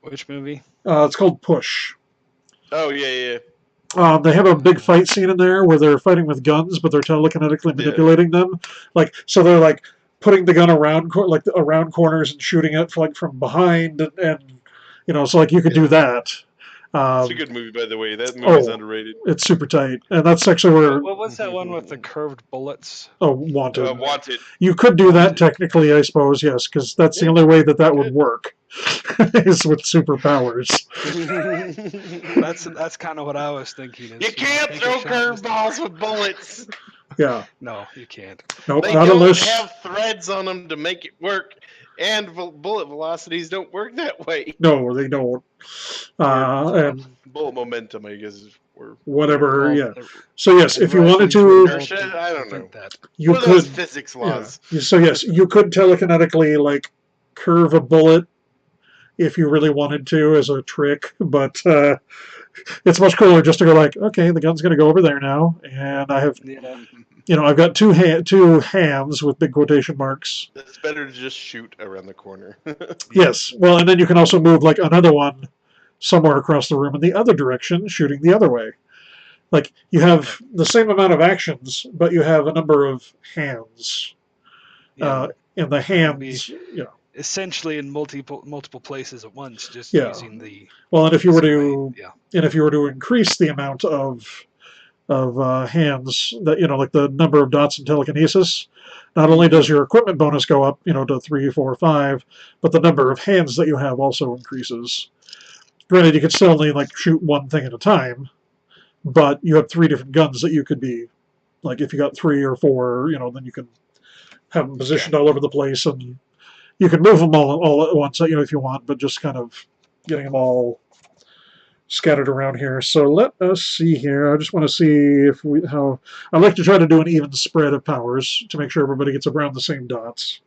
Which movie? It's called Push. Oh yeah. They have a big fight scene in there where they're fighting with guns, but they're telekinetically manipulating them. Like so, they're like putting the gun around around corners and shooting it from behind, and so like you could do that. It's a good movie, by the way. That movie's underrated. It's super tight, and that's actually where. What was that one with the curved bullets? Oh, Wanted. Wanted. You could do that technically, I suppose, yes, because that's the only way that would work, is with superpowers. That's kind of what I was thinking. You can't throw curveballs with bullets. Yeah. No, you can't. Nope, They not don't unless have threads on them to make it work, and bullet velocities don't work that way. No, they don't. And Bullet momentum, I guess, or whatever. Well, Yeah. So yes, if you wanted to, Inertia? I don't know. That. you What are those could. physics Yeah. laws? So yes, you could telekinetically like curve a bullet if you really wanted to as a trick, but it's much cooler just to go like, okay, the gun's going to go over there now, and I have, I've got two hands with big quotation marks. It's better to just shoot around the corner. Yes, well, and then you can also move like another one somewhere across the room in the other direction, shooting the other way. Like you have the same amount of actions, but you have a number of hands. Yeah. And the hands, Essentially in multiple places at once, just Yeah. using the. Well, and if you were to, increase the amount of hands that like the number of dots in telekinesis, not only does your equipment bonus go up, to 3, 4, 5, but the number of hands that you have also increases. Granted, you could still only like shoot one thing at a time, but you have 3 different guns that you could be like if you got 3 or 4, then you can have them positioned all over the place, and you can move them all at once, if you want, but just kind of getting them all scattered around here. So let us see here. I just want to see how I like to try to do an even spread of powers to make sure everybody gets around the same dots.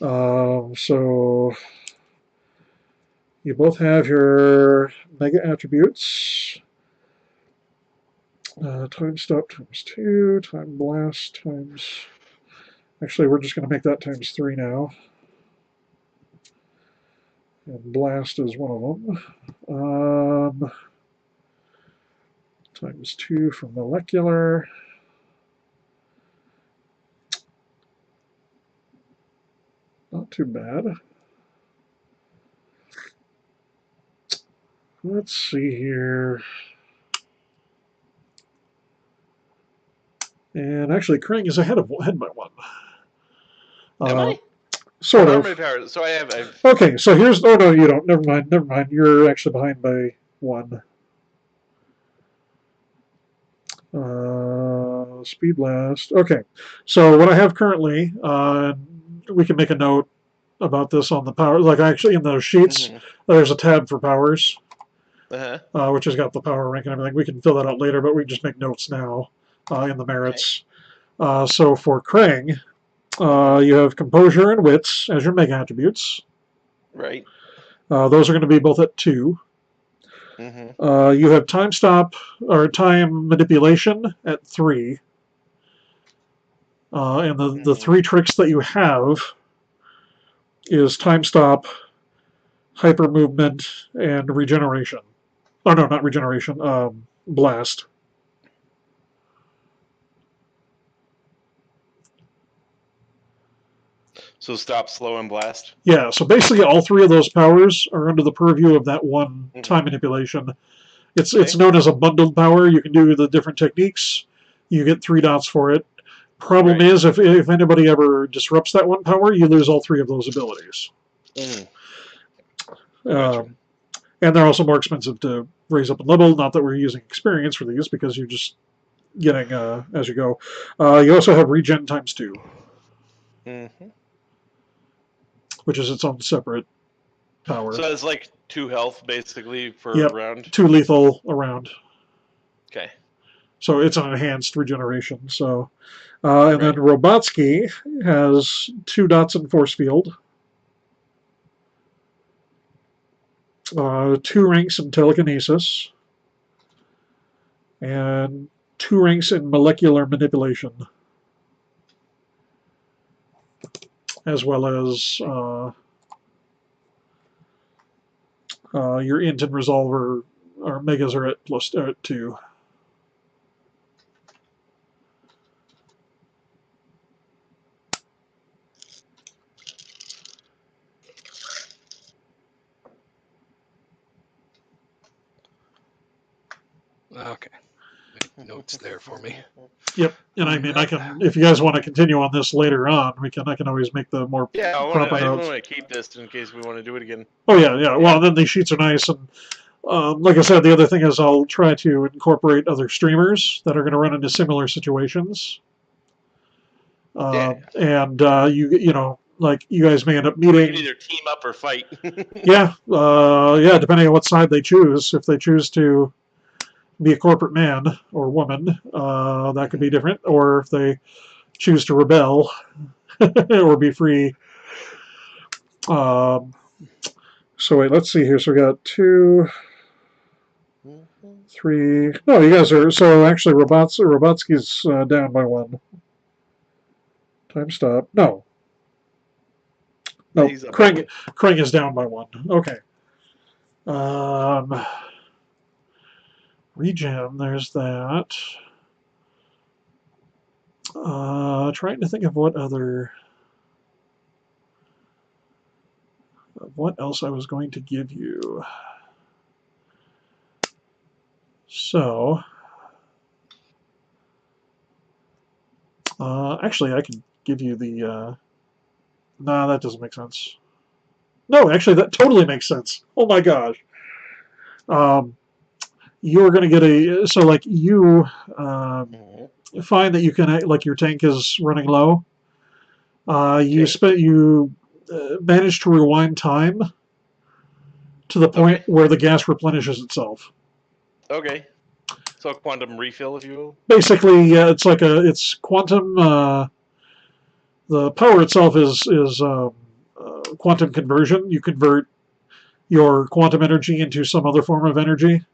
So you both have your mega attributes. Time stop times 2, time blast times. Actually, we're just going to make that times 3 now. And blast is one of them. Times 2 for molecular. Not too bad. Let's see here. And actually, Krang is ahead by 1. Am I? Sort How of. many powers? So I've Okay, so here's. Oh no, you don't. Never mind. You're actually behind by 1. Speed blast. Okay, so what I have currently, we can make a note about this on the power. Like actually in those sheets, there's a tab for powers, which has got the power rank and everything. We can fill that out later, but we just make notes now in the merits. So for Krang, you have composure and wits as your mega attributes. Right. Those are going to be both at 2. You have time stop or time manipulation at 3. And the 3 tricks that you have is time stop, hyper movement, and regeneration. Oh no, not regeneration. Blast. So stop, slow, and blast. Yeah. So basically, all 3 of those powers are under the purview of that one time manipulation. It's known as a bundled power. You can do the different techniques. You get 3 dots for it. Problem is, if anybody ever disrupts that one power, you lose all 3 of those abilities. Gotcha. And they're also more expensive to raise up in level. Not that we're using experience for these, because you're just getting as you go. You also have regen times 2, which is its own separate power. So it's like 2 health, basically, for a round? 2 lethal a round. Okay. So it's an enhanced regeneration. So, and then Robotsky has 2 dots in force field, 2 ranks in telekinesis, and 2 ranks in molecular manipulation, as well as your int and resolver or megas are at +2. Okay. Make notes there for me. Yep, and I mean, I can, if you guys want to continue on this later on, I can always make the more proper notes. I want to keep this in case we want to do it again. Oh yeah. Well, then these sheets are nice, and like I said, the other thing is I'll try to incorporate other streamers that are going to run into similar situations. And you know, like you guys may end up meeting. You can either team up or fight. Yeah, depending on what side they choose. If they choose to be a corporate man or woman, that could be different. Or if they choose to rebel or be free. So wait, let's see here. So we got 2, 3. No, you guys are. So actually, Robotsky's down by 1. Time stop. No. Krang is down by 1. Okay. Regen, there's that. Trying to think of what else I was going to give you. So, actually, I can give you the. Nah, that doesn't make sense. No, actually, that totally makes sense. Oh my gosh. You're going to get a, so like you find that you can, like your tank is running low. You manage to rewind time to the point where the gas replenishes itself. Okay. So quantum refill, if you will. Basically, it's like it's quantum. The power itself is quantum conversion. You convert your quantum energy into some other form of energy.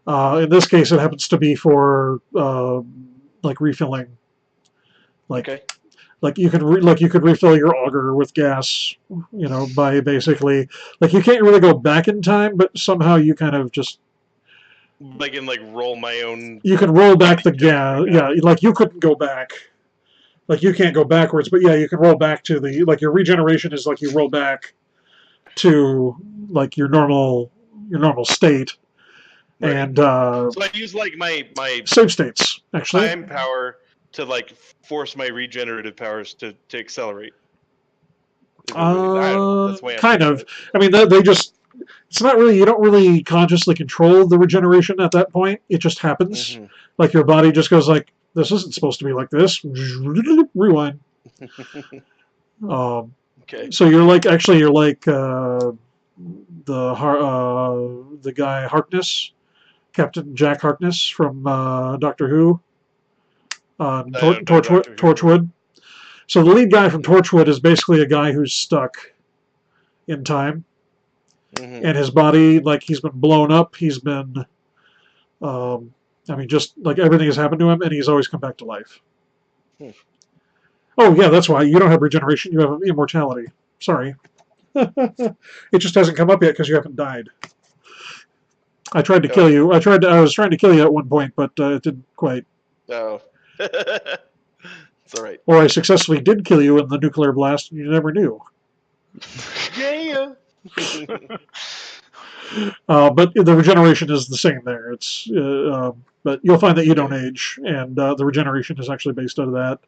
In this case, it happens to be for like refilling. Like you can you could refill your auger with gas, you know, by basically like you can't really go back in time, but somehow you kind of just can roll my own. You can roll back the gas. Yeah, like you couldn't go back. Like you can't go backwards, but yeah, you can roll back to the your regeneration is like you roll back to like your normal state. Right. And so I use my save states actually time power to force my regenerative powers to accelerate. That's way kind of. I mean, they just. It's not really. You don't really consciously control the regeneration at that point. It just happens. Mm-hmm. Like your body just goes like, "This isn't supposed to be like this." Rewind. Okay. So you're like the guy Harkness, Captain Jack Harkness from Doctor Who. Torchwood. So the lead guy from Torchwood is basically a guy who's stuck in time. and his body, like, he's been blown up. He's been, just like everything has happened to him, and he's always come back to life. Oh, yeah, that's why. You don't have regeneration, you have immortality. Sorry. It just hasn't come up yet because you haven't died. I tried to kill you. I was trying to kill you at one point, but it didn't quite. Oh. It's all right. Or I successfully did kill you in the nuclear blast, and you never knew. Yeah. But the regeneration is the same there. But you'll find that you don't age, and the regeneration is actually based out of that.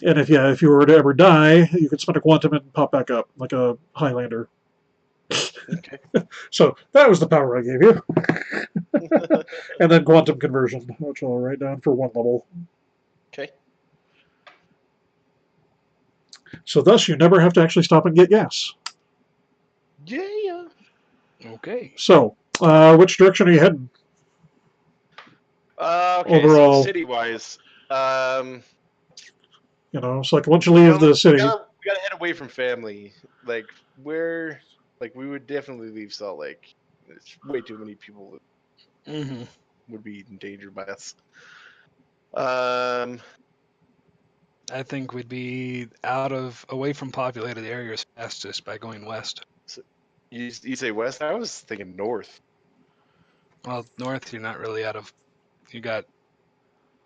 And if you were to ever die, you could spend a quantum and pop back up like a Highlander. Okay. So that was the power I gave you. And then quantum conversion, which I'll write down for 1 level. Okay. So thus, you never have to actually stop and get gas. Yeah. Okay. So, which direction are you heading? Okay. Overall. So city-wise, So like once you leave the city. we gotta head away from family. Like we would definitely leave Salt Lake. There's way too many people that would be in danger by us. I think we'd be away from populated areas fastest by going west. So you say west? I was thinking north. Well, north you're not really you got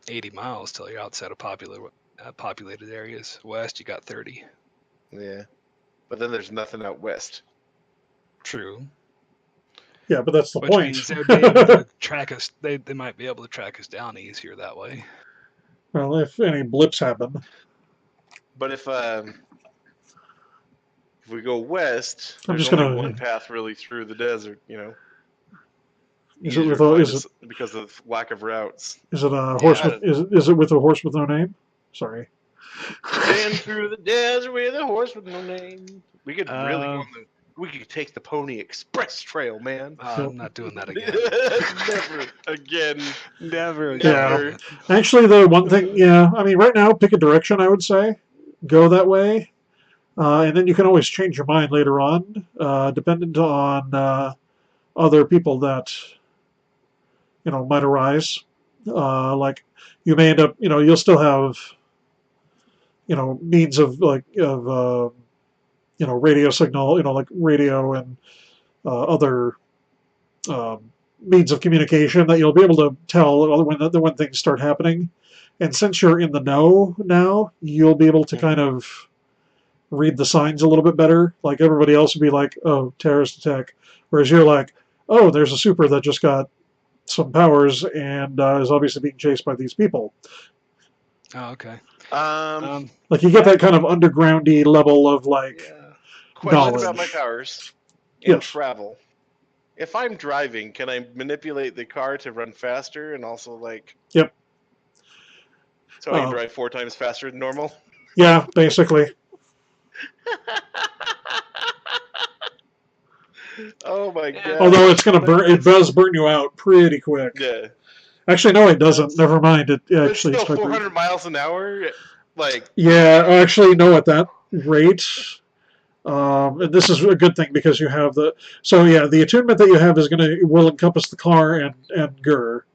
80 miles till you're outside of populated areas. West you got 30. Yeah, but then there's nothing out west. True. Yeah, but that's the Which point. means they would be able to track us. They might be able to track us down easier that way. Well, if any blips happen. But if we go west, I'm there's just only gonna- one path really through the desert. Is it Easier with to a find is us because of lack of routes. it a horse with is it with a horse with no name? Sorry. Stand through the desert with a horse with no name. We could really go on we could take the Pony Express Trail, man. I'm not doing that again. Never again. Never again. Yeah. Actually, the one thing, right now, pick a direction, I would say. Go that way. And then you can always change your mind later on, dependent on other people that, might arise. Like, you may end up, you'll still have, means of, radio signal, like radio and other means of communication that you'll be able to tell when things start happening. And since you're in the know now, you'll be able to kind of read the signs a little bit better. Like everybody else would be like, oh, terrorist attack. Whereas you're like, oh, there's a super that just got some powers and is obviously being chased by these people. Oh, okay. Like you get that kind of undergroundy level of question knowledge. about my powers in Yes. travel. If I'm driving, can I manipulate the car to run faster and also Yep. So I can drive 4 times faster than normal? Yeah, basically. Oh my god. Although it does burn you out pretty quick. Yeah. Actually, no, it doesn't. Never mind. It actually It's still 400 miles an hour? Yeah, actually, no, at that rate. And this is a good thing because you have the attunement that you have will encompass the car and Gur.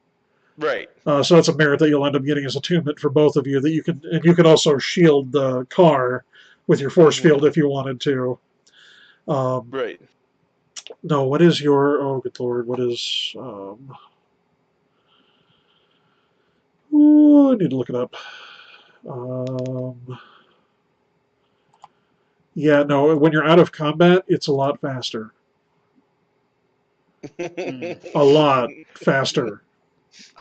Right. So that's a merit that you'll end up getting as attunement for both of you. That you can also shield the car with your force field if you wanted to. Right. No, what is your? Oh, good lord! What is? Ooh, I need to look it up. Yeah, no. When you're out of combat, it's a lot faster. A lot faster.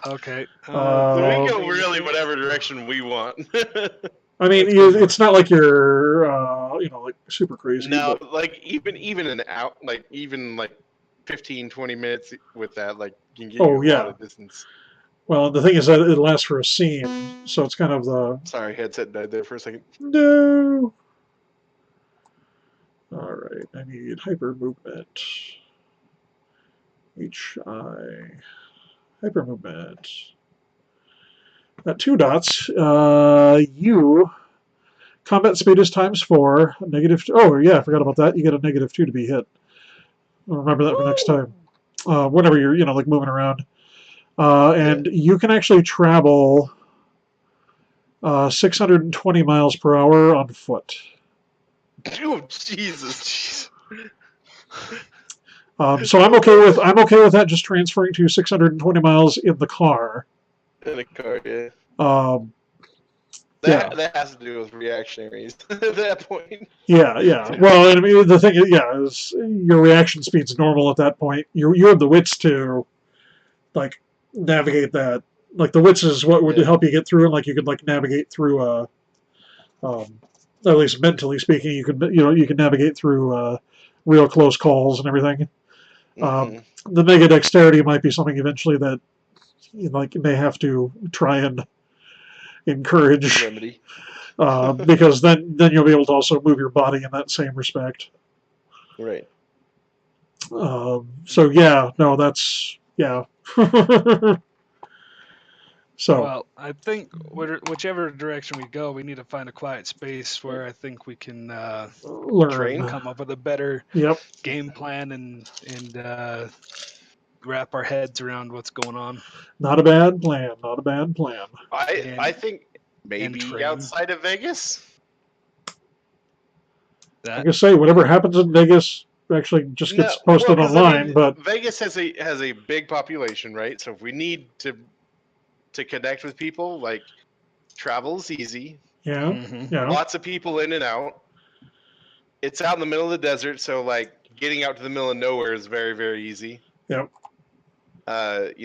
Okay. So we go really whatever direction we want. I mean, it's not like you're, like super crazy. No, but even an out, even 15, 20 minutes with that, can get Oh, you a yeah. lot of distance. Well, the thing is that it lasts for a scene, so it's kind of the Sorry, headset died there for a second. no. All right, I need hyper movement. Hyper movement. At 2 dots, you Combat speed is ×4. Oh, yeah, I forgot about that. You get a -2 to be hit. I'll remember that for next time. Whenever you're, like moving around. And you can actually travel 620 miles per hour on foot. Oh, Jesus. So I'm okay with that just transferring to 620 miles in the car. In a car, yeah. Um, That has to do with reactionaries at that point. Yeah. Well, I mean, the thing is your reaction speed's normal at that point. You have the wits to, like, navigate that. Like, the wits is what would help you get through, and, like, you could, like, navigate through, at least mentally speaking, you can navigate through real close calls and everything. The mega dexterity might be something eventually that, you may have to try and encourage. Remedy. Because then you'll be able to also move your body in that same respect. Right. So yeah, no, that's yeah. So well, I think whichever direction we go, we need to find a quiet space where I think we can learn, come up with a better Yep. game plan and wrap our heads around what's going on. Not a bad plan. Not a bad plan. I think maybe outside of Vegas. Like I say, whatever happens in Vegas actually just gets posted online. But Vegas has a big population, right? So if we need to connect with people, like, travel's easy. Yeah. Yeah. Lots of people in and out. It's out in the middle of the desert, so, like, getting out to the middle of nowhere is very, very easy. Yep.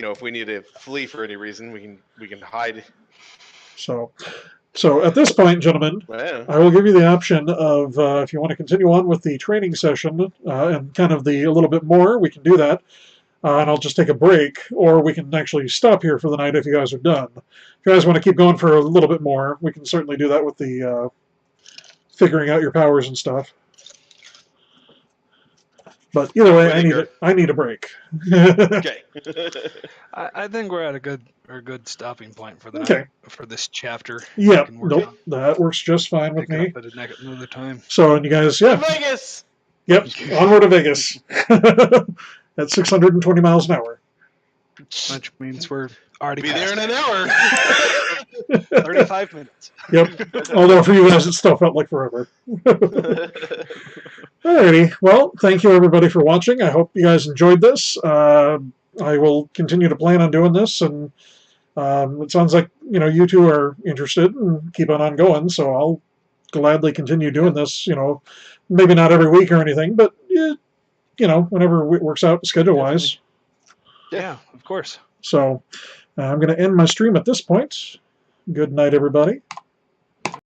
If we need to flee for any reason, we can hide. So at this point, gentlemen, I will give you the option of if you want to continue on with the training session and kind of a little bit more, we can do that. And I'll just take a break, or we can actually stop here for the night if you guys are done. If you guys want to keep going for a little bit more, we can certainly do that with the figuring out your powers and stuff. But either way, I need a break. Okay. I think we're at a good stopping point for the night, for this chapter. Yeah, nope, that works just fine with me. At another time. So, and you guys, Vegas. Yep, onward to Vegas at 620 miles an hour. Which means we're already be there in an hour. 35 minutes. Yep. Although for you guys, it still felt like forever. Alrighty. Well, thank you everybody for watching. I hope you guys enjoyed this. I will continue to plan on doing this, and it sounds like you two are interested and keep on going. So I'll gladly continue doing this. Maybe not every week or anything, but whenever it works out schedule-wise. Yeah, of course. So I'm going to end my stream at this point. Good night, everybody.